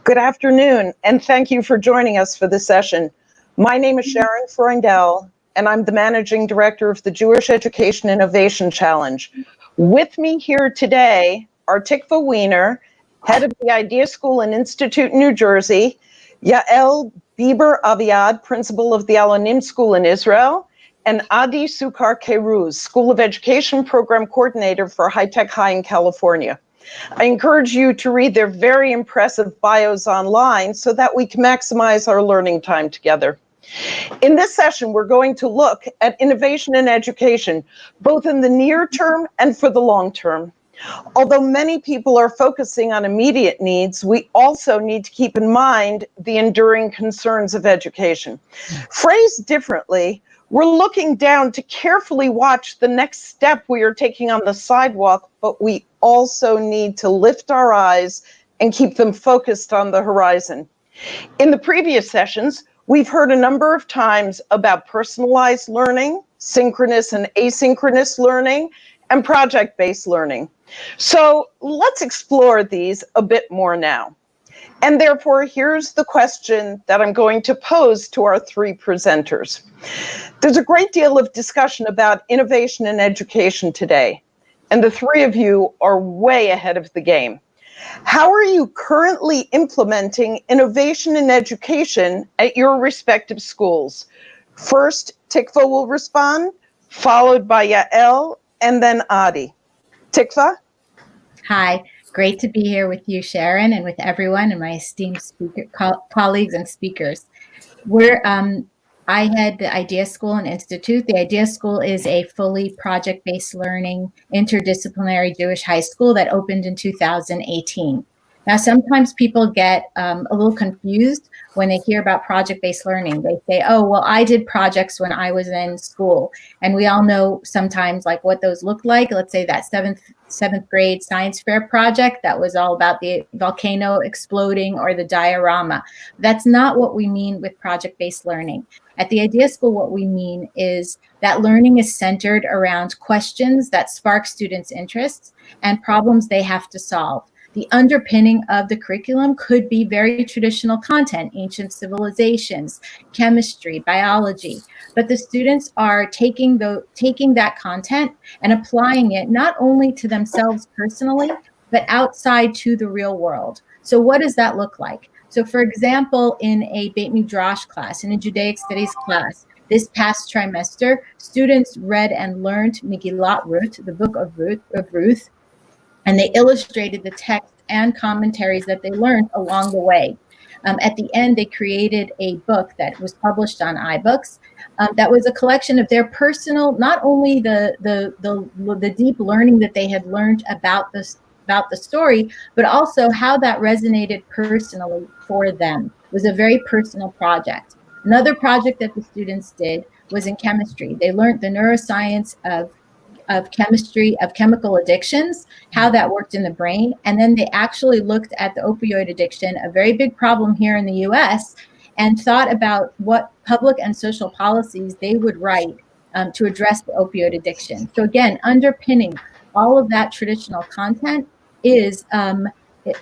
S18: Good afternoon, and thank you for joining us for this session. My name is Sharon Freundel, and I'm the Managing Director of the Jewish Education Innovation Challenge. With me here today are Tikva Wiener, head of the Idea School and Institute in New Jersey, Yael Bieber Aviad, principal of the Alonim School in Israel, and Adi Sukar Keruz, School of Education Program Coordinator for High Tech High in California. I encourage you to read their very impressive bios online so that we can maximize our learning time together. In this session, we're going to look at innovation in education, both in the near term and for the long term. Although many people are focusing on immediate needs, we also need to keep in mind the enduring concerns of education. Phrased differently, we're looking down to carefully watch the next step we are taking on the sidewalk, but we also need to lift our eyes and keep them focused on the horizon. In the previous sessions, we've heard a number of times about personalized learning, synchronous and asynchronous learning, and project-based learning. So let's explore these a bit more now. And therefore, here's the question that I'm going to pose to our three presenters. There's a great deal of discussion about innovation in education today, and the three of you are way ahead of the game. How are you currently implementing innovation in education at your respective schools? First, Tikva will respond, followed by Yael, and then Adi. Tikva?
S19: Hi, great to be here with you, Sharon, and with everyone and my esteemed colleagues and speakers. I head the Idea School and Institute. The Idea School is a fully project-based learning interdisciplinary Jewish high school that opened in 2018. Now, sometimes people get a little confused when they hear about project-based learning. They say, oh, well, I did projects when I was in school. And we all know sometimes like what those look like. Let's say that seventh grade science fair project that was all about the volcano exploding or the diorama. That's not what we mean with project-based learning. At the Idea School, what we mean is that learning is centered around questions that spark students' interests and problems they have to solve. The underpinning of the curriculum could be very traditional content, ancient civilizations, chemistry, biology, but the students are taking that content and applying it not only to themselves personally, but outside to the real world. So what does that look like? So for example, in a Beit Midrash class, in a Judaic studies class, this past trimester, students read and learned Megillat Ruth, the book of Ruth, and they illustrated the text and commentaries that they learned along the way. At the end, they created a book that was published on iBooks that was a collection of their personal, not only the deep learning that they had learned about the story, but also how that resonated personally for them. It was a very personal project. Another project that the students did was in chemistry. They learned the neuroscience of chemistry, of chemical addictions, how that worked in the brain. And then they actually looked at the opioid addiction, a very big problem here in the US, and thought about what public and social policies they would write to address the opioid addiction. So again, underpinning all of that traditional content is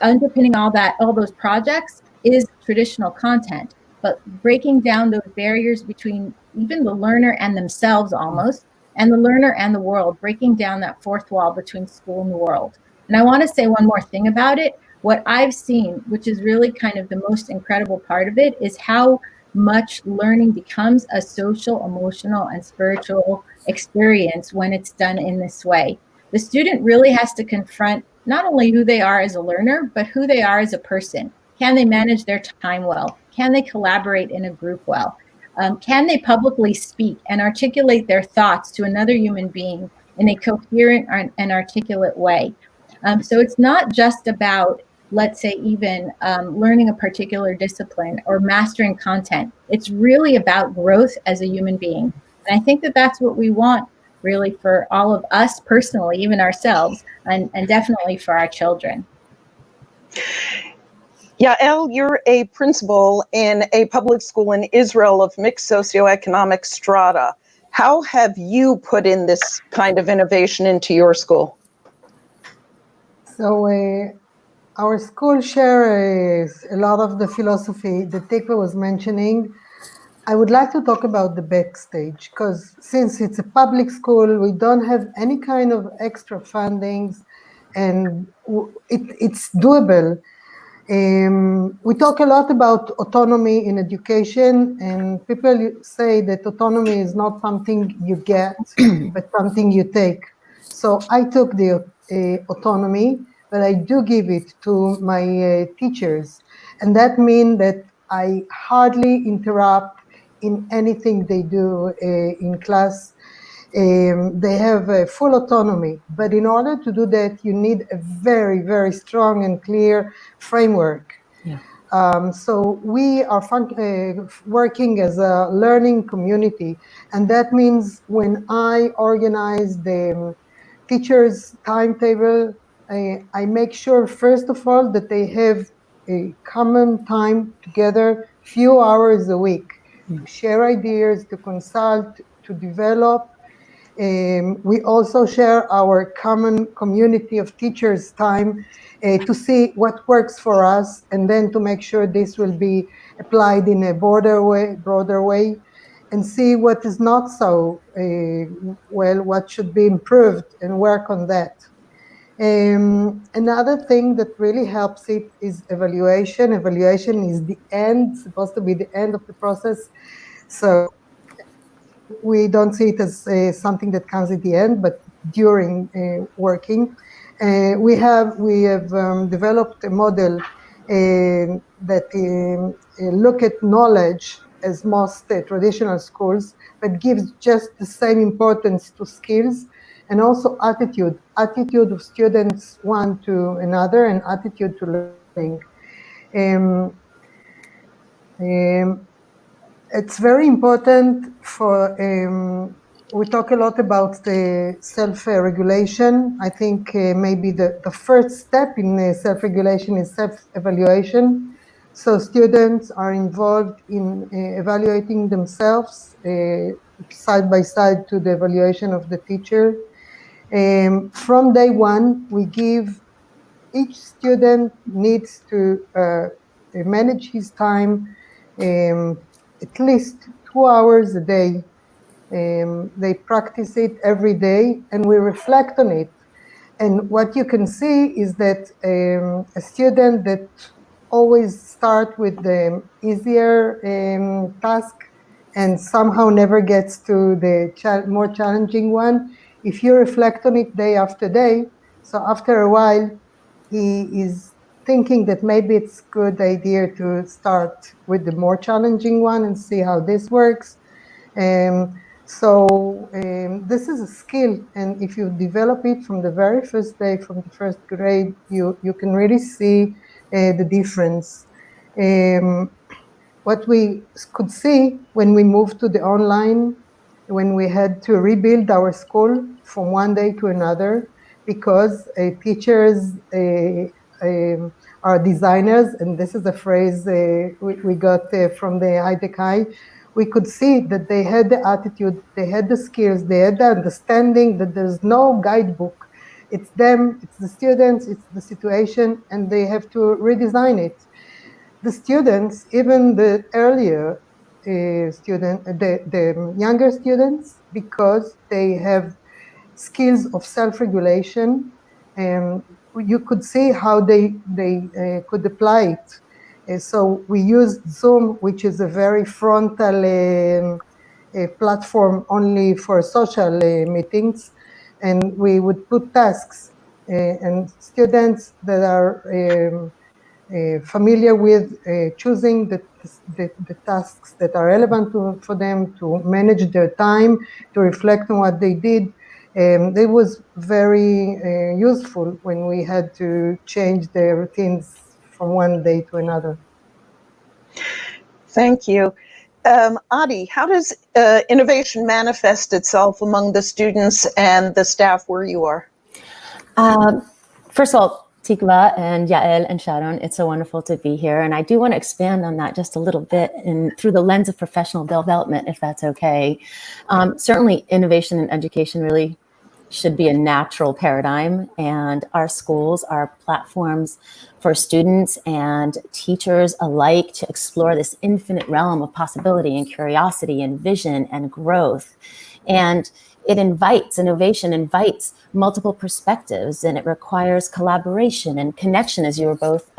S19: underpinning all those projects is traditional content, but breaking down those barriers between even the learner and themselves almost, and the learner and the world, breaking down that fourth wall between school and the world. And I want to say one more thing about it. What I've seen, which is really kind of the most incredible part of it, is how much learning becomes a social, emotional, and spiritual experience when it's done in this way. The student really has to confront not only who they are as a learner, but who they are as a person. Can they manage their time well? Can they collaborate in a group well? Can they publicly speak and articulate their thoughts to another human being in a coherent and articulate way? So it's not just about, let's say, even learning a particular discipline or mastering content. It's really about growth as a human being. And I think that that's what we want really for all of us personally, even ourselves, and definitely for our children.
S18: Yael, you're a principal in a public school in Israel of mixed socioeconomic strata. How have you put in this kind of innovation into your school?
S20: So our school shares a lot of the philosophy that Tikva was mentioning. I would like to talk about the backstage, because since it's a public school, we don't have any kind of extra fundings, and it's doable. We talk a lot about autonomy in education, and people say that autonomy is not something you get, but something you take. So I took the autonomy, but I do give it to my teachers. And that means that I hardly interrupt in anything they do in class. They have full autonomy, but in order to do that, you need a very, very strong and clear framework.
S6: Yeah.
S20: So we are working as a learning community, and that means when I organize the teachers' timetable, I make sure, first of all, that they have a common time together, few hours a week, to share ideas, to consult, to develop. We also share our common community of teachers' time to see what works for us, and then to make sure this will be applied in a broader way, and see what is not so well, what should be improved, and work on that. Another thing that really helps it is evaluation. Evaluation is the end, supposed to be the end of the process. So we don't see it as something that comes at the end, but during working. We have developed a model that look at knowledge as most traditional schools, but gives just the same importance to skills, and also attitude of students one to another, and attitude to learning. It's very important for, we talk a lot about the self-regulation. I think maybe the first step in self-regulation is self-evaluation. So students are involved in evaluating themselves side by side to the evaluation of the teacher. From day one, we give each student needs to manage his time at least 2 hours a day. They practice it every day, and we reflect on it. And what you can see is that a student that always start with the easier task and somehow never gets to the more challenging one, if you reflect on it day after day, so after a while, he is thinking that maybe it's a good idea to start with the more challenging one and see how this works. So this is a skill, and if you develop it from the very first day, from the first grade, you can really see the difference. What we could see when we moved to the online, when we had to rebuild our school from one day to another, because teachers are designers, and this is a phrase we got from the EdTech High. We could see that they had the attitude, they had the skills, they had the understanding that there's no guidebook. It's them, it's the students, it's the situation, and they have to redesign it. The students, even the earlier the younger students, because they have skills of self-regulation, you could see how they could apply it. So we used Zoom, which is a very frontal platform only for social meetings, and we would put tasks, and students that are familiar with choosing the tasks that are relevant for them, to manage their time, to reflect on what they did. It was very useful when we had to change the routines from one day to another.
S18: Thank you. Adi, how does innovation manifest itself among the students and the staff where you are?
S21: First of all, Tikva and Yael and Sharon, it's so wonderful to be here. And I do want to expand on that just a little bit through the lens of professional development, if that's okay. Certainly innovation in education really should be a natural paradigm, and our schools are platforms for students and teachers alike to explore this infinite realm of possibility and curiosity and vision and growth. And it invites, innovation invites multiple perspectives, and it requires collaboration and connection, as you were both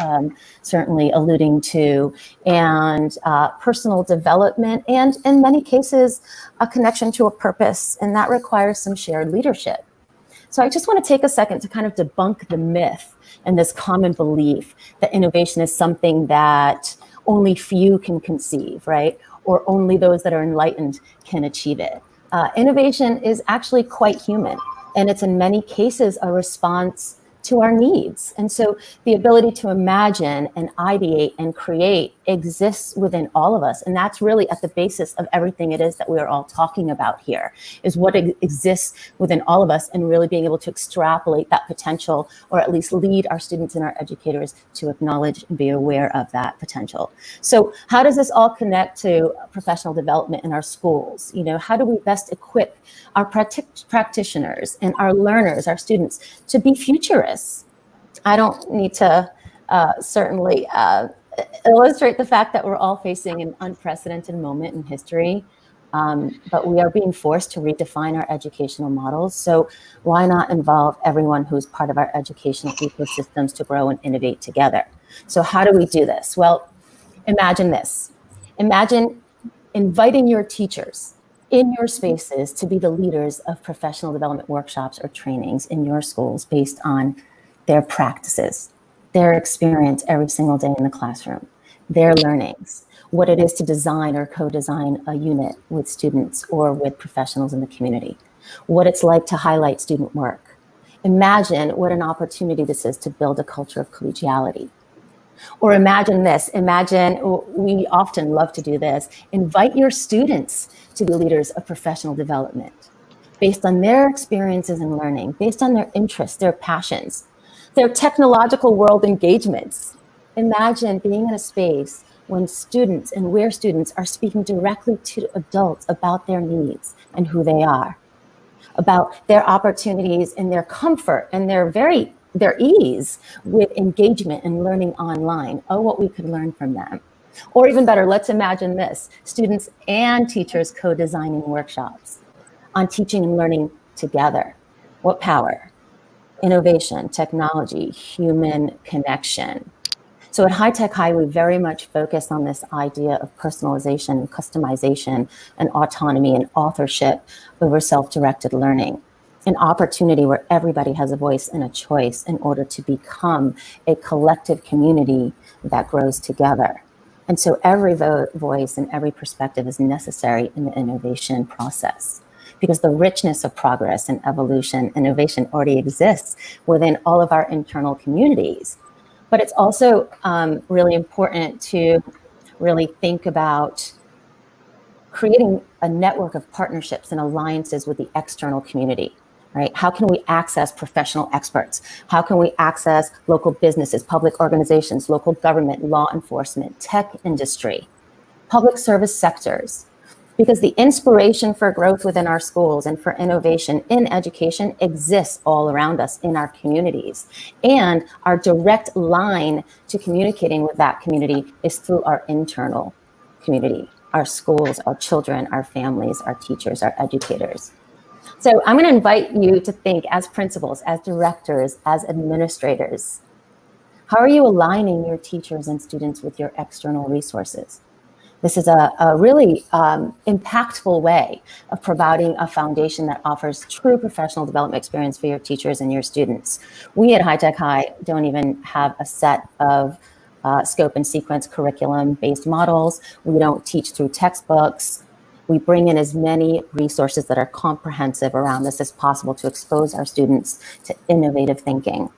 S21: certainly alluding to, and personal development, and in many cases, a connection to a purpose, and that requires some shared leadership. So I just want to take a second to kind of debunk the myth and this common belief that innovation is something that only few can conceive, right? Or only those that are enlightened can achieve it. Innovation is actually quite human, and it's in many cases a response to our needs. And so the ability to imagine and ideate and create exists within all of us. And that's really at the basis of everything it is that we are all talking about here, is what exists within all of us, and really being able to extrapolate that potential, or at least lead our students and our educators to acknowledge and be aware of that potential. So how does this all connect to professional development in our schools? You know, how do we best equip our practitioners and our learners, our students, to be futurists? I don't need to certainly illustrate the fact that we're all facing an unprecedented moment in history, but we are being forced to redefine our educational models. So why not involve everyone who's part of our educational ecosystems to grow and innovate together? So how do we do this? Well, imagine this. Imagine inviting your teachers in your spaces to be the leaders of professional development workshops or trainings in your schools based on their practices, their experience every single day in the classroom, their learnings, what it is to design or co-design a unit with students or with professionals in the community, what it's like to highlight student work. Imagine what an opportunity this is to build a culture of collegiality. Or imagine this, imagine, we often love to do this, invite your students to be leaders of professional development based on their experiences and learning, based on their interests, their passions, their technological world engagements. Imagine being in a space when students and where students are speaking directly to adults about their needs and who they are, about their opportunities and their comfort and their ease with engagement and learning online. Oh, what we could learn from them. Or even better, let's imagine this, students and teachers co-designing workshops on teaching and learning together. What power? Innovation, technology, human connection. So at High Tech High, we very much focus on this idea of personalization and customization and autonomy and authorship over self-directed learning, an opportunity where everybody has a voice and a choice in order to become a collective community that grows together. And so every voice and every perspective is necessary in the innovation process, because the richness of progress and evolution, innovation already exists within all of our internal communities. But it's also really important to really think about creating a network of partnerships and alliances with the external community, right? How can we access professional experts? How can we access local businesses, public organizations, local government, law enforcement, tech industry, public service sectors? Because the inspiration for growth within our schools and for innovation in education exists all around us in our communities. And our direct line to communicating with that community is through our internal community, our schools, our children, our families, our teachers, our educators. So I'm going to invite you to think as principals, as directors, as administrators. How are you aligning your teachers and students with your external resources? This is a really impactful way of providing a foundation that offers true professional development experience for your teachers and your students. We at High Tech High don't even have a set of scope and sequence curriculum-based models. We don't teach through textbooks. We bring in as many resources that are comprehensive around this as possible to expose our students to innovative thinking.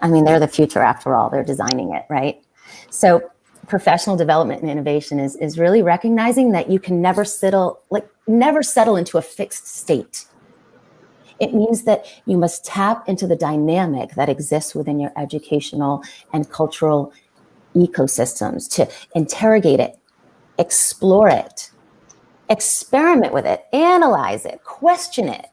S21: I mean, they're the future after all, they're designing it, right? So professional development and innovation is really recognizing that you can never settle into a fixed state. It means that you must tap into the dynamic that exists within your educational and cultural ecosystems to interrogate it, explore it, experiment with it, analyze it, question it,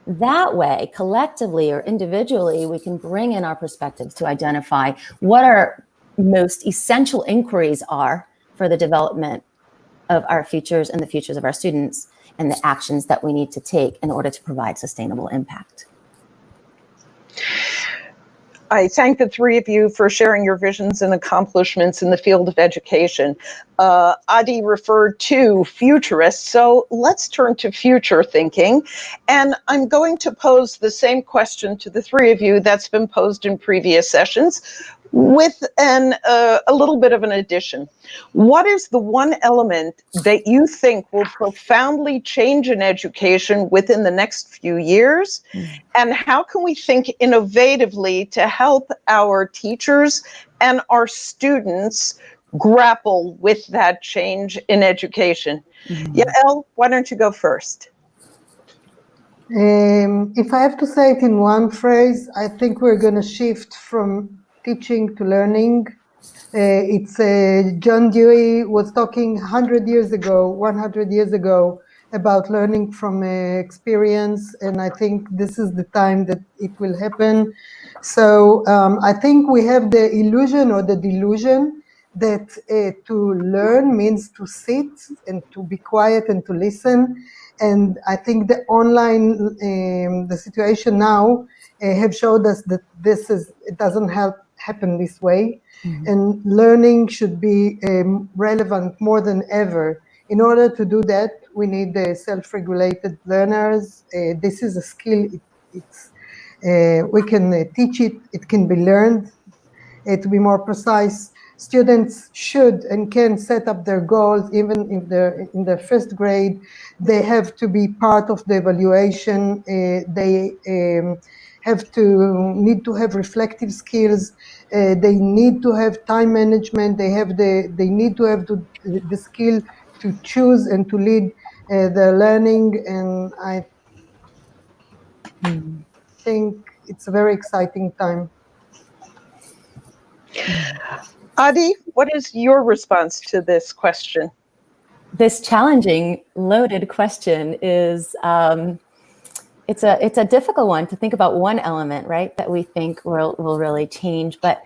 S21: That way, collectively or individually, we can bring in our perspectives to identify what our most essential inquiries are for the development of our futures and the futures of our students, and the actions that we need to take in order to provide sustainable impact.
S18: I thank the three of you for sharing your visions and accomplishments in the field of education. Adi referred to futurists, so let's turn to future thinking. And I'm going to pose the same question to the three of you that's been posed in previous sessions, with a little bit of an addition. What is the one element that you think will profoundly change in education within the next few years? And how can we think innovatively to help our teachers and our students grapple with that change in education? Yael, why don't you go first?
S20: If I have to say it in one phrase, I think we're going to shift from teaching to learning. John Dewey was talking 100 years ago about learning from experience, and I think this is the time that it will happen. So I think we have the illusion or the delusion that to learn means to sit and to be quiet and to listen. And I think the online, the situation now have showed us that it doesn't happen this way. And learning should be relevant more than ever. In order to do that, we need self-regulated learners. This is a skill. We can teach it. It can be learned. To be more precise, students should and can set up their goals. Even if they're in the first grade, they have to be part of the evaluation. They need to have reflective skills. They need to have time management. They need to have the skill to choose and to lead their learning. And I think it's a very exciting time.
S18: Adi, what is your response to this question?
S21: This challenging, loaded question is, it's a difficult one to think about one element, right, that we think will really change. But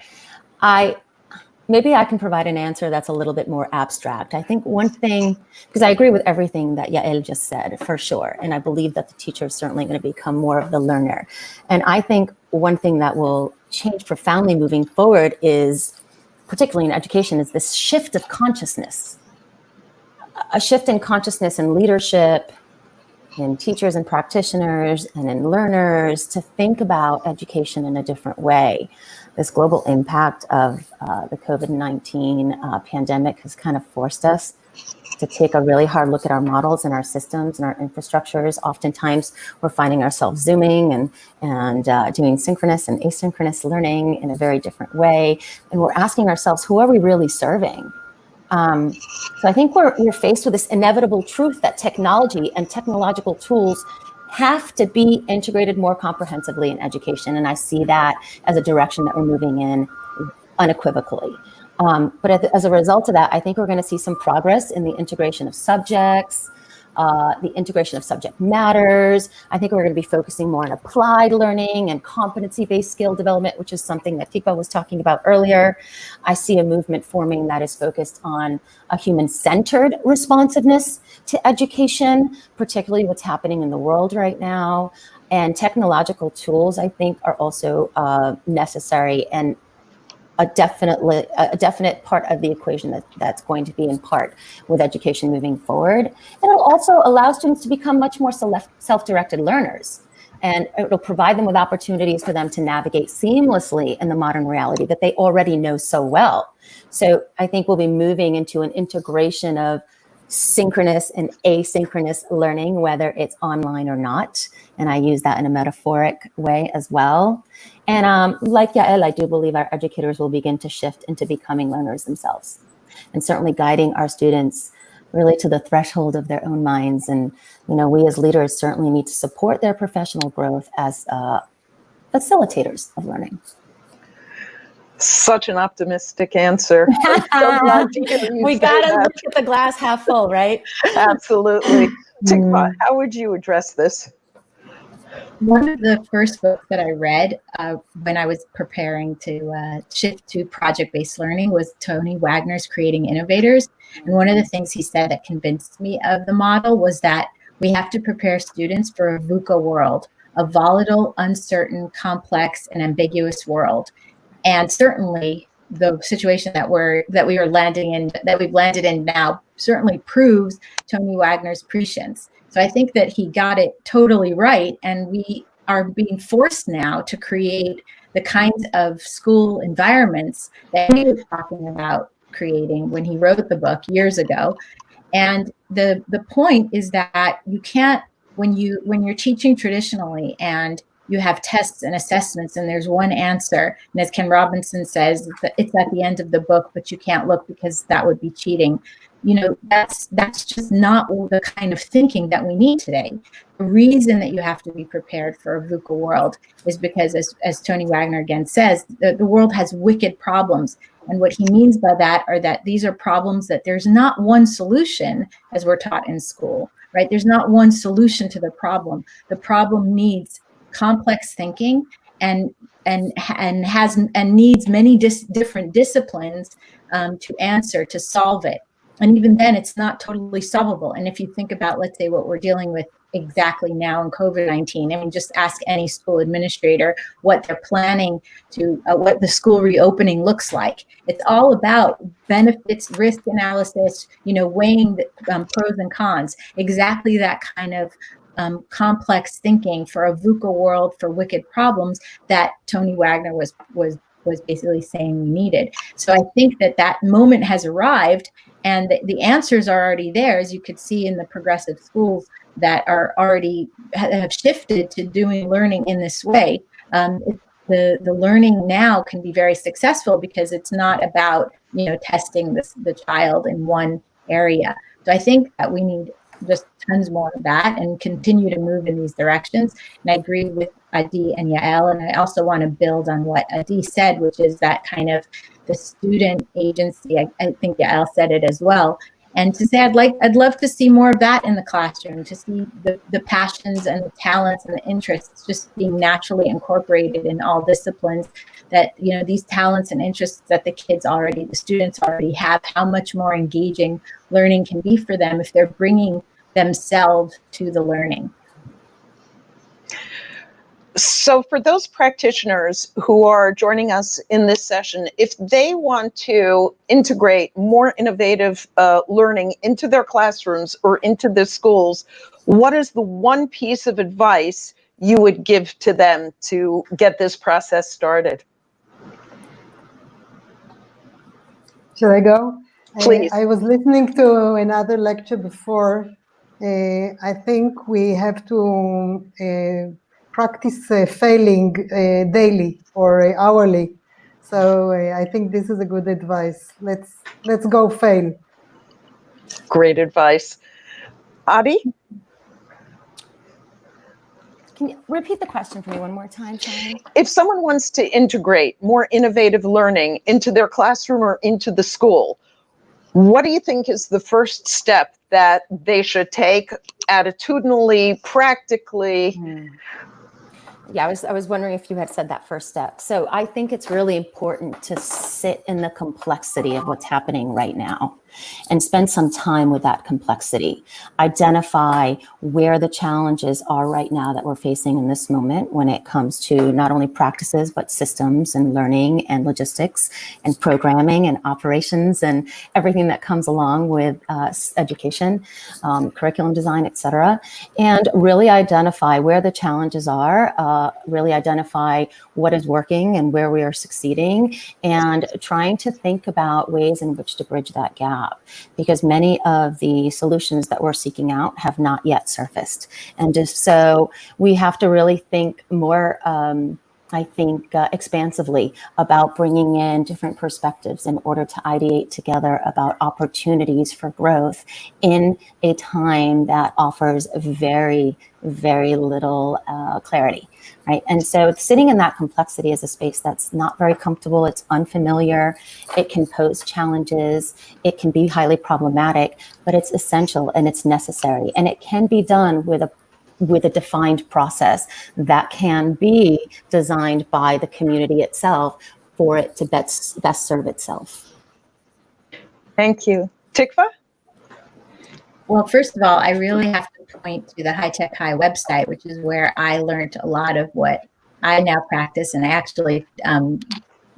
S21: maybe I can provide an answer that's a little bit more abstract. I think one thing, because I agree with everything that Yael just said, for sure. And I believe that the teacher is certainly going to become more of the learner. And I think one thing that will change profoundly moving forward is, particularly in education, is this shift of consciousness. A shift in consciousness and leadership, in teachers and practitioners and in learners, to think about education in a different way. This global impact of the COVID-19 pandemic has kind of forced us to take a really hard look at our models and our systems and our infrastructures. Oftentimes, we're finding ourselves Zooming and doing synchronous and asynchronous learning in a very different way. And we're asking ourselves, who are we really serving? So I think we're faced with this inevitable truth that technology and technological tools have to be integrated more comprehensively in education. And I see that as a direction that we're moving in unequivocally. But as a result of that, I think we're going to see some progress in the integration of subjects, the integration of subject matters. I think we're going to be focusing more on applied learning and competency-based skill development, which is something that Tikva was talking about earlier. I see a movement forming that is focused on a human-centered responsiveness to education, particularly what's happening in the world right now. And technological tools, I think, are also necessary and a definite part of the equation that's going to be in part with education moving forward. And it'll also allow students to become much more self-directed learners. And it'll provide them with opportunities for them to navigate seamlessly in the modern reality that they already know so well. So I think we'll be moving into an integration of synchronous and asynchronous learning, whether it's online or not. And I use that in a metaphoric way as well. And like Yael, I do believe our educators will begin to shift into becoming learners themselves, and certainly guiding our students really to the threshold of their own minds. And, you know, we as leaders certainly need to support their professional growth as facilitators of learning.
S18: Such an optimistic answer. I'm so glad to hear you
S21: We
S18: say
S21: gotta
S18: that.
S21: look at the glass half full, right?
S18: Absolutely. Tikva, how would you address this?
S19: One of the first books that I read when I was preparing to shift to project-based learning was Tony Wagner's Creating Innovators. And one of the things he said that convinced me of the model was that we have to prepare students for a VUCA world, a volatile, uncertain, complex, and ambiguous world. And certainly the situation that we've landed in now certainly proves Tony Wagner's prescience. So I think that he got it totally right, and we are being forced now to create the kinds of school environments that he was talking about creating when he wrote the book years ago. And the point is that you can't, when you're teaching traditionally and you have tests and assessments and there's one answer, and as Ken Robinson says, it's at the end of the book, but you can't look because that would be cheating. You know, that's just not the kind of thinking that we need today. The reason that you have to be prepared for a VUCA world is because, as Tony Wagner again says, the world has wicked problems. And what he means by that are that these are problems that there's not one solution, as we're taught in school, right? There's not one solution to the problem. The problem needs complex thinking and needs many different disciplines to answer, to solve it. And even then, it's not totally solvable. And if you think about, let's say, what we're dealing with exactly now in COVID-19, I mean, just ask any school administrator what they're planning to, what the school reopening looks like. It's all about benefits, risk analysis, you know, weighing the pros and cons, exactly that kind of complex thinking for a VUCA world, for wicked problems that Tony Wagner was basically saying we needed. So I think that moment has arrived, and the answers are already there, as you could see in the progressive schools that are already have shifted to doing learning in this way. The learning now can be very successful because it's not about, you know, testing the child in one area. So I think that we need just tons more of that and continue to move in these directions. And I agree with Adi and Yael, and I also want to build on what Adi said, which is that kind of the student agency. I think Yael said it as well. And to say I'd love to see more of that in the classroom, to see the passions and the talents and the interests just being naturally incorporated in all disciplines, that, you know, these talents and interests that the students already have, how much more engaging learning can be for them if they're bringing themselves to the learning.
S18: So for those practitioners who are joining us in this session, if they want to integrate more innovative learning into their classrooms or into their schools, what is the one piece of advice you would give to them to get this process started?
S20: Should I go?
S18: Please.
S20: I was listening to another lecture before. I think we have to practice failing daily or hourly. So I think this is a good advice. Let's go fail.
S18: Great advice. Adi?
S21: Can you repeat the question for me one more time, Sharon?
S18: If someone wants to integrate more innovative learning into their classroom or into the school, what do you think is the first step that they should take attitudinally, practically?
S21: Yeah, I was wondering if you had said that first step. So I think it's really important to sit in the complexity of what's happening right now and spend some time with that complexity. Identify where the challenges are right now that we're facing in this moment when it comes to not only practices, but systems and learning and logistics and programming and operations and everything that comes along with education, curriculum design, et cetera. And really identify where the challenges are, really identify what is working and where we are succeeding, and trying to think about ways in which to bridge that gap. Because many of the solutions that we're seeking out have not yet surfaced. And just so we have to really think more, expansively about bringing in different perspectives in order to ideate together about opportunities for growth in a time that offers very, very little clarity, right? And so sitting in that complexity is a space that's not very comfortable. It's unfamiliar. It can pose challenges. It can be highly problematic, but it's essential and it's necessary. And it can be done with a with a defined process that can be designed by the community itself for it to best serve itself.
S18: Thank you. Tikva?
S19: Well, first of all, I really have to point to the High Tech High website, which is where I learned a lot of what I now practice. And I actually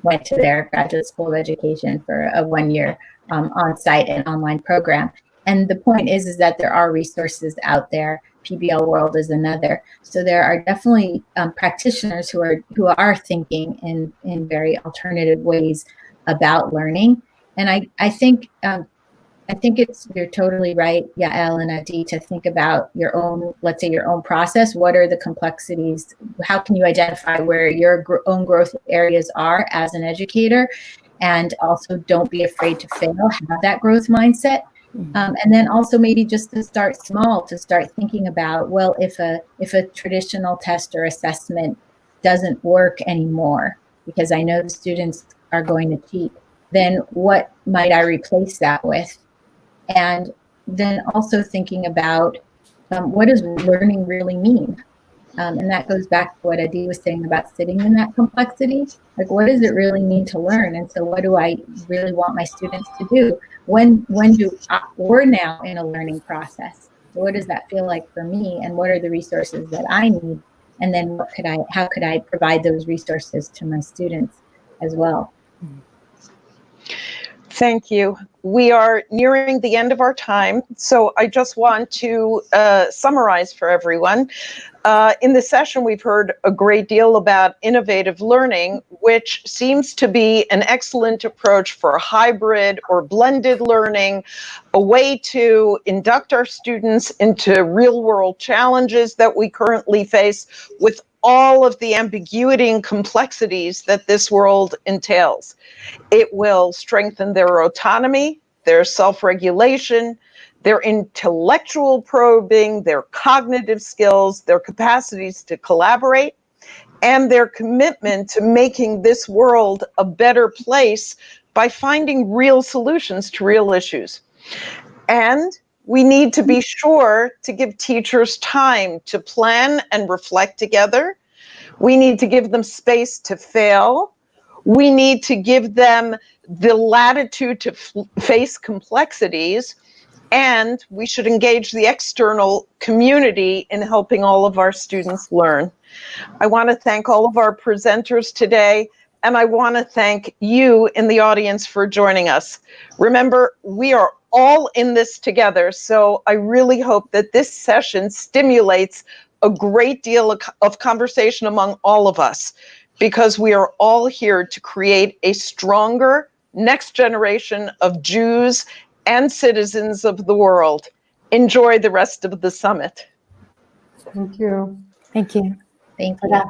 S19: went to their graduate school of education for a 1-year on-site and online program. And the point is that there are resources out there. PBL World is another. So there are definitely practitioners who are thinking in very alternative ways about learning. And I think you're totally right, Yael and Adi, to think about your own, let's say your own process. What are the complexities? How can you identify where your own growth areas are as an educator? And also don't be afraid to fail, have that growth mindset. And then also maybe just to start small, to start thinking about, well, if a traditional test or assessment doesn't work anymore, because I know the students are going to cheat, then what might I replace that with? And then also thinking about what does learning really mean? And that goes back to what Adi was saying about sitting in that complexity. Like, what does it really mean to learn? And so what do I really want my students to do? When we're now in a learning process, so what does that feel like for me? And what are the resources that I need? And then how could I provide those resources to my students as well?
S18: Thank you. We are nearing the end of our time, so I just want to summarize for everyone. In this session, we've heard a great deal about innovative learning, which seems to be an excellent approach for hybrid or blended learning, a way to induct our students into real-world challenges that we currently face with all of the ambiguity and complexities that this world entails. It will strengthen their autonomy, their self-regulation, their intellectual probing, their cognitive skills, their capacities to collaborate, and their commitment to making this world a better place by finding real solutions to real issues. And we need to be sure to give teachers time to plan and reflect together. We need to give them space to fail. We need to give them the latitude to face complexities, and we should engage the external community in helping all of our students learn. I want to thank all of our presenters today, and I want to thank you in the audience for joining us. Remember, we are all in this together, so I really hope that this session stimulates a great deal of conversation among all of us, because we are all here to create a stronger next generation of Jews and citizens of the world. Enjoy the rest of the summit.
S20: Thank you.
S21: Thank you.
S19: Thank you.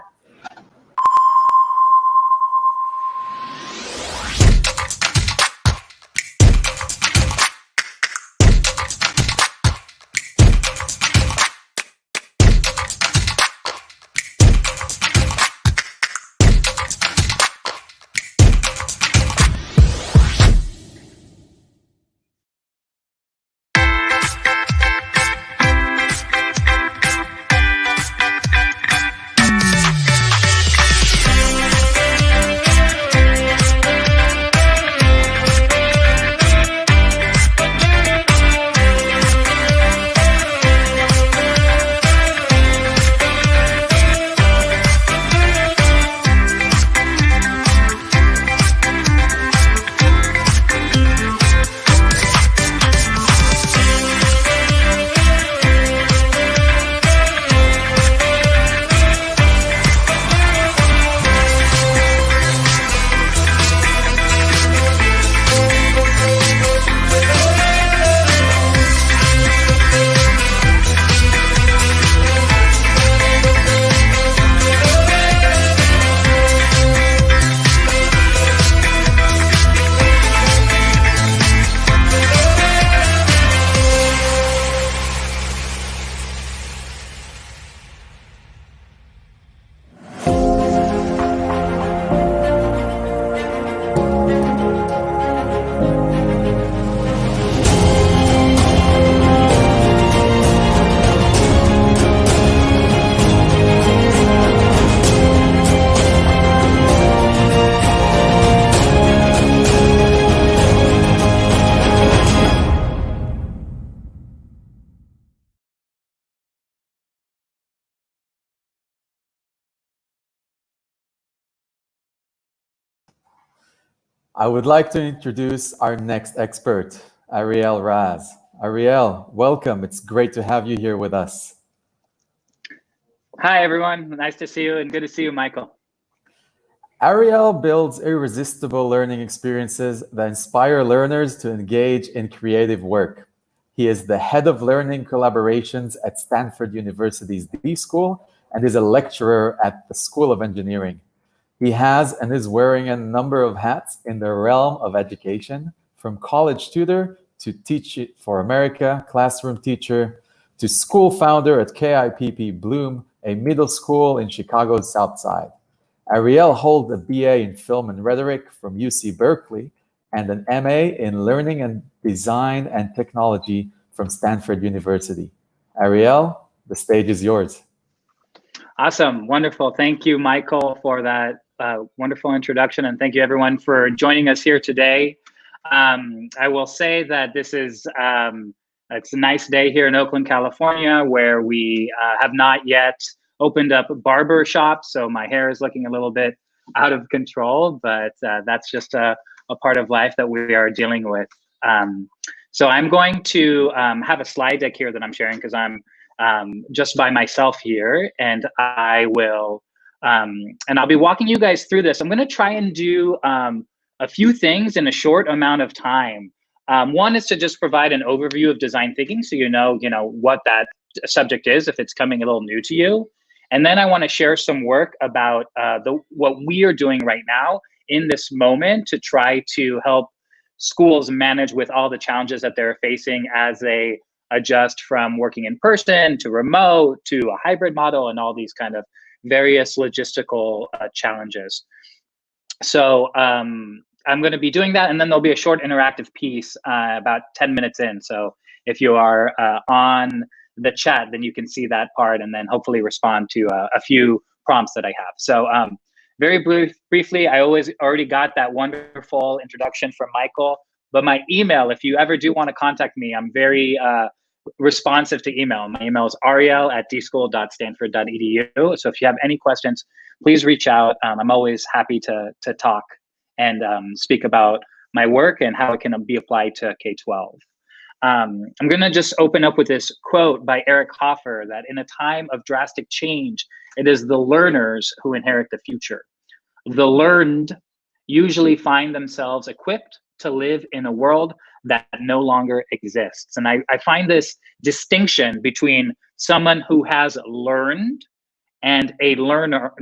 S16: I would like to introduce our next expert, Ariel Raz. Ariel, welcome. It's great to have you here with us.
S1: Hi, everyone. Nice to see you, and good to see you, Michael.
S16: Ariel builds irresistible learning experiences that inspire learners to engage in creative work. He is the head of learning collaborations at Stanford University's D School and is a lecturer at the School of Engineering. He has and is wearing a number of hats in the realm of education, from college tutor to Teach It for America, classroom teacher, to school founder at KIPP Bloom, a middle school in Chicago's South Side. Ariel holds a BA in Film and Rhetoric from UC Berkeley and an MA in Learning and Design and Technology from Stanford University. Ariel, the stage is yours.
S1: Awesome. Wonderful. Thank you, Michael, for that wonderful introduction. And thank you, everyone, for joining us here today. I will say that this is it's a nice day here in Oakland, California, where we have not yet opened up barber shops. So my hair is looking a little bit out of control, but that's just a part of life that we are dealing with. So I'm going to have a slide deck here that I'm sharing because I'm just by myself here, and I will, and I'll be walking you guys through this. I'm going to try and do a few things in a short amount of time. One is to just provide an overview of design thinking, so you know what that subject is if it's coming a little new to you. And then I want to share some work about what we are doing right now in this moment to try to help schools manage with all the challenges that they're facing as they adjust from working in person to remote to a hybrid model and all these kind of various logistical challenges. So I'm going to be doing that, and then there'll be a short interactive piece about 10 minutes in. So if you are on the chat, then you can see that part and then hopefully respond to a few prompts that I have. So very briefly, I already got that wonderful introduction from Michael, but my email, if you ever do want to contact me, I'm very responsive to email. My email is ariel@dschool.stanford.edu. So if you have any questions, please reach out. I'm always happy to talk and speak about my work and how it can be applied to K-12. I'm going to just open up with this quote by Eric Hoffer that in a time of drastic change, it is the learners who inherit the future. The learned usually find themselves equipped to live in a world that no longer exists. And I find this distinction between someone who has learned and a learner,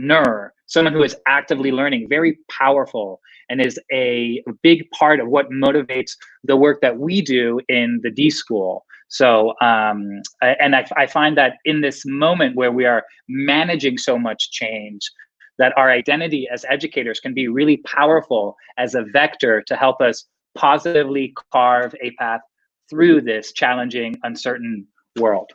S1: someone who is actively learning, very powerful and is a big part of what motivates the work that we do in the D School. So, and I find that in this moment where we are managing so much change, that our identity as educators can be really powerful as a vector to help us positively carve a path through this challenging, uncertain world.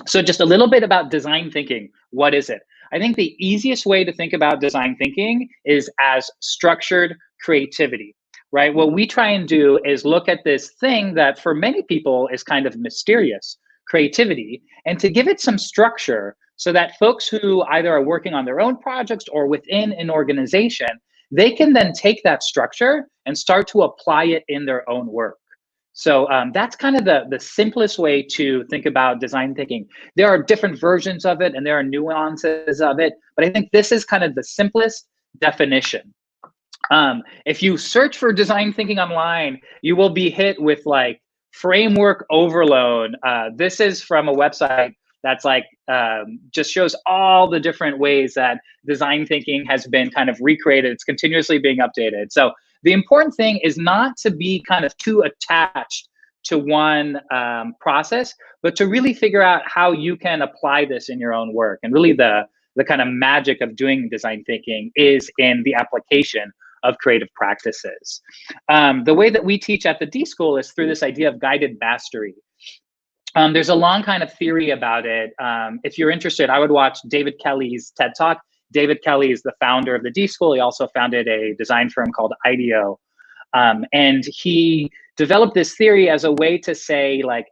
S1: So just a little bit about design thinking. What is it? I think the easiest way to think about design thinking is as structured creativity, right? What we try and do is look at this thing that for many people is kind of mysterious, creativity, and to give it some structure so that folks who either are working on their own projects or within an organization, they can then take that structure and start to apply it in their own work. So that's kind of the simplest way to think about design thinking. There are different versions of it and there are nuances of it, but I think this is kind of the simplest definition. If you search for design thinking online, you will be hit with like framework overload. This is from a website that's like just shows all the different ways that design thinking has been kind of recreated. It's continuously being updated. So the important thing is not to be kind of too attached to one process, but to really figure out how you can apply this in your own work. And really the kind of magic of doing design thinking is in the application of creative practices. The way that we teach at the D School is through this idea of guided mastery. There's a long kind of theory about it. If you're interested, I would watch David Kelly's TED Talk. David Kelly is the founder of the D School. He also founded a design firm called IDEO. And he developed this theory as a way to say, like,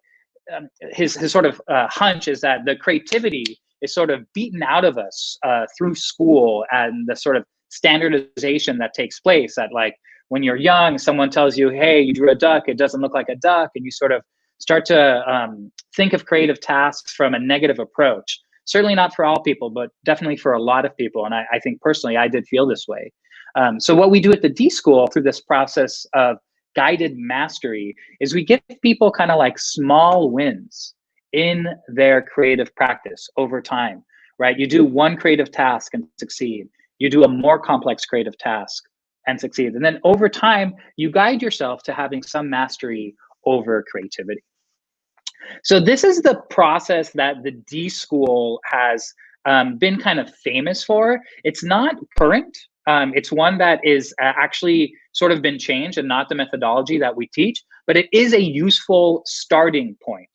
S1: his sort of hunch is that the creativity is sort of beaten out of us through school and the sort of standardization that takes place, that like when you're young, someone tells you, hey, you drew a duck, it doesn't look like a duck, and you sort of start to think of creative tasks from a negative approach. Certainly not for all people, but definitely for a lot of people. And I think personally, I did feel this way. So what we do at the D School through this process of guided mastery is we give people kind of like small wins in their creative practice over time, right? You do one creative task and succeed. You do a more complex creative task and succeed. And then over time, you guide yourself to having some mastery over creativity. So this is the process that the D School has been kind of famous for. It's not current. It's one that is actually sort of been changed and not the methodology that we teach, but it is a useful starting point.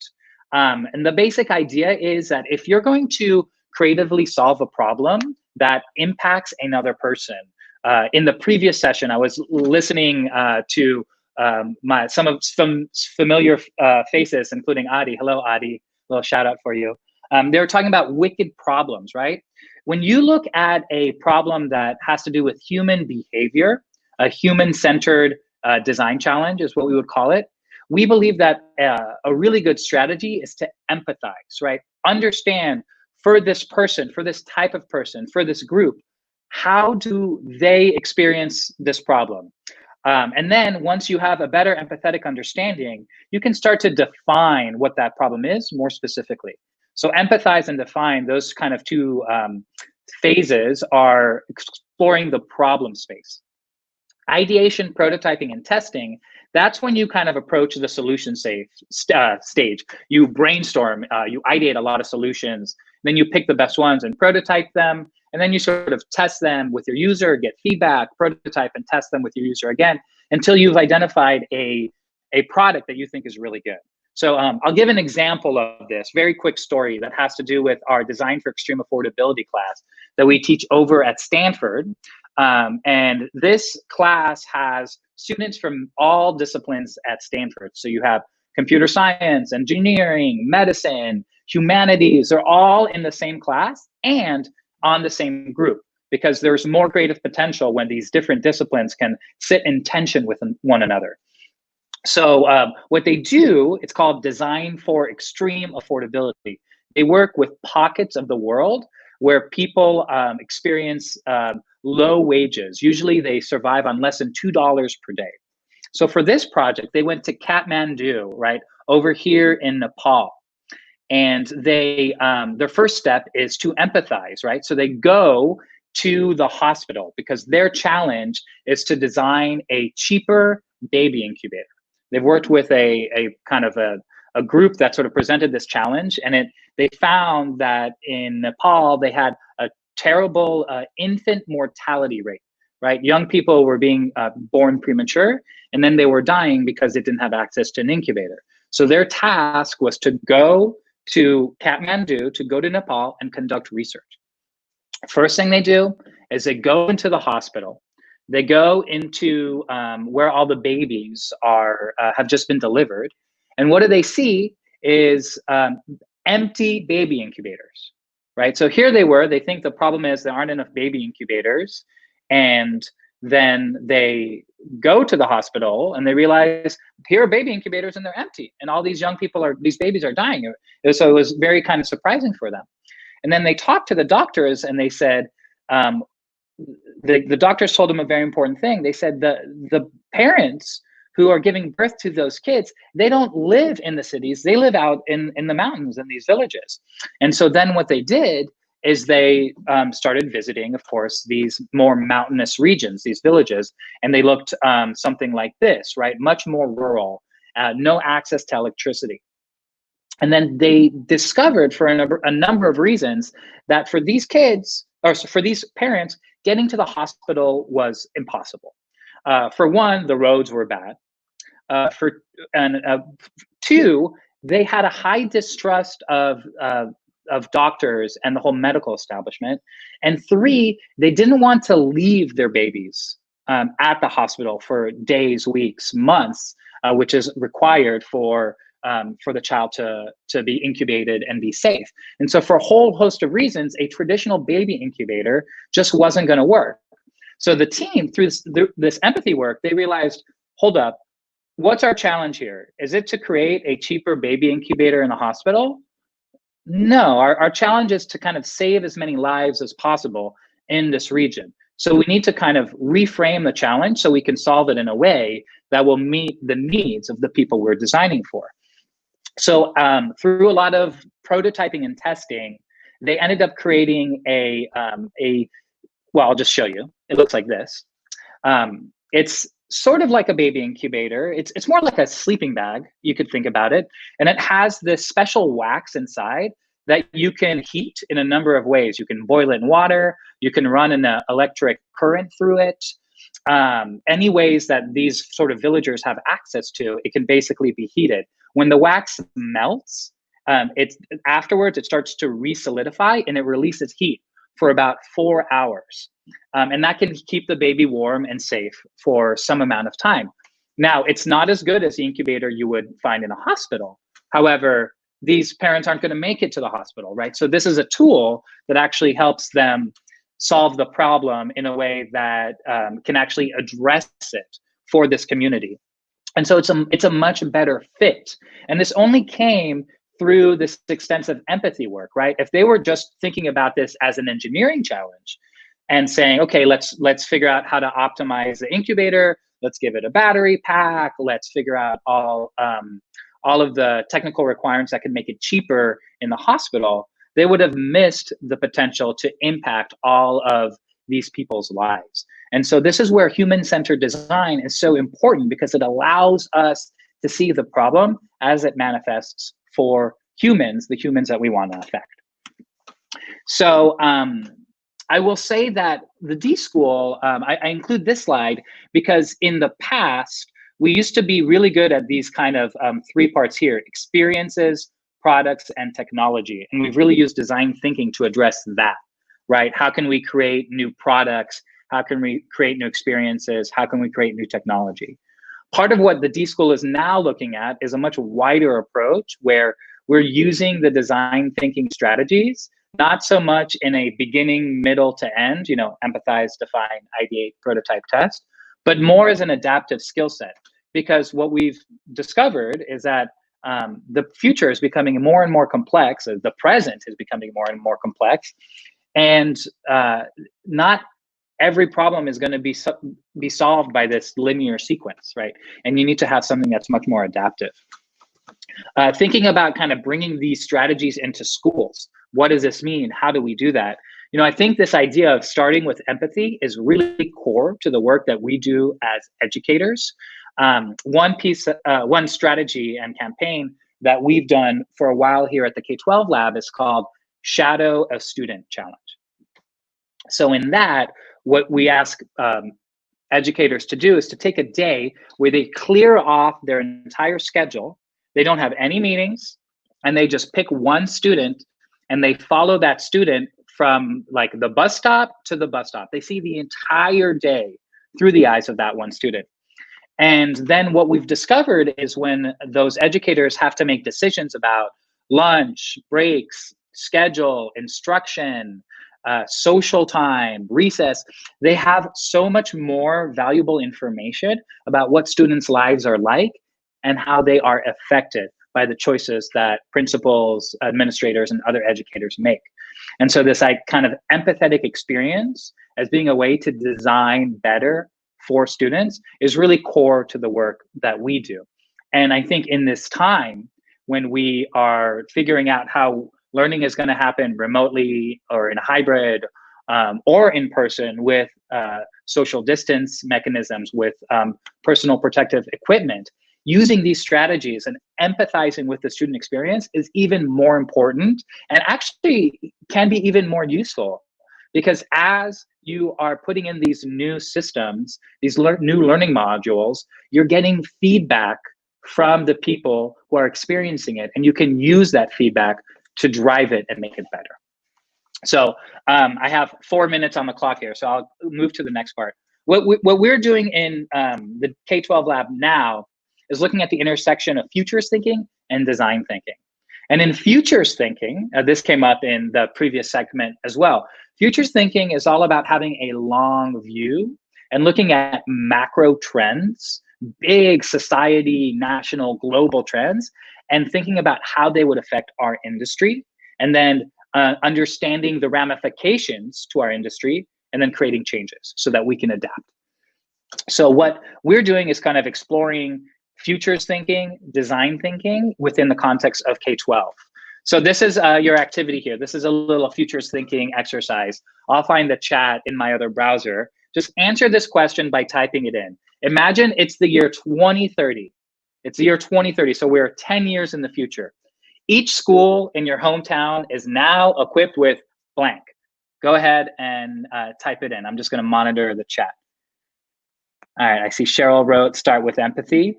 S1: And the basic idea is that if you're going to creatively solve a problem that impacts another person, in the previous session, I was listening to some familiar faces, including Adi. Hello, Adi. Little shout out for you. They were talking about wicked problems, right? When you look at a problem that has to do with human behavior, a human-centered design challenge is what we would call it. We believe that a really good strategy is to empathize, right? Understand for this person, for this type of person, for this group, how do they experience this problem? And then once you have a better empathetic understanding, you can start to define what that problem is more specifically. So empathize and define, those kind of two phases are exploring the problem space. Ideation, prototyping, and testing, that's when you kind of approach the solution stage. You brainstorm, you ideate a lot of solutions, then you pick the best ones and prototype them, and then you sort of test them with your user, get feedback, prototype and test them with your user again, until you've identified a product that you think is really good. So I'll give an example of this, very quick story that has to do with our Design for Extreme Affordability class that we teach over at Stanford. And this class has students from all disciplines at Stanford. So you have computer science, engineering, medicine, humanities, they're all in the same class and on the same group, because there's more creative potential when these different disciplines can sit in tension with one another. So what they do, it's called Design for Extreme Affordability. They work with pockets of the world where people experience low wages. Usually they survive on less than $2 per day. So for this project, they went to Kathmandu, right, over here in Nepal. And they, their first step is to empathize, right? So they go to the hospital because their challenge is to design a cheaper baby incubator. They've worked with a kind of a group that sort of presented this challenge, and they found that in Nepal, they had a terrible infant mortality rate, right? Young people were being born premature, and then they were dying because they didn't have access to an incubator. So their task was to go to Kathmandu, to go to Nepal and conduct research. First thing they do is they go into the hospital. They go into where all the babies are have just been delivered. And what do they see is empty baby incubators, right? So here they were, they think the problem is there aren't enough baby incubators. And then they go to the hospital and they realize here are baby incubators and they're empty. And all these young people these babies are dying. So it was very kind of surprising for them. And then they talked to the doctors and they said, the doctors told them a very important thing. They said the parents who are giving birth to those kids, they don't live in the cities, they live out in the mountains in these villages. And so then what they did is they started visiting, of course, these more mountainous regions, these villages, and they looked something like this, right? Much more rural, no access to electricity. And then they discovered for a number of reasons that for these kids, or for these parents, getting to the hospital was impossible. For one, the roads were bad. Two, they had a high distrust of doctors and the whole medical establishment. And three, they didn't want to leave their babies at the hospital for days, weeks, months, which is required for the child to be incubated and be safe. And so for a whole host of reasons, a traditional baby incubator just wasn't going to work. So the team, through this empathy work, they realized, hold up, what's our challenge here? Is it to create a cheaper baby incubator in the hospital? No, our challenge is to kind of save as many lives as possible in this region. So we need to kind of reframe the challenge so we can solve it in a way that will meet the needs of the people we're designing for. So through a lot of prototyping and testing, they ended up creating well, I'll just show you. It looks like this. It's sort of like a baby incubator. It's more like a sleeping bag, you could think about it. And it has this special wax inside that you can heat in a number of ways. You can boil it in water. You can run an electric current through it. Any ways that these sort of villagers have access to, it can basically be heated. When the wax melts, afterwards it starts to re-solidify and it releases heat for about 4 hours. And that can keep the baby warm and safe for some amount of time. Now, it's not as good as the incubator you would find in a hospital. However, these parents aren't going to make it to the hospital, right? So this is a tool that actually helps them solve the problem in a way that can actually address it for this community. And so it's a much better fit. And this only came through this extensive empathy work, right? If they were just thinking about this as an engineering challenge and saying, okay, let's figure out how to optimize the incubator, let's give it a battery pack, let's figure out all of the technical requirements that can make it cheaper in the hospital, they would have missed the potential to impact all of these people's lives. And so this is where human-centered design is so important, because it allows us to see the problem as it manifests for humans, the humans that we want to affect. So I will say that the D-School, I include this slide because in the past, we used to be really good at these kind of 3 parts here: experiences, products, and technology. And we've really used design thinking to address that, right? How can we create new products? How can we create new experiences? How can we create new technology? Part of what the D-School is now looking at is a much wider approach where we're using the design thinking strategies, not so much in a beginning, middle to end, empathize, define, ideate, prototype, test, but more as an adaptive skill set. Because what we've discovered is that the future is becoming more and more complex, the present is becoming more and more complex, and not every problem is going to be solved by this linear sequence, right? And you need to have something that's much more adaptive. Thinking about kind of bringing these strategies into schools. What does this mean? How do we do that? I think this idea of starting with empathy is really core to the work that we do as educators. One strategy and campaign that we've done for a while here at the K-12 lab is called Shadow a Student Challenge. So in that, what we ask educators to do is to take a day where they clear off their entire schedule. They don't have any meetings, and they just pick one student and they follow that student from like the bus stop to the bus stop. They see the entire day through the eyes of that one student. And then what we've discovered is when those educators have to make decisions about lunch, breaks, schedule, instruction, social time, recess, they have so much more valuable information about what students' lives are like and how they are affected by the choices that principals, administrators, and other educators make. And so this kind of empathetic experience as being a way to design better for students is really core to the work that we do. And I think in this time, when we are figuring out how learning is going to happen remotely or in a hybrid or in person with social distance mechanisms, with personal protective equipment, using these strategies and empathizing with the student experience is even more important, and actually can be even more useful. Because as you are putting in these new systems, these new learning modules, you're getting feedback from the people who are experiencing it, and you can use that feedback to drive it and make it better. So I have 4 minutes on the clock here, so I'll move to the next part. What we're doing in the K-12 lab now is looking at the intersection of futures thinking and design thinking. And in futures thinking, this came up in the previous segment as well. Futures thinking is all about having a long view and looking at macro trends, big society, national, global trends, and thinking about how they would affect our industry, and then understanding the ramifications to our industry, and then creating changes so that we can adapt. So what we're doing is kind of exploring futures thinking, design thinking within the context of K-12. So this is your activity here. This is a little futures thinking exercise. I'll find the chat in my other browser. Just answer this question by typing it in. Imagine it's the year 2030. It's the year 2030, so we're 10 years in the future. Each school in your hometown is now equipped with blank. Go ahead and type it in. I'm just gonna monitor the chat. All right, I see Cheryl wrote, start with empathy.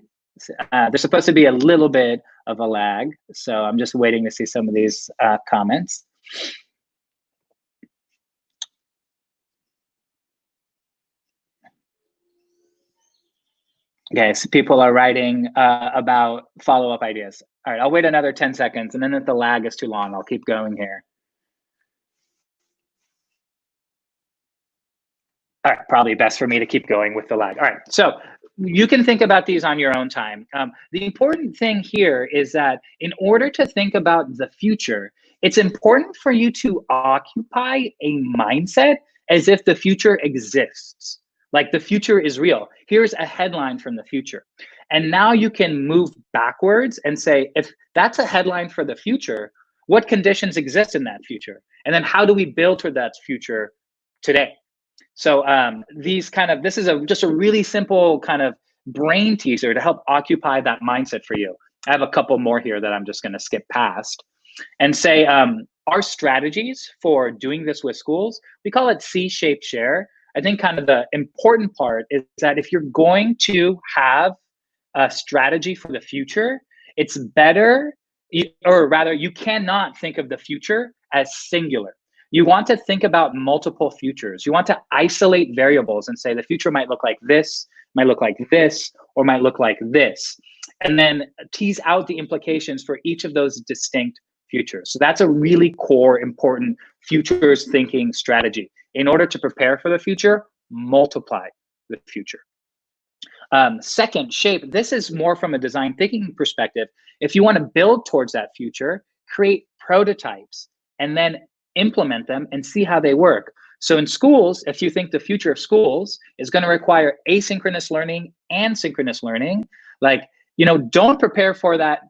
S1: There's supposed to be a little bit of a lag, so I'm just waiting to see some of these comments. Okay, so people are writing about follow-up ideas. All right, I'll wait another 10 seconds, and then if the lag is too long, I'll keep going here. All right, probably best for me to keep going with the lag. All right, so you can think about these on your own time. The important thing here is that in order to think about the future, it's important for you to occupy a mindset as if the future exists, like the future is real. Here's a headline from the future. And now you can move backwards and say, if that's a headline for the future, what conditions exist in that future? And then how do we build toward that future today? So this is just a really simple kind of brain teaser to help occupy that mindset for you. I have a couple more here that I'm just gonna skip past and say our strategies for doing this with schools, we call it C-shaped share. I think kind of the important part is that if you're going to have a strategy for the future, it's better, or rather you cannot think of the future as singular. You want to think about multiple futures. You want to isolate variables and say the future might look like this, might look like this, or might look like this. And then tease out the implications for each of those distinct futures. So that's a really core, important futures thinking strategy. In order to prepare for the future, multiply the future. Second, shape. This is more from a design thinking perspective. If you want to build towards that future, create prototypes and then implement them and see how they work. So in schools, if you think the future of schools is going to require asynchronous learning and synchronous learning, don't prepare for that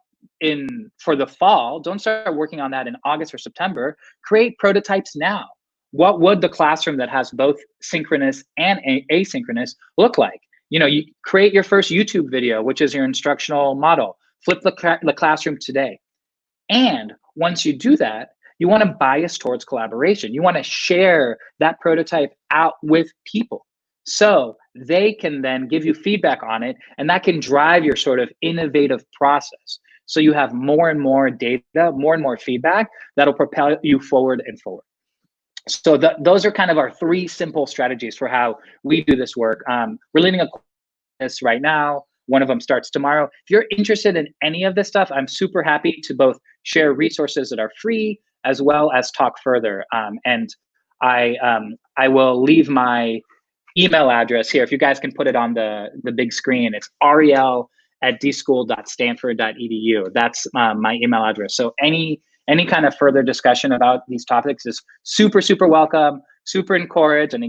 S1: for the fall. Don't start working on that in August or September. Create prototypes now. What would the classroom that has both synchronous and asynchronous look like? You create your first YouTube video, which is your instructional model. Flip the classroom today. And once you do that, you want to bias towards collaboration. You want to share that prototype out with people so they can then give you feedback on it, and that can drive your sort of innovative process. So you have more and more data, more and more feedback that'll propel you forward and forward. So those are kind of our three simple strategies for how we do this work. We're leading a course right now. One of them starts tomorrow. If you're interested in any of this stuff, I'm super happy to both share resources that are free as well as talk further. And I will leave my email address here. If you guys can put it on the big screen, it's ariel@dschool.stanford.edu. That's my email address. So any kind of further discussion about these topics is super, super welcome, super encouraged. And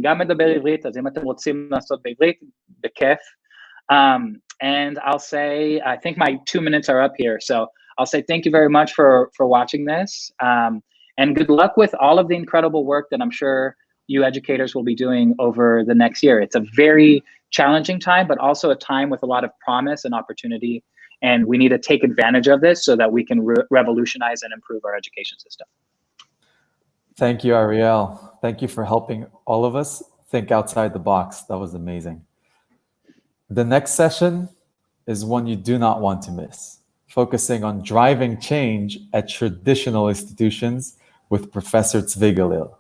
S1: I'll say, I think my 2 minutes are up here. So I'll say thank you very much for watching this. And good luck with all of the incredible work that I'm sure you educators will be doing over the next year. It's a very challenging time, but also a time with a lot of promise and opportunity. And we need to take advantage of this so that we can revolutionize and improve our education system.
S16: Thank you, Ariel. Thank you for helping all of us think outside the box. That was amazing. The next session is one you do not want to miss, focusing on driving change at traditional institutions with Professor Tzvi Galil.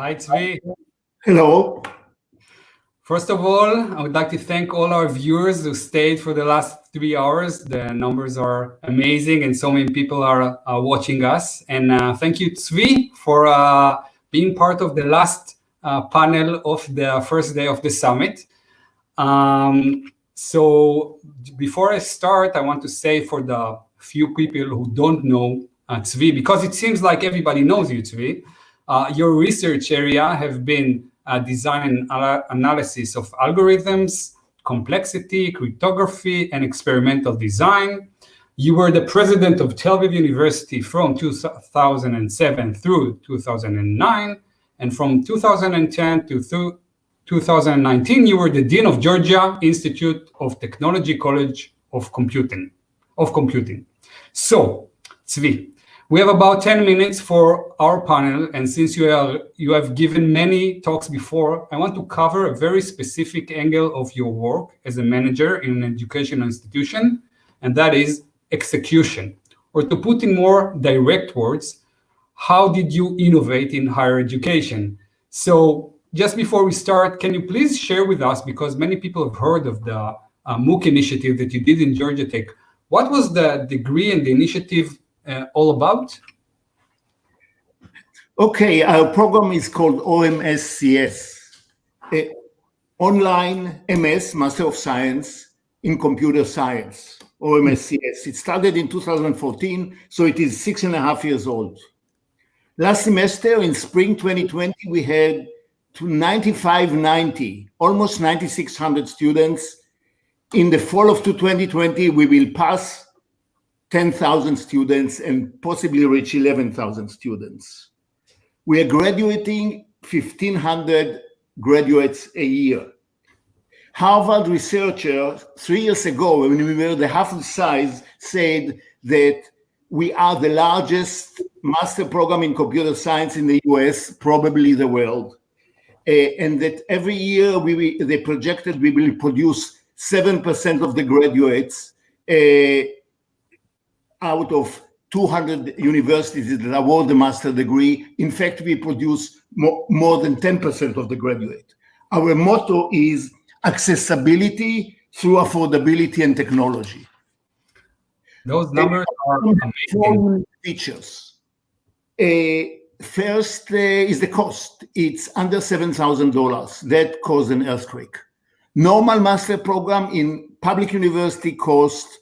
S2: Hi, Tzvi.
S22: Hello.
S2: First of all, I would like to thank all our viewers who stayed for the last 3 hours. The numbers are amazing, and so many people are watching us. And thank you, Tzvi, for being part of the last panel of the first day of the summit. So before I start, I want to say for the few people who don't know Tzvi, because it seems like everybody knows you, Tzvi, your research area have been design and analysis of algorithms, complexity, cryptography, and experimental design. You were the president of Tel Aviv University from 2007 through 2009, and from 2010 to 2019, you were the dean of Georgia Institute of Technology College of Computing. So, Tzvi, we have about 10 minutes for our panel, and since you have given many talks before, I want to cover a very specific angle of your work as a manager in an educational institution, and that is execution. Or to put in more direct words, how did you innovate in higher education? So just before we start, can you please share with us, because many people have heard of the MOOC initiative that you did in Georgia Tech, what was the degree and the initiative all about?
S22: Okay, our program is called OMSCS, Online MS, Master of Science in Computer Science, OMSCS. It started in 2014, so it is 6.5 years old. Last semester in spring 2020, we had 9590, almost 9,600 students. In the fall of 2020, we will pass 10,000 students and possibly reach 11,000 students. We are graduating 1,500 graduates a year. Harvard researcher 3 years ago, when we were the half the size, said that we are the largest master program in computer science in the US, probably the world. And that every year they projected we will produce 7% of the graduates out of 200 universities that award the master degree. In fact, we produce more than 10% of the graduate. Our motto is accessibility through affordability and technology.
S2: Those numbers are amazing.
S22: 4 features. First is the cost. It's under $7,000. That caused an earthquake. Normal master program in public university costs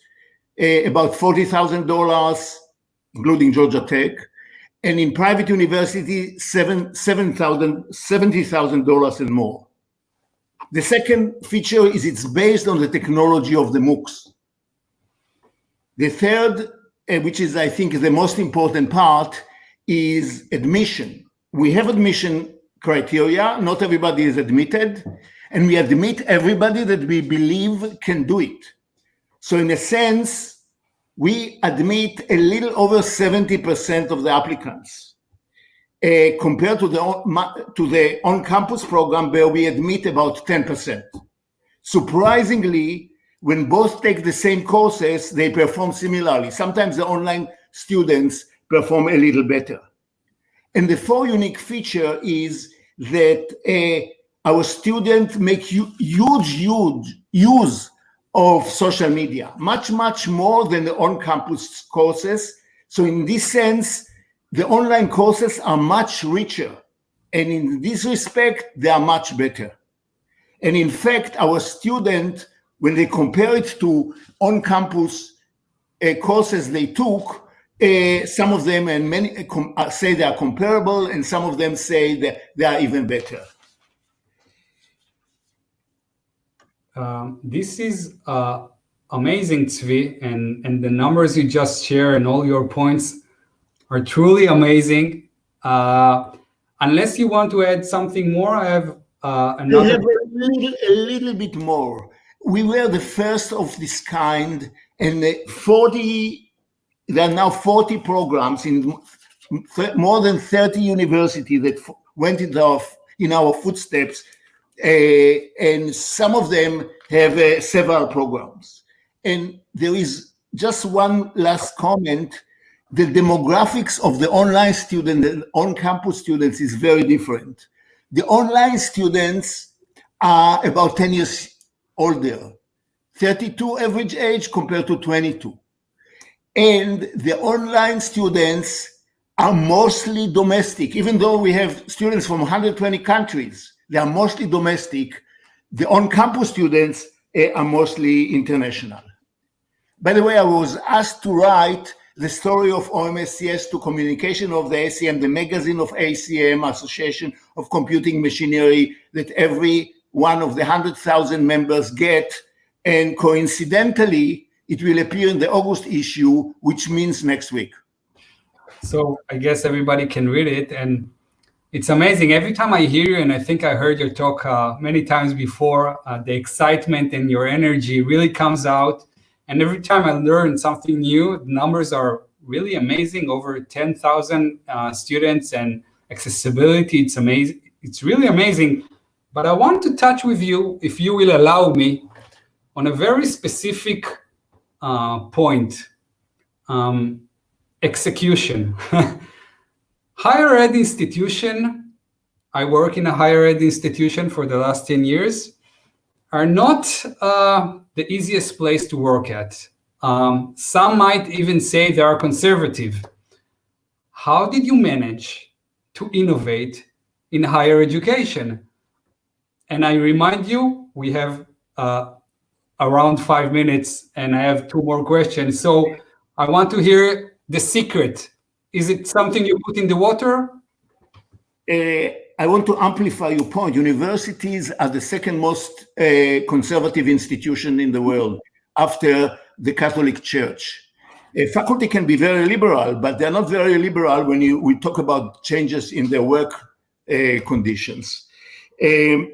S22: about $40,000, including Georgia Tech, and in private university, $70,000 and more. The second feature is it's based on the technology of the MOOCs. The third, which is I think the most important part, is admission. We have admission criteria. Not everybody is admitted, and we admit everybody that we believe can do it. So in a sense, we admit a little over 70% of the applicants, compared to the on-campus program where we admit about 10%. Surprisingly, when both take the same courses, they perform similarly. Sometimes the online students perform a little better. And the fourth unique feature is that our students make huge use of social media, much more than the on-campus courses. So in this sense, the online courses are much richer. And in this respect, they are much better. And in fact, our students, when they compare it to on-campus courses they took, some of them and many say they are comparable, and some of them say that they are even better.
S2: This is amazing, Tzvi, and the numbers you just shared and all your points are truly amazing. Unless you want to add something more, I have another.
S22: A little bit more. We were the first of this kind, and there are now 40 programs in more than 30 universities that went in our footsteps, and some of them have several programs. And there is just one last comment. The demographics of the online student and on-campus students is very different. The online students are about 10 years older, 32 average age compared to 22. And the online students are mostly domestic. Even though we have students from 120 countries, they are mostly domestic. The on-campus students are mostly international. By the way, I was asked to write the story of OMSCS to communication of the ACM, the magazine of ACM, Association of Computing Machinery, that every one of the 100,000 members get. And coincidentally, it will appear in the August issue, which means next week.
S2: So I guess everybody can read it. And it's amazing. Every time I hear you, and I think I heard your talk many times before, the excitement and your energy really comes out. And every time I learn something new, the numbers are really amazing, over 10,000 students, and accessibility, it's amazing. It's really amazing. But I want to touch with you, if you will allow me, on a very specific point, execution. Higher ed institution, I work in a higher ed institution for the last 10 years, are not the easiest place to work at. Some might even say they are conservative. How did you manage to innovate in higher education? And I remind you, we have around 5 minutes and I have 2 more questions. So I want to hear the secret. Is it something you put in the water?
S22: I want to amplify your point. Universities are the second most conservative institution in the world after the Catholic Church. Faculty can be very liberal, but they're not very liberal when we talk about changes in their work conditions. In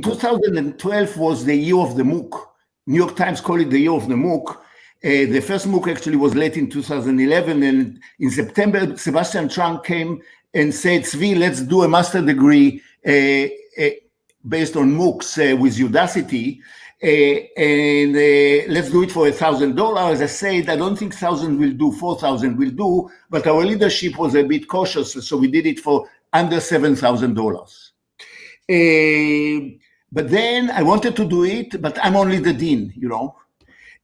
S22: 2012 was the year of the MOOC. New York Times called it the year of the MOOC. The first MOOC actually was late in 2011, and in September, Sebastian Trang came and said, Zvi, let's do a master degree based on MOOCs with Udacity, and let's do it for $1,000. I said, I don't think 1,000 will do, 4,000 will do, but our leadership was a bit cautious, so we did it for under $7,000. But then I wanted to do it, but I'm only the dean, you know.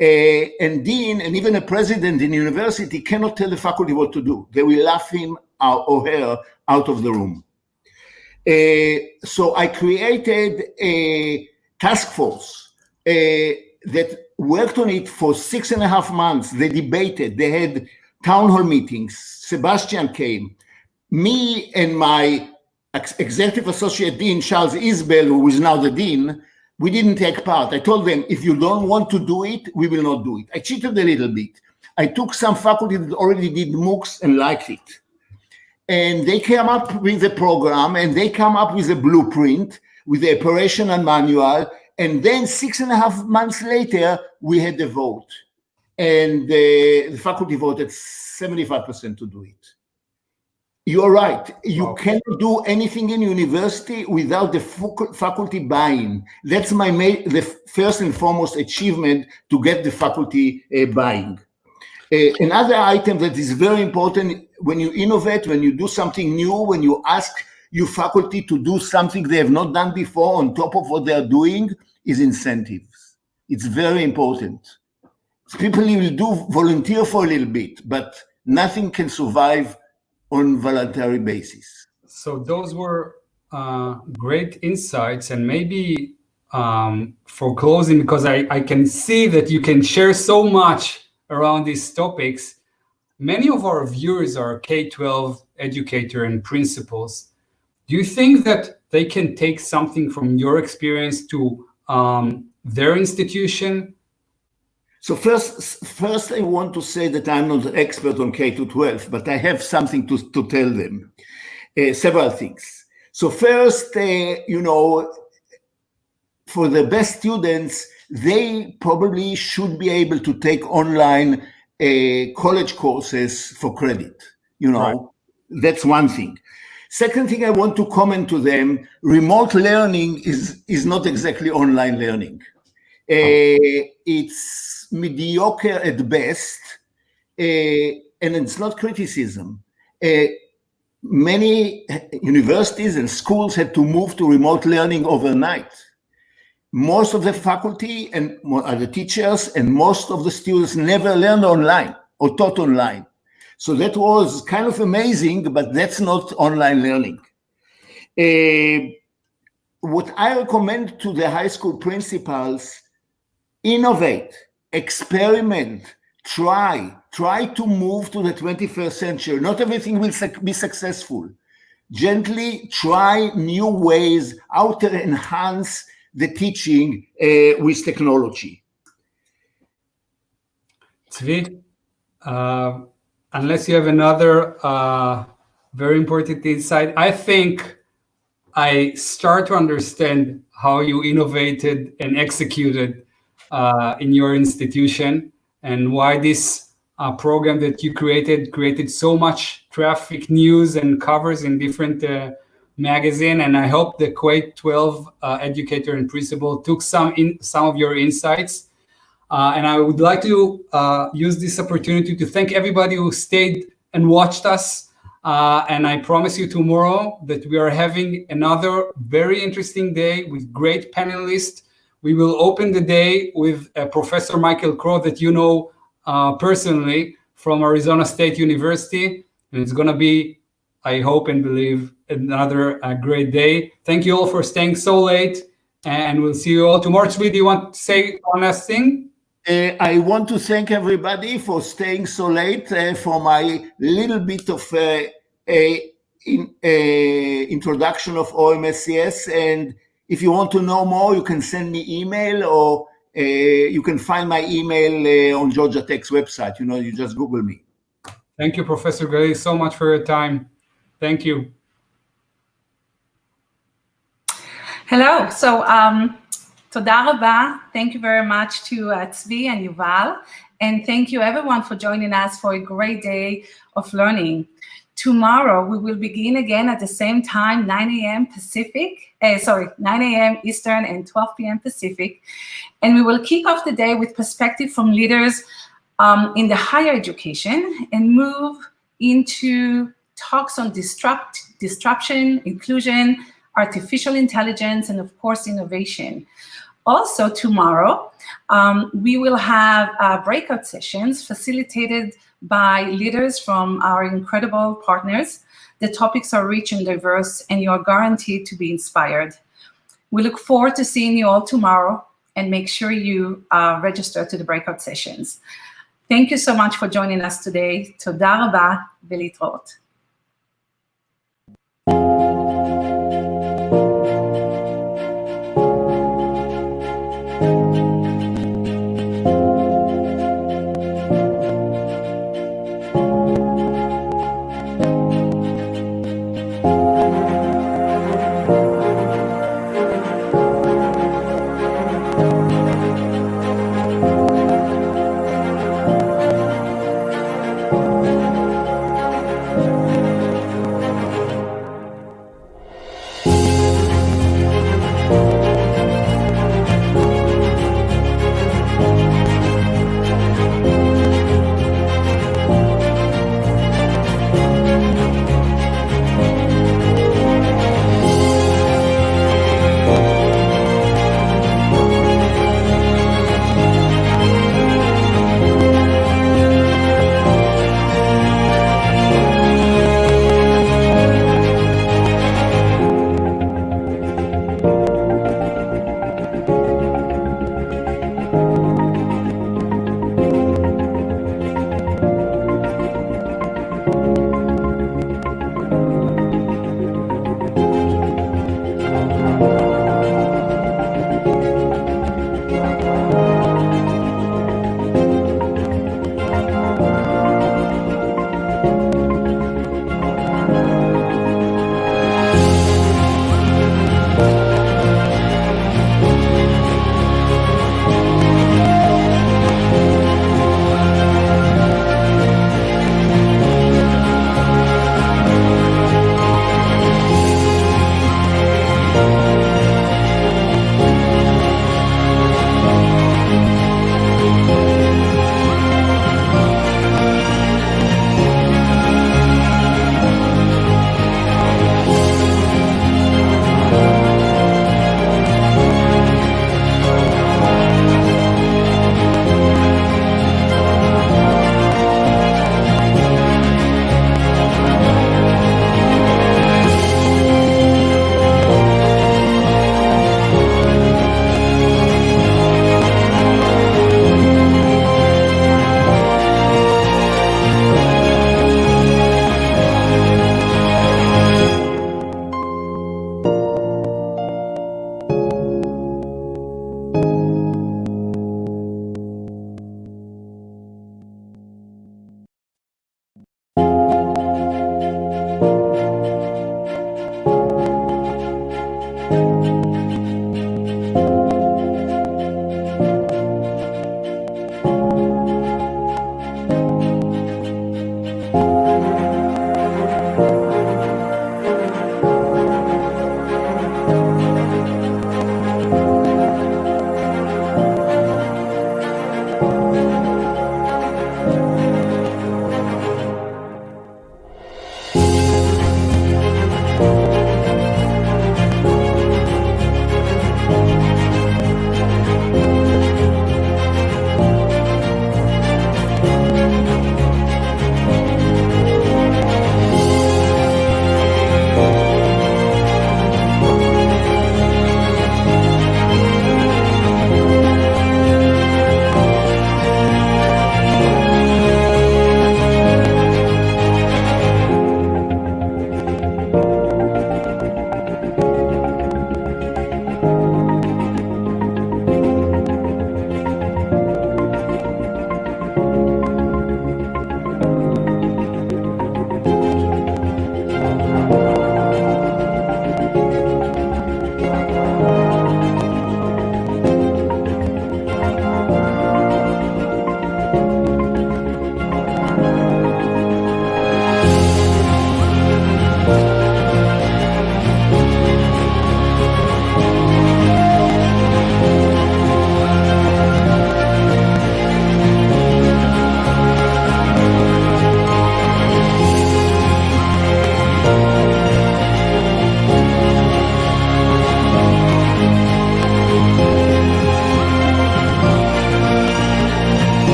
S22: And dean and even a president in university cannot tell the faculty what to do. They will laugh him or her out of the room. So I created a task force that worked on it for 6.5 months. They debated, they had town hall meetings. Sebastian came. Me and my executive associate dean, Charles Isbell, who is now the dean, we didn't take part. I told them, if you don't want to do it, we will not do it. I cheated a little bit. I took some faculty that already did MOOCs and liked it. And they came up with a program, and they come up with a blueprint, with the operational manual. And then 6.5 months later, we had the vote. And the faculty voted 75% to do it. You're right. You cannot do anything in university without the faculty buy-in. That's the first and foremost achievement, to get the faculty buying. Another item that is very important when you innovate, when you do something new, when you ask your faculty to do something they have not done before on top of what they are doing, is incentives. It's very important. People will volunteer for a little bit, but nothing can survive on voluntary basis.
S2: So those were great insights, and maybe for closing, because I can see that you can share so much around these topics. Many of our viewers are K-12 educator and principals. Do you think that they can take something from your experience to their institution?
S22: So first, I want to say that I'm not an expert on K-12, but I have something to tell them, several things. So first, for the best students, they probably should be able to take online college courses for credit, Right. That's one thing. Second thing I want to comment to them, remote learning is not exactly online learning. It's mediocre at best, and it's not criticism. many universities and schools had to move to remote learning overnight. Most of the faculty and the teachers and most of the students never learned online or taught online. So that was kind of amazing, but that's not online learning. What I recommend to the high school principals, innovate, experiment, try to move to the 21st century. Not everything will be successful. Gently try new ways how to enhance the teaching with technology.
S2: Tzvi, unless you have another very important insight, I think I start to understand how you innovated and executed in your institution, and why this program that you created so much traffic, news, and covers in different magazine. And I hope the K-12 educator and principal took some of your insights. And I would like to use this opportunity to thank everybody who stayed and watched us. And I promise you tomorrow that we are having another very interesting day with great panelists. We will open the day with Professor Michael Crow, that you know personally from Arizona State University. And it's going to be, I hope and believe, another great day. Thank you all for staying so late, and we'll see you all tomorrow. Tzvi, do you want to say one last thing?
S22: I want to thank everybody for staying so late for my little bit of introduction of OMSCS. And if you want to know more, you can send me email, or you can find my email on Georgia Tech's website. You just Google me.
S2: Thank you, Professor Gali, so much for your time. Thank you.
S3: Hello. So, Toda Rabba. Thank you very much to Tzvi and Yuval. And thank you everyone for joining us for a great day of learning. Tomorrow, we will begin again at the same time, 9 a.m. Eastern and 12 p.m. Pacific. And we will kick off the day with perspective from leaders in the higher education, and move into talks on disruption, inclusion, artificial intelligence, and of course, innovation. Also tomorrow, we will have breakout sessions facilitated by leaders from our incredible partners. The topics are rich and diverse, and you are guaranteed to be inspired. We look forward to seeing you all tomorrow, and make sure you register to the breakout sessions. Thank you so much for joining us today. Toda Rabba v'litraot.